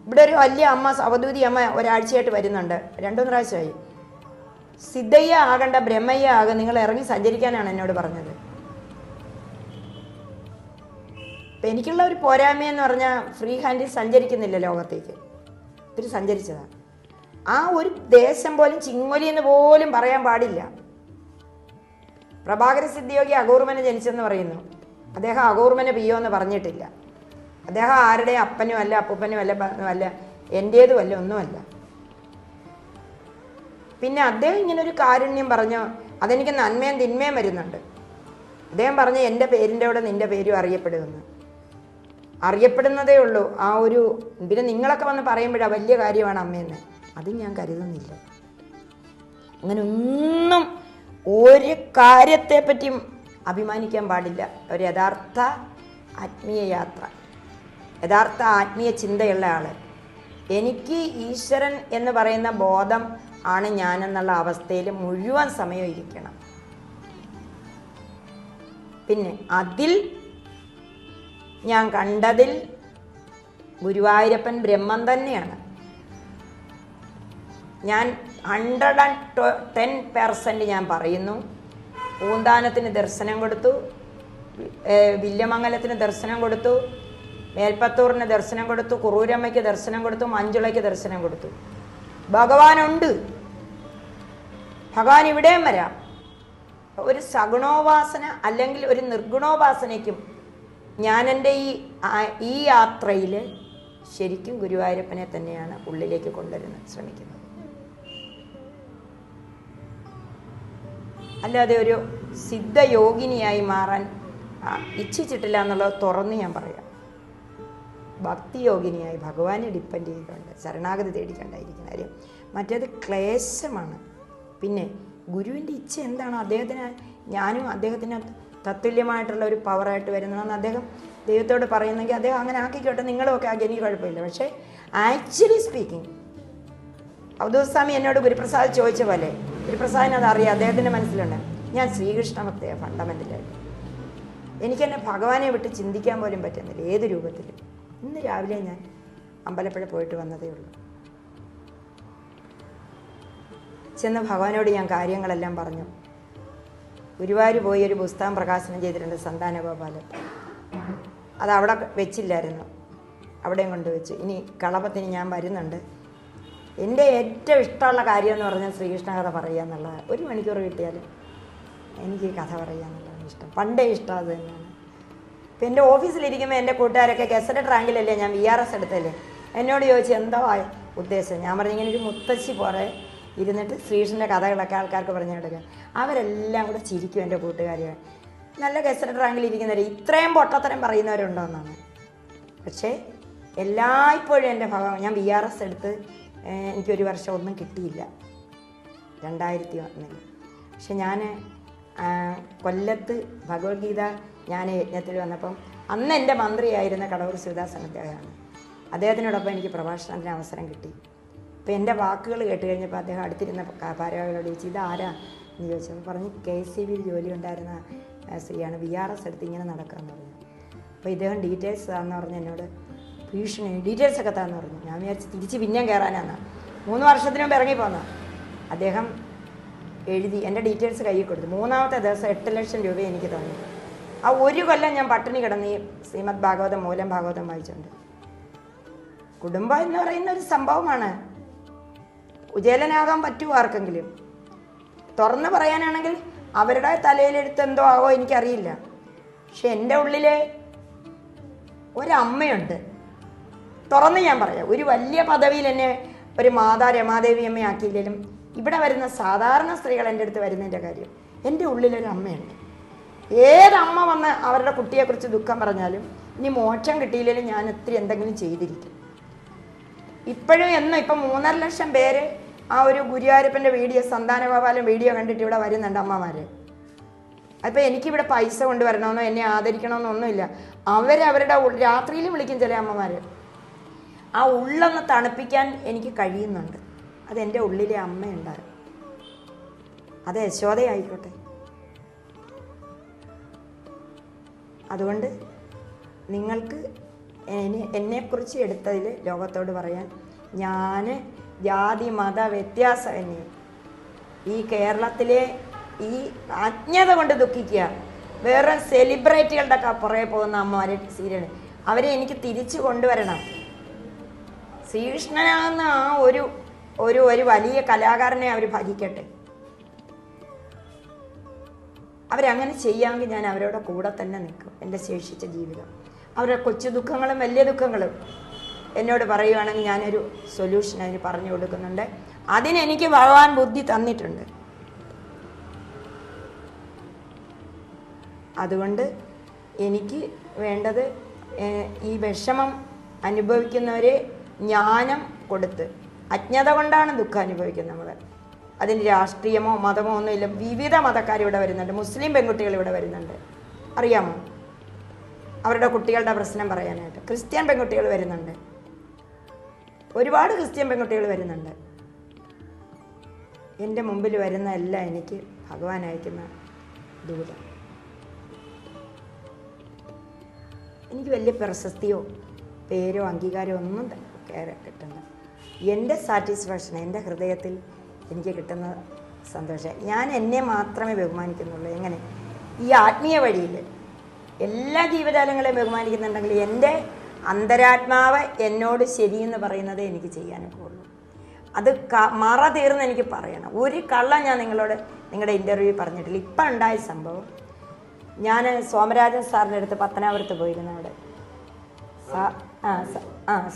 ഇവിടെ ഒരു വലിയ അമ്മ, അവധൂതി അമ്മ ഒരാഴ്ചയായിട്ട് വരുന്നുണ്ട്, 2-3 പ്രാവശ്യമായി. സിദ്ധയ്യ ആകണ്ട, ബ്രഹ്മയ്യ ആകും, നിങ്ങൾ ഇറങ്ങി സഞ്ചരിക്കാനാണ് എന്നോട് പറഞ്ഞത്. അപ്പം എനിക്കുള്ള ഒരു പോരായ്മയെന്ന് പറഞ്ഞാൽ ഫ്രീ ഹാൻഡിൽ സഞ്ചരിക്കുന്നില്ല ലോകത്തേക്ക്. ഇത്തിരി സഞ്ചരിച്ചതാണ്. ആ ഒരു ദേശം പോലും ചിങ്ങൊലി എന്ന് പോലും പറയാൻ പാടില്ല. പ്രഭാകര സിദ്ധിയോഗി അകൂർമനെ ജനിച്ചെന്ന് പറയുന്നു. അദ്ദേഹം അകൂർമനെ പിയോ എന്ന് പറഞ്ഞിട്ടില്ല. അദ്ദേഹം ആരുടെ അപ്പനും അല്ല, അപ്പൂപ്പനും അല്ല, എൻ്റേതുമല്ല, ഒന്നുമല്ല. പിന്നെ അദ്ദേഹം ഇങ്ങനൊരു കാരുണ്യം പറഞ്ഞു, അതെനിക്ക് നന്മയും തിന്മയും വരുന്നുണ്ട്. അദ്ദേഹം പറഞ്ഞു എൻ്റെ പേരിൻ്റെ കൂടെ നിൻ്റെ പേരും അറിയപ്പെടുമെന്ന്. അറിയപ്പെടുന്നതേ ഉള്ളൂ. ആ ഒരു പിന്നെ നിങ്ങളൊക്കെ വന്ന് പറയുമ്പോഴാണ് വലിയ കാര്യമാണ് അമ്മയെന്ന്. അത് ഞാൻ കരുതുന്നില്ല. അങ്ങനെ ഒന്നും ഒരു കാര്യത്തെപ്പറ്റിയും അഭിമാനിക്കാൻ പാടില്ല. ഒരു യഥാർത്ഥ ആത്മീയ യാത്ര, യഥാർത്ഥ ആത്മീയ ചിന്തയുള്ള ആൾ, എനിക്ക് ഈശ്വരൻ എന്ന് പറയുന്ന ബോധം ആണ് ഞാനെന്നുള്ള അവസ്ഥയിൽ മുഴുവൻ സമയം ഇരിക്കണം. പിന്നെ അതിൽ ഞാൻ കണ്ടതിൽ ഗുരുവായൂരപ്പൻ ബ്രഹ്മം തന്നെയാണ്. ഞാൻ 110% ഞാൻ പറയുന്നു. പൂന്താനത്തിന് ദർശനം കൊടുത്തു, വില്യമംഗലത്തിന് ദർശനം കൊടുത്തു, മേൽപ്പത്തൂറിന് ദർശനം കൊടുത്തു, കുറൂരമ്മയ്ക്ക് ദർശനം കൊടുത്തു, മഞ്ജുളയ്ക്ക് ദർശനം കൊടുത്തു. ഭഗവാനുണ്ട്, ഭഗവാൻ ഇവിടെയും വരാം. ഒരു സഗുണോപാസന അല്ലെങ്കിൽ ഒരു നിർഗുണോപാസനയ്ക്കും ഞാൻ എൻ്റെ ഈ യാത്രയിൽ ശരിക്കും ഗുരുവായൂരപ്പനെ തന്നെയാണ് ഉള്ളിലേക്ക് കൊണ്ടുവരുന്നത് ശ്രമിക്കുന്നത്. അല്ലാതെ ഒരു സിദ്ധയോഗിനിയായി മാറാൻ ഇച്ഛിച്ചിട്ടില്ല എന്നുള്ളത് തുറന്ന് ഞാൻ പറയാം. ഭക്തിയോഗിനിയായി ഭഗവാനെ ഡിപ്പെൻഡ് ചെയ്തുകൊണ്ട് ശരണാഗതി തേടിക്കൊണ്ടായിരിക്കുന്ന കാര്യം. മറ്റേത് ക്ലേശമാണ്. പിന്നെ ഗുരുവിൻ്റെ ഇച്ഛ എന്താണോ അദ്ദേഹത്തിന്, ഞാനും അദ്ദേഹത്തിന് തത്തുല്യമായിട്ടുള്ള ഒരു പവറായിട്ട് വരുന്നതെന്ന് അദ്ദേഹം ദൈവത്തോട് പറയുന്നെങ്കിൽ അദ്ദേഹം അങ്ങനെ ആക്കിക്കോട്ടെ, നിങ്ങളും ഒക്കെ ആക്കി, എനിക്ക് കുഴപ്പമില്ല. പക്ഷേ ആക്ച്വലി സ്പീക്കിംഗ് അവധൂസ്വാമി എന്നോട് ഗുരുപ്രസാദ് ചോദിച്ച പോലെ, ഗുരുപ്രസാദിന് അതറിയാം, അദ്ദേഹത്തിൻ്റെ മനസ്സിലുണ്ട് ഞാൻ ശ്രീകൃഷ്ണ ഭക്തയാണ് ഫണ്ടമെൻ്റലായിട്ട്. എനിക്കെന്നെ ഭഗവാനെ വിട്ട് ചിന്തിക്കാൻ പോലും പറ്റുന്നില്ല ഏത് രൂപത്തിലും. ഇന്ന് രാവിലെ ഞാൻ അമ്പലപ്പുഴ പോയിട്ട് വന്നതേ ഉള്ളൂ. ചെന്ന് ഭഗവാനോട് ഞാൻ കാര്യങ്ങളെല്ലാം പറഞ്ഞു. ഗുരുവായൂർ പോയി ഒരു പുസ്തകം പ്രകാശനം ചെയ്തിട്ടുണ്ട്, സന്താനഗോപാലൻ. അത് അവിടെ വെച്ചില്ലായിരുന്നു, അവിടെയും കൊണ്ടുവച്ചു. ഇനി കളപത്തിന് ഞാൻ വരുന്നുണ്ട്. എൻ്റെ ഏറ്റവും ഇഷ്ടമുള്ള കാര്യം എന്ന് പറഞ്ഞാൽ ശ്രീകൃഷ്ണ കഥ പറയുക എന്നുള്ളത്. 1 മണിക്കൂർ കിട്ടിയാലും എനിക്ക് കഥ പറയുക എന്നുള്ളതാണ് ഇഷ്ടം, പണ്ടേ ഇഷ്ടം അത് തന്നെയാണ്. ഇപ്പം എൻ്റെ ഓഫീസിലിരിക്കുമ്പോൾ എൻ്റെ കൂട്ടുകാരൊക്കെ ഗസറ്റഡ് റാങ്കിലല്ലേ ഞാൻ VRS എടുത്തല്ലേ, എന്നോട് ചോദിച്ചു എന്തോ ഉദ്ദേശം. ഞാൻ പറഞ്ഞു ഇങ്ങനെ ഒരു മുത്തശ്ശി പോലെ ഇരുന്നിട്ട് ശ്രീകൃഷ്ണൻ്റെ കഥകളൊക്കെ ആൾക്കാർക്ക് പറഞ്ഞു കൊടുക്കുക. അവരെല്ലാം കൂടെ ചിരിക്കും എൻ്റെ കൂട്ടുകാർ. നല്ല ഗസറ്റഡ് റാങ്കിലിരിക്കുന്നവർ ഇത്രയും പൊട്ടത്തരം പറയുന്നവരുണ്ടോ എന്നാണ്. പക്ഷേ എല്ലായ്പ്പോഴും എൻ്റെ ഭഗവാൻ, ഞാൻ VRS എടുത്ത് എനിക്കൊരു വർഷം ഒന്നും കിട്ടിയില്ല 2001. പക്ഷെ ഞാൻ കൊല്ലത്ത് ഭഗവത്ഗീത ഞാൻ യജ്ഞത്തിൽ വന്നപ്പം അന്ന് എൻ്റെ മന്ത്രിയായിരുന്ന കടവൂർ ശിവദാസൻ അദ്ദേഹമാണ്. അദ്ദേഹത്തിനോടൊപ്പം എനിക്ക് പ്രഭാഷണത്തിന് അവസരം കിട്ടി. അപ്പോൾ എൻ്റെ വാക്കുകൾ കേട്ട് കഴിഞ്ഞപ്പോൾ അദ്ദേഹം അടുത്തിരുന്ന ഭാരവാഹികളോട് ചോദിച്ചു ഇതാരാ എന്ന് ചോദിച്ചപ്പോൾ പറഞ്ഞ് KCBയിൽ ജോലി ഉണ്ടായിരുന്ന സ്ത്രീയാണ്, VRS എടുത്ത് ഇങ്ങനെ നടക്കാമെന്ന് പറഞ്ഞു. അപ്പോൾ ഇദ്ദേഹം ഡീറ്റെയിൽസ് താന്ന് പറഞ്ഞ് എന്നോട് ഭീഷണി, ഡീറ്റെയിൽസൊക്കെ താന്ന് പറഞ്ഞു. ഞാൻ വിചാരിച്ച് തിരിച്ച് പിന്നെയും കയറാനാണ്. 3 വർഷത്തിന് മുമ്പ് ഇറങ്ങിപ്പോന്ന അദ്ദേഹം എഴുതി എൻ്റെ ഡീറ്റെയിൽസ് കയ്യിൽ കൊടുത്തു. 3ാമത്തെ ദിവസം 8 ലക്ഷം രൂപ എനിക്ക് തന്നു. ആ 1 കൊല്ലം ഞാൻ പട്ടിണി കിടന്ന് ഈ ശ്രീമദ് ഭാഗവതം, മൂലം ഭാഗവതം വായിച്ചുകൊണ്ട്. കുടുംബം എന്ന് പറയുന്ന ഒരു സംഭവമാണ്. കുചേലനാകാൻ പറ്റുമോ ആർക്കെങ്കിലും? തുറന്ന് പറയാനാണെങ്കിൽ അവരുടെ തലയിലെടുത്ത് എന്തോ ആവോ എനിക്കറിയില്ല. പക്ഷെ എൻ്റെ ഉള്ളിൽ ഒരമ്മയുണ്ട്. തുറന്ന് ഞാൻ പറയാം, ഒരു വലിയ പദവിയിൽ എന്നെ ഒരു മാതാ രമാദേവി അമ്മയാക്കിയില്ലെങ്കിലും ഇവിടെ വരുന്ന സാധാരണ സ്ത്രീകൾ എൻ്റെ അടുത്ത് വരുന്നതിൻ്റെ കാര്യം, എൻ്റെ ഉള്ളിലൊരു അമ്മയുണ്ട്. ഏതമ്മ വന്ന് അവരുടെ കുട്ടിയെക്കുറിച്ച് ദുഃഖം പറഞ്ഞാലും ഇനി മോക്ഷം കിട്ടിയില്ലെങ്കിലും ഞാൻ ഒത്തിരി എന്തെങ്കിലും ചെയ്തിരിക്കും. ഇപ്പോഴും ഇപ്പം 3.5 ലക്ഷം പേര് ആ ഒരു ഗുരുവായൂരപ്പൻ്റെ വീഡിയോ, സന്താനഗോപാലൻ വീഡിയോ കണ്ടിട്ട് ഇവിടെ വരുന്നുണ്ട് അമ്മമാർ. അപ്പോൾ എനിക്കിവിടെ പൈസ കൊണ്ടുവരണമെന്നോ എന്നെ ആദരിക്കണമെന്നോ ഒന്നുമില്ല. അവരവരുടെ രാത്രിയിൽ വിളിക്കും ചില അമ്മമാർ. ആ ഉള്ളൊന്ന് തണുപ്പിക്കാൻ എനിക്ക് കഴിയുന്നുണ്ട്. അതെൻ്റെ ഉള്ളിലെ അമ്മയുണ്ടാകും. അത് യശോദയായിക്കോട്ടെ. അതുകൊണ്ട് നിങ്ങൾക്ക് എന്നെക്കുറിച്ച് എടുത്തതിൽ ലോകത്തോട് പറയാൻ, ഞാൻ ജാതി മത വ്യത്യാസമന്യേ ഈ കേരളത്തിലെ ഈ അജ്ഞത കൊണ്ട് ദുഃഖിക്കുക, വേറെ സെലിബ്രിറ്റികളുടെ പുറകെ പോകുന്ന അമ്മമാരെ സീരിയൽ, അവരെ എനിക്ക് തിരിച്ചു കൊണ്ടുവരണം. ശ്രീകൃഷ്ണനാകുന്ന ആ ഒരു ഒരു വലിയ കലാകാരനെ അവർ ഭജിക്കട്ടെ. അവരങ്ങനെ ചെയ്യാമെങ്കിൽ ഞാൻ അവരുടെ കൂടെ തന്നെ നിൽക്കും എൻ്റെ ശേഷിച്ച ജീവിതം. അവരുടെ കൊച്ചു ദുഃഖങ്ങളും വലിയ ദുഃഖങ്ങളും എന്നോട് പറയുകയാണെങ്കിൽ ഞാനൊരു സൊല്യൂഷൻ അതിന് പറഞ്ഞു കൊടുക്കുന്നുണ്ട്. അതിനെനിക്ക് ഭഗവാൻ ബുദ്ധി തന്നിട്ടുണ്ട്. അതുകൊണ്ട് എനിക്ക് വേണ്ടത് ഈ വിഷമം അനുഭവിക്കുന്നവരെ ജ്ഞാനം കൊടുത്ത്, അജ്ഞത കൊണ്ടാണ് ദുഃഖം അനുഭവിക്കുന്നത് നമ്മൾ. അതിന് രാഷ്ട്രീയമോ മതമോ ഒന്നുമില്ല. വിവിധ മതക്കാർ ഇവിടെ വരുന്നുണ്ട്. മുസ്ലിം പെൺകുട്ടികൾ ഇവിടെ വരുന്നുണ്ട്, അറിയാമോ? അവരുടെ കുട്ടികളുടെ പ്രശ്നം പറയാനായിട്ട്. ക്രിസ്ത്യൻ പെൺകുട്ടികൾ വരുന്നുണ്ട്, ഒരുപാട് ക്രിസ്ത്യൻ പെൺകുട്ടികൾ വരുന്നുണ്ട്. എൻ്റെ മുമ്പിൽ വരുന്ന എല്ലാം എനിക്ക് ഭഗവാൻ അയക്കുന്ന ദൂതം. എനിക്ക് വലിയ പ്രശസ്തിയോ പേരോ അംഗീകാരമോ ഒന്നും കിട്ടുന്നില്ല. എൻ്റെ സാറ്റിസ്ഫാക്ഷൻ, എൻ്റെ ഹൃദയത്തിൽ എനിക്ക് കിട്ടുന്ന സന്തോഷം. ഞാൻ എന്നെ മാത്രമേ ബഹുമാനിക്കുന്നുള്ളൂ. എങ്ങനെ? ഈ ആത്മീയ വഴിയിൽ എല്ലാ ജീവജാലങ്ങളെയും ബഹുമാനിക്കുന്നുണ്ടെങ്കിൽ എൻ്റെ അന്തരാത്മാവ് എന്നോട് ശരിയെന്ന് പറയുന്നതേ എനിക്ക് ചെയ്യാനൊക്കെ ഉള്ളൂ. അത് മറ തീർന്ന് എനിക്ക് പറയണം. ഒരു കള്ളം ഞാൻ നിങ്ങളുടെ ഇൻ്റർവ്യൂ പറഞ്ഞിട്ടില്ല. ഇപ്പം ഉണ്ടായ സംഭവം, ഞാൻ സോമരാജൻ സാറിൻ്റെ അടുത്ത് പത്തനാപുരത്ത് പോയിരുന്നു. അവിടെ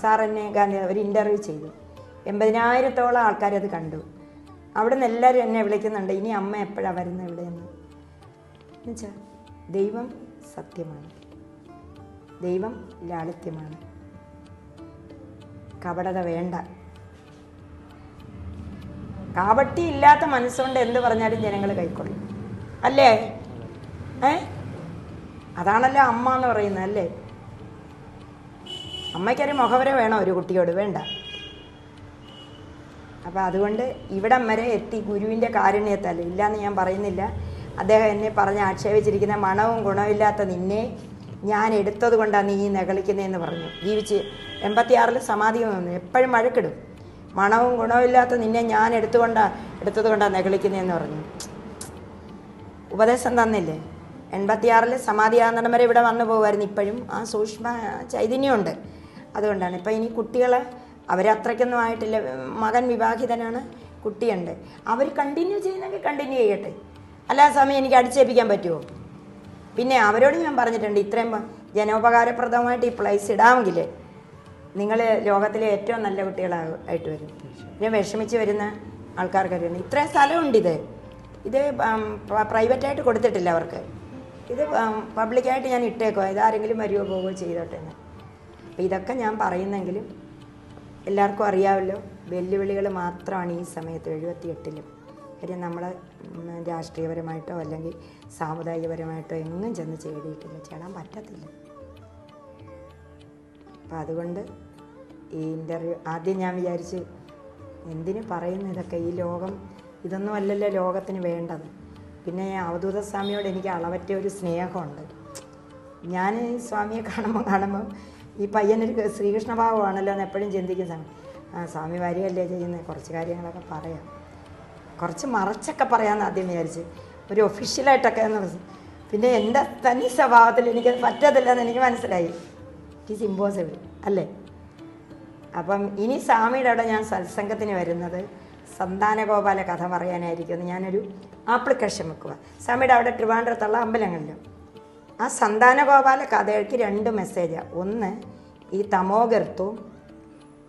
സാർ എന്നെ ഗാന്ധി ഒരു ഇൻ്റർവ്യൂ ചെയ്തു. 80,000-ഓളം ആൾക്കാരത് കണ്ടു. അവിടെ നിന്ന് എല്ലാവരും എന്നെ വിളിക്കുന്നുണ്ട്, ഇനി അമ്മ എപ്പോഴാണ് വരുന്നത് ഇവിടെയെന്ന്. എന്നുവെച്ചാൽ ദൈവം സത്യമാണ്, ദൈവം ലാളിത്യമാണ്, കപടത വേണ്ട. കാപട്യം ഇല്ലാത്ത മനസ്സുകൊണ്ട് എന്ത് പറഞ്ഞാലും ജനങ്ങൾ കൈക്കൊള്ളും, അല്ലേ? അതാണല്ലോ അമ്മ എന്ന് പറയുന്നത് അല്ലേ. അമ്മയ്ക്കൊരു മുഖവര വേണോ ഒരു കുട്ടിയോട്? വേണ്ട. അപ്പം അതുകൊണ്ട് ഇവിടം വരെ എത്തി ഗുരുവിൻ്റെ കാരുണ്യത്താൽ. ഇല്ലയെന്ന് ഞാൻ പറയുന്നില്ല. അദ്ദേഹം എന്നെ പറഞ്ഞ് ആക്ഷേപിച്ചിരിക്കുന്ന മണവും ഗുണമില്ലാത്ത നിന്നെ ഞാൻ എടുത്തത് കൊണ്ടാണ് നീ നകളിക്കുന്നതെന്ന് പറഞ്ഞു. ജീവിച്ച് 86 സമാധി വന്നു. എപ്പോഴും വഴക്കിടും. മണവും ഗുണമില്ലാത്ത നിന്നെ ഞാൻ എടുത്തത് കൊണ്ടാണ് നകളിക്കുന്നതെന്ന് പറഞ്ഞു. ഉപദേശം തന്നില്ലേ? 86 സമാധിയാകുന്നിടം വരെ ഇവിടെ വന്നു പോകുമായിരുന്നു. ഇപ്പോഴും ആ സൂക്ഷ്മ ചൈതന്യമുണ്ട്. അതുകൊണ്ടാണ് ഇപ്പം ഇനി കുട്ടികളെ അവരത്രയ്ക്കൊന്നും ആയിട്ടില്ല. മകൻ വിവാഹിതനാണ്, കുട്ടിയുണ്ട്. അവർ കണ്ടിന്യൂ ചെയ്യുന്നെങ്കിൽ കണ്ടിന്യൂ ചെയ്യട്ടെ. അല്ലാ സമയം എനിക്ക് അടിച്ചേൽപ്പിക്കാൻ പറ്റുമോ? പിന്നെ അവരോട് ഞാൻ പറഞ്ഞിട്ടുണ്ട്, ഇത്രയും ജനോപകാരപ്രദമായിട്ട് ഈ പ്ലേസ് ഇടാമെങ്കിൽ നിങ്ങൾ ലോകത്തിലെ ഏറ്റവും നല്ല കുട്ടികളായിട്ട് വരും. പിന്നെ വിഷമിച്ച് വരുന്ന ആൾക്കാർക്കറിയണം ഇത്രയും സ്ഥലമുണ്ട്. ഇത് പ്രൈവറ്റായിട്ട് കൊടുത്തിട്ടില്ല അവർക്ക്. ഇത് പബ്ലിക്കായിട്ട് ഞാൻ ഇട്ടേക്കോ, ഇതാരെങ്കിലും വരുമോ പോവുകയോ ചെയ്തോട്ടെ എന്ന്. അപ്പം ഇതൊക്കെ ഞാൻ പറയുന്നെങ്കിലും എല്ലാവർക്കും അറിയാമല്ലോ, വെല്ലുവിളികൾ മാത്രമാണ് ഈ സമയത്ത് 78-ലും. കാര്യം നമ്മൾ രാഷ്ട്രീയപരമായിട്ടോ അല്ലെങ്കിൽ സാമുദായികപരമായിട്ടോ എങ്ങും ചെന്ന് ചേടാൻ പറ്റത്തില്ല. അപ്പം അതുകൊണ്ട് ഈ ഇൻ്റർവ്യൂ ആദ്യം ഞാൻ വിചാരിച്ച് എന്തിനു പറയുന്നു ഇതൊക്കെ, ഈ ലോകം ഇതൊന്നും അല്ലല്ലോ ലോകത്തിന് വേണ്ടത്. പിന്നെ അവധൂത സ്വാമിയോട് എനിക്ക് അളവറ്റ ഒരു സ്നേഹമുണ്ട്. ഞാൻ ഈ സ്വാമിയെ കാണുമ്പോൾ ഈ പയ്യനൊരു ശ്രീകൃഷ്ണഭാവമാണല്ലോ എന്ന് എപ്പോഴും ചിന്തിക്കുന്ന സമയം സ്വാമി വരികയല്ലേ ചെയ്യുന്നത്, കുറച്ച് കാര്യങ്ങളൊക്കെ പറയാം, കുറച്ച് മറച്ചൊക്കെ പറയാമെന്ന് ആദ്യം വിചാരിച്ച്, ഒരു ഒഫീഷ്യലായിട്ടൊക്കെ എന്ന് പറഞ്ഞു. പിന്നെ എൻ്റെ തനി സ്വഭാവത്തിൽ എനിക്കത് പറ്റത്തില്ലെന്ന് എനിക്ക് മനസ്സിലായി. ഇറ്റ് ഈസ് ഇമ്പോസിബിൾ അല്ലേ. അപ്പം ഇനി സ്വാമിയുടെ അവിടെ ഞാൻ സത്സംഗത്തിന് വരുന്നത് സന്താനഗോപാല കഥ പറയാനായിരിക്കും. ഞാനൊരു ആപ്ലിക്കേഷൻ വെക്കുക സ്വാമിയുടെ അവിടെ ട്രിവാൻഡ്രത്തുള്ള അമ്പലങ്ങളിലും. ആ സന്താനഗോപാല കഥയ്ക്ക് 2 മെസ്സേജാണ്. ഒന്ന്, ഈ തമോഗർത്തവും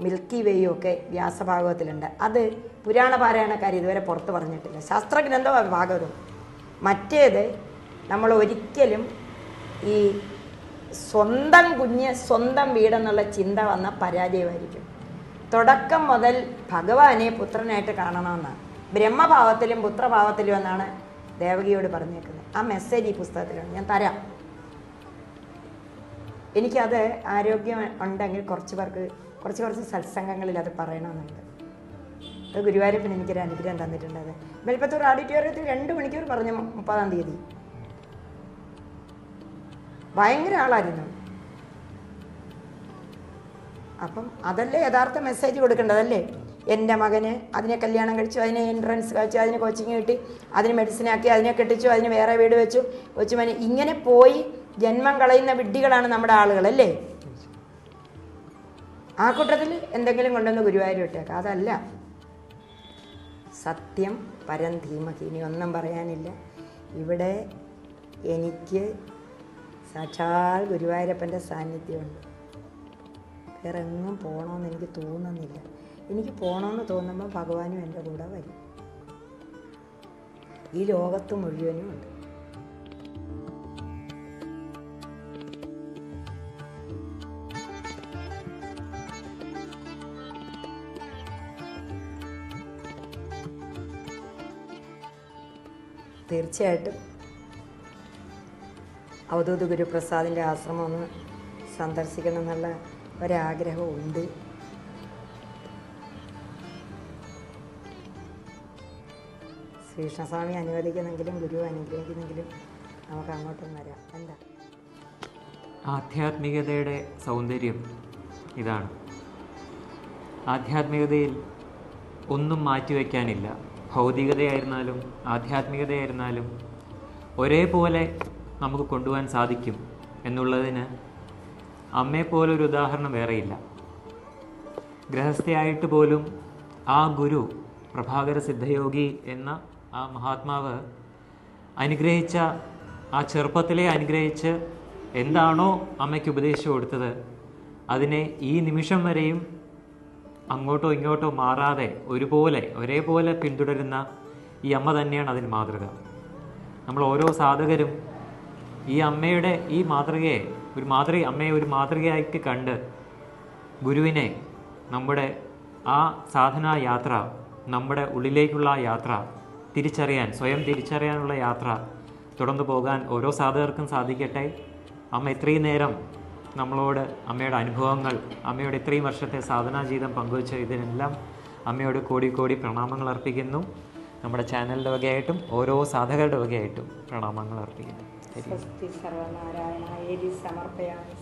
മിൽക്കി വേയും ഒക്കെ വ്യാസഭാഗവത്തിലുണ്ട്. അത് പുരാണ പാരായണക്കാർ ഇതുവരെ പുറത്ത് പറഞ്ഞിട്ടില്ല, ശാസ്ത്രഗ്രന്ഥവും ഭാഗവതവും. മറ്റേത് നമ്മൾ ഒരിക്കലും ഈ സ്വന്തം കുഞ്ഞ് സ്വന്തം വീടെന്നുള്ള ചിന്ത വന്ന പരാജയമായിരിക്കും. തുടക്കം മുതൽ ഭഗവാനെ പുത്രനായിട്ട് കാണണമെന്നാണ്. ബ്രഹ്മഭാവത്തിലും പുത്രഭാവത്തിലും എന്നാണ് ദേവകിയോട് പറഞ്ഞേക്കുന്നത്. ആ മെസ്സേജ് ഈ പുസ്തകത്തിലുണ്ട്, ഞാൻ തരാം. എനിക്കത് ആരോഗ്യം ഉണ്ടെങ്കിൽ കുറച്ച് പേർക്ക് കുറച്ച് സത്സംഗങ്ങളിൽ അത് പറയണമെന്നുണ്ട്. അത് ഗുരുവായൂരപ്പൻ എനിക്കൊരു അനുഗ്രഹം തന്നിട്ടുണ്ട്. അത് മേൽപ്പത്തൂർ ഓഡിറ്റോറിയത്തിൽ 2 മണിക്കൂർ പറഞ്ഞു 30-ാം തീയതി. ഭയങ്കര ആളായിരുന്നു. അപ്പം അതല്ലേ യഥാർത്ഥ മെസ്സേജ് കൊടുക്കേണ്ടതല്ലേ. എൻ്റെ മകന് അതിനെ കല്യാണം കഴിച്ചു, അതിനെ എൻട്രൻസ് കഴിച്ചു, അതിന് കോച്ചിങ് കിട്ടി, അതിന് മെഡിസിനാക്കി, അതിനെ കെട്ടിച്ചു, അതിന് വേറെ വീട് വെച്ചു, ഇങ്ങനെ പോയി ജന്മം കളയുന്ന വിഡ്ഢികളാണ് നമ്മുടെ ആളുകളല്ലേ. ആ കൂട്ടത്തിൽ എന്തെങ്കിലും കൊണ്ടുവന്ന് ഗുരുവായൂർ ഇട്ടേക്കാം. അതല്ല സത്യം പരം ധീമഹി. ഇനി ഒന്നും പറയാനില്ല. ഇവിടെ എനിക്ക് സാക്ഷാൽ ഗുരുവായൂരപ്പൻ്റെ സാന്നിധ്യമുണ്ട്. വേറെ എങ്ങും പോകണമെന്ന് എനിക്ക് തോന്നുന്നില്ല. എനിക്ക് പോകണമെന്ന് തോന്നുമ്പോൾ ഭഗവാനും എൻ്റെ കൂടെ വരും. ഈ ലോകത്ത് മുഴുവനും ഉണ്ട്. തീർച്ചയായിട്ടും അവധൂത ഗുരുപ്രസാദിൻ്റെ ആശ്രമം ഒന്ന് സന്ദർശിക്കണം എന്നുള്ള ഒരാഗ്രഹമുണ്ട്. ശ്രീകൃഷ്ണസ്വാമി അനുവദിക്കുന്നെങ്കിലും ഗുരു അനുഗ്രഹിക്കുന്നെങ്കിലും നമുക്ക് അങ്ങോട്ടും വരാം. എന്താ ആധ്യാത്മികതയുടെ സൗന്ദര്യം ഇതാണ്. ആധ്യാത്മികതയിൽ ഒന്നും മാറ്റിവെക്കാനില്ല. ഭൗതികതയായിരുന്നാലും ആധ്യാത്മികതയായിരുന്നാലും ഒരേപോലെ നമുക്ക് കൊണ്ടുപോകാൻ സാധിക്കും എന്നുള്ളതിന് അമ്മയെപ്പോലൊരു ഉദാഹരണം വേറെയില്ല. ഗൃഹസ്ഥയായിട്ട് പോലും ആ ഗുരു പ്രഭാകര സിദ്ധയോഗി എന്ന ആ മഹാത്മാവ് അനുഗ്രഹിച്ച ആ ചെറുപ്പത്തിലെ അനുഗ്രഹിച്ച് എന്താണോ അമ്മയ്ക്ക് ഉപദേശിച്ചു കൊടുത്തത് അതിനെ ഈ നിമിഷം വരെയും അങ്ങോട്ടോ ഇങ്ങോട്ടോ മാറാതെ ഒരേപോലെ പിന്തുടരുന്ന ഈ അമ്മ തന്നെയാണ് അതിന് മാതൃക. നമ്മൾ ഓരോ സാധകരും ഈ അമ്മയുടെ ഈ മാതൃകയെ അമ്മയെ ഒരു മാതൃകയായിട്ട് കണ്ട് ഗുരുവിനെ നമ്മുടെ ആ സാധനാ യാത്ര, നമ്മുടെ ഉള്ളിലേക്കുള്ള യാത്ര സ്വയം തിരിച്ചറിയാനുള്ള യാത്ര തുടർന്നു പോകാൻ ഓരോ സാധകർക്കും സാധിക്കട്ടെ. അമ്മ ഇത്രയും നേരം നമ്മളോട് അമ്മയുടെ അനുഭവങ്ങൾ, അമ്മയുടെ ഇത്രയും വർഷത്തെ സാധനാ ജീവിതം പങ്കുവച്ച ഇതിനെല്ലാം അമ്മയോട് കോടി കോടി പ്രണാമങ്ങൾ അർപ്പിക്കുന്നു. നമ്മുടെ ചാനലിൻ്റെ വകയായിട്ടും ഓരോ സാധകരുടെ വകയായിട്ടും പ്രണാമങ്ങൾ അർപ്പിക്കുന്നു. സ്വസ്തി സർവനാരായണ ഏരി സമർപ്പയാമി.